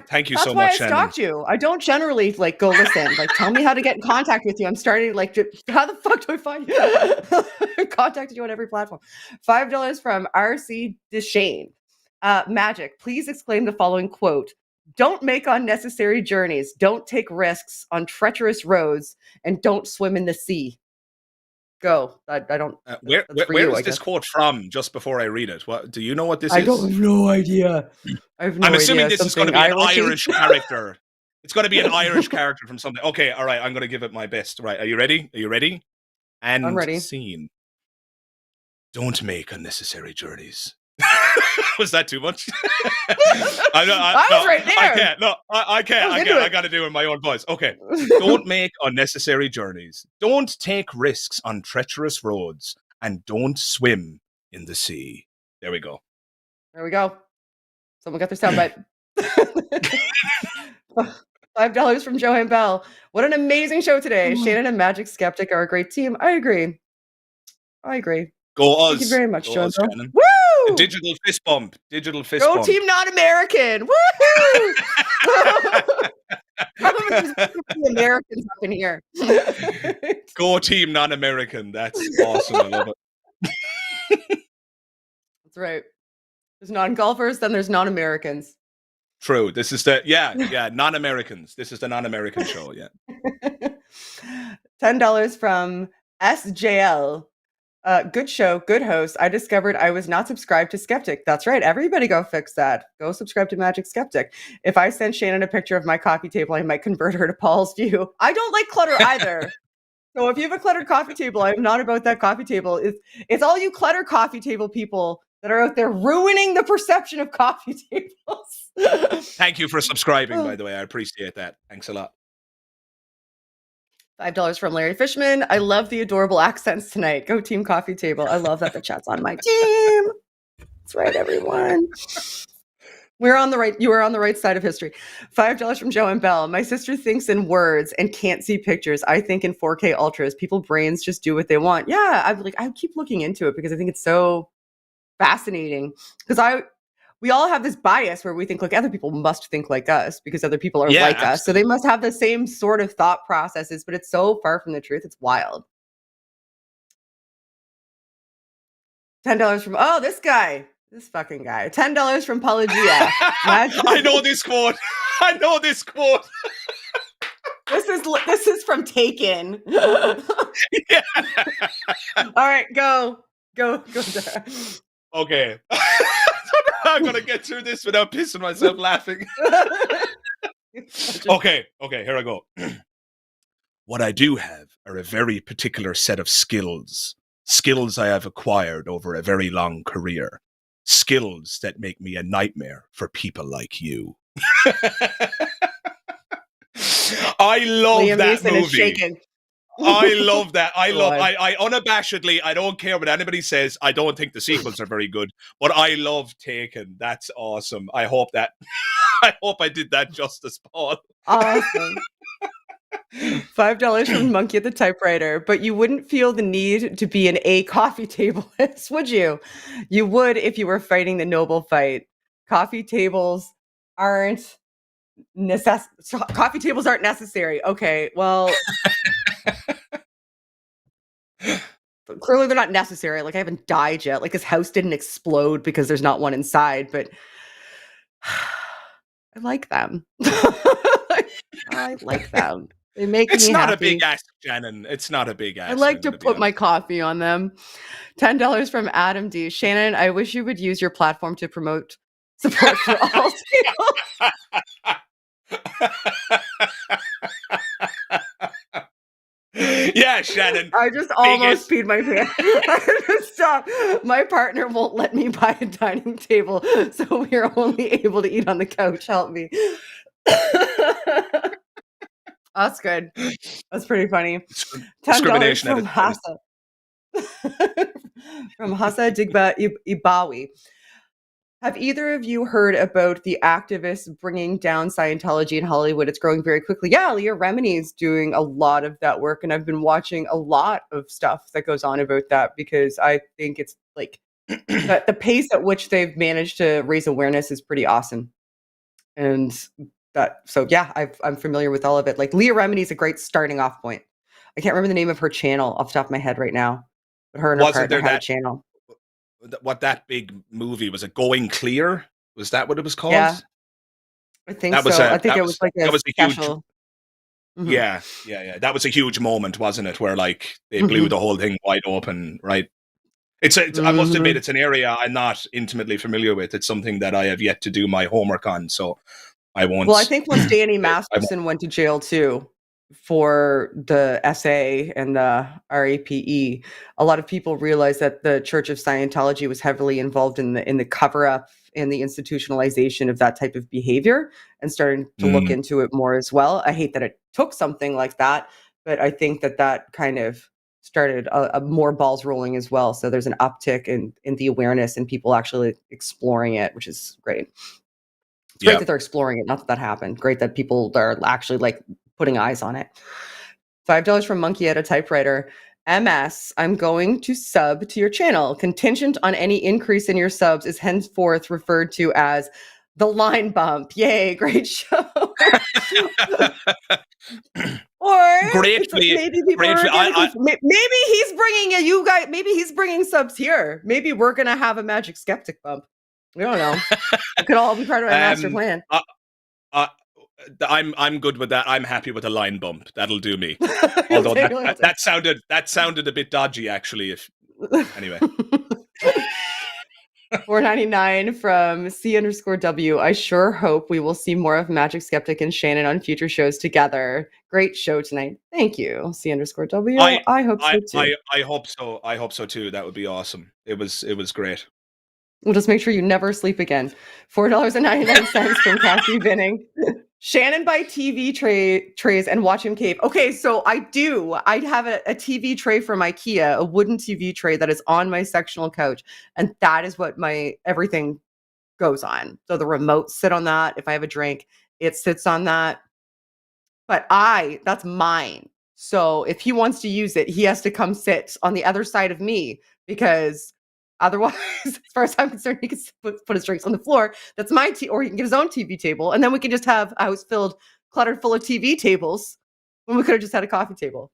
Thank you so much, Shannon. That's why I stalked you. I don't generally go listen. Tell me how to get in contact with you. I'm starting how the fuck do I find you? Contacted you on every platform. $5 from RC Deshane. Magic, please explain the following quote. Don't make unnecessary journeys. Don't take risks on treacherous roads, and don't swim in the sea. Go. I don't. Where is this quote from? Just before I read it, what do you know? What this is? I don't have no idea. I'm assuming this is going to be an Irish character. It's going to be an Irish character from something. Okay, all right. I'm going to give it my best. Right, are you ready? And I'm ready. Scene. Don't make unnecessary journeys. Was that too much? I was right there. I can't. No, I can't. I got to do it in my own voice. Okay. Don't make unnecessary journeys. Don't take risks on treacherous roads, and don't swim in the sea. There we go. Someone got their soundbite. $5 from Joanne Bell. What an amazing show today. Shannon and Magic Skeptic are a great team. I agree. Go us. Thank you very much, Joanne Bell. Woo! Digital fist bump. Go Team Non-American. Woo! The Americans up in here. Go Team Non-American. That's awesome. I love it. That's right. There's non-golfers, then there's non-Americans. True. This is non-Americans. This is the non-American show. Yeah. $10 from SJL. Good show, good host. I discovered I was not subscribed to Skeptic. That's right. Everybody go fix that. Go subscribe to Magic Skeptic. If I send Shannon a picture of my coffee table, I might convert her to Paul's view. I don't like clutter either. So if you have a cluttered coffee table, I'm not about that coffee table. It's all you clutter coffee table people that are out there ruining the perception of coffee tables. Thank you for subscribing, by the way. I appreciate that. Thanks a lot. $5 from Larry Fishman. I love the adorable accents tonight. Go Team Coffee Table. I love that the chat's on my team. That's right, everyone. You are on the right side of history. $5 from Joanne Bell. My sister thinks in words and can't see pictures. I think in 4K ultras. People brains just do what they want. Yeah, I keep looking into it because I think it's so fascinating. Because we all have this bias where we think like other people must think like us because other people are Yeah, like us. So they absolutely. must have the same sort of thought processes, but it's so far from the truth. It's wild. $10 from, oh, this fucking guy. $10 from Pelagia. I know this quote. I know this quote. This is from Taken. Yeah. All right, go there. Okay. I'm gonna get through this without pissing myself laughing. Okay, here I go. What I do have are a very particular set of skills I have acquired over a very long career. Skills that make me a nightmare for people like you. I love Liam that Neeson movie. is shaking. I love that. I Live. unabashedly, I don't care what anybody says. I don't think the sequels are very good, but I love Taken. That's awesome. I hope I did that justice, Paul. Awesome. $5 from Monkey at the Typewriter, but you wouldn't feel the need to be an A coffee tableist, would you? You would if you were fighting the noble fight. Coffee tables aren't necessary. Okay, well, clearly they're not necessary. Like, I haven't died yet. Like, his house didn't explode because there's not one inside, but I like them. I like them. They make It's me not happy. a big ask, Shannon. It's not a big ask. I like to put my coffee on them. $10 from Adam D. Shannon, I wish you would use your platform to promote support for all Yeah, Shannon. I just almost peed my pants. Stop. My partner won't let me buy a dining table, so we are only able to eat on the couch. Help me. That's good. That's pretty funny. $10 from Hassa. From Hassa Digba Ibawi. Have either of you heard about the activists bringing down Scientology in Hollywood? It's growing very quickly. Yeah, Leah Remini is doing a lot of that work, and I've been watching a lot of stuff that goes on about that because I think it's like the pace at which they've managed to raise awareness is pretty awesome. And I'm familiar with all of it. Like, Leah Remini is a great starting off point. I can't remember the name of her channel off the top of my head right now, but her and her partner had a channel. What that big movie was, it Going Clear? Was that what it was called? Yeah, I think so. I think it was like a special. Huge, yeah. That was a huge moment, wasn't it? Where like they blew the whole thing wide open, right? I must admit, it's an area I'm not intimately familiar with. It's something that I have yet to do my homework on, so I won't. Well, I think once Danny Masterson went to jail too for the SA and the RAPE, a lot of people realized that the Church of Scientology was heavily involved in the cover-up and the institutionalization of that type of behavior, and starting to look into it more as well. I hate that it took something like that, but I think that kind of started a more balls rolling as well. So there's an uptick in the awareness and people actually exploring it, which is great. It's great that they're exploring it. Not that happened. Great that people are actually like putting eyes on it. $5 from Monkey at a Typewriter. MS, I'm going to sub to your channel. Contingent on any increase in your subs is henceforth referred to as the line bump. Yay, great show. Or maybe he's bringing maybe he's bringing subs here. Maybe we're gonna have a Magic Skeptic bump. We don't know. It could all be part of my master plan. I'm good with that. I'm happy with a line bump. That'll do me. Although that sounded a bit dodgy, actually. Anyway. $4.99 from C_W. I sure hope we will see more of Magic Skeptic and Shannon on future shows together. Great show tonight. Thank you, C_W. I hope so too. I hope so. I hope so too. That would be awesome. It was great. We'll just make sure you never sleep again. $4.99 from Cassie Binning. Shannon buy TV trays and watch him cave. Okay, so I have a TV tray from IKEA, a wooden TV tray that is on my sectional couch, and that is what my everything goes on. So the remote sit on that. If I have a drink, it sits on that. But that's mine. So if he wants to use it, he has to come sit on the other side of me because Otherwise, as far as I'm concerned, he can put his drinks on the floor. That's my or he can get his own TV table, and then we can just have a house cluttered full of TV tables when we could have just had a coffee table.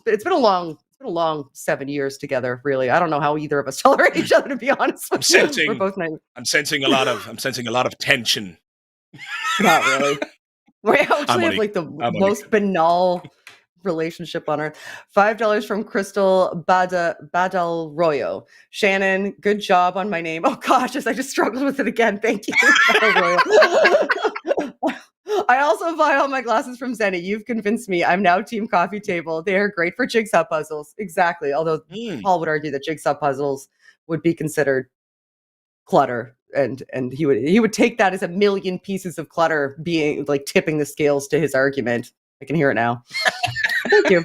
It's been a long 7 years together. Really, I don't know how either of us tolerate each other. To be honest, we're both nice. I'm sensing a lot of tension. Not really. We actually have like the most banal relationship on earth. $5 from Crystal Badal Royo. Shannon, good job on my name. Oh gosh, I just struggled with it again. Thank you. I also buy all my glasses from Zenny. You've convinced me. I'm now team coffee table. They are great for jigsaw puzzles. Exactly. Although Paul would argue that jigsaw puzzles would be considered clutter, and he would take that as a million pieces of clutter being like tipping the scales to his argument. I can hear it now. Thank you.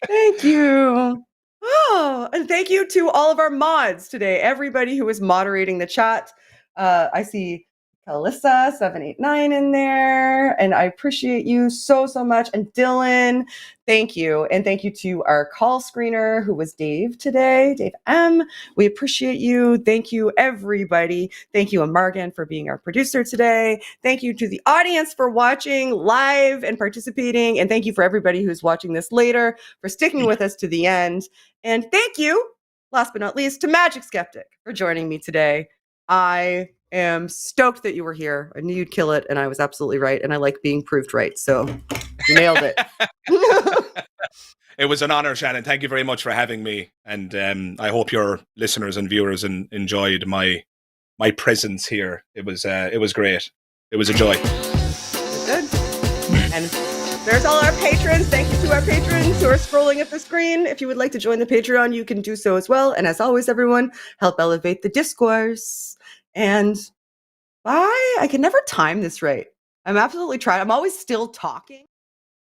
Thank you. Oh, and thank you to all of our mods today. Everybody who is moderating the chat. I see Calissa 789 in there, and I appreciate you so much. And Dylan, thank you. And thank you to our call screener who was Dave today, Dave M. We appreciate you. Thank you, everybody. Thank you, Amargan, for being our producer today. Thank you to the audience for watching live and participating. And thank you for everybody who's watching this later for sticking with us to the end. And thank you, last but not least, to Magic Skeptic for joining me today. I am stoked that you were here. I knew you'd kill it, and I was absolutely right. And I like being proved right. So you nailed it. It was an honor, Shannon. Thank you very much for having me. And I hope your listeners and viewers enjoyed my presence here. It was great. It was a joy. Good. And there's all our patrons. Thank you to our patrons who are scrolling at the screen. If you would like to join the Patreon, you can do so as well. And as always, everyone, help elevate the discourse. And bye. I can never time this right. I'm absolutely trying. I'm always still talking.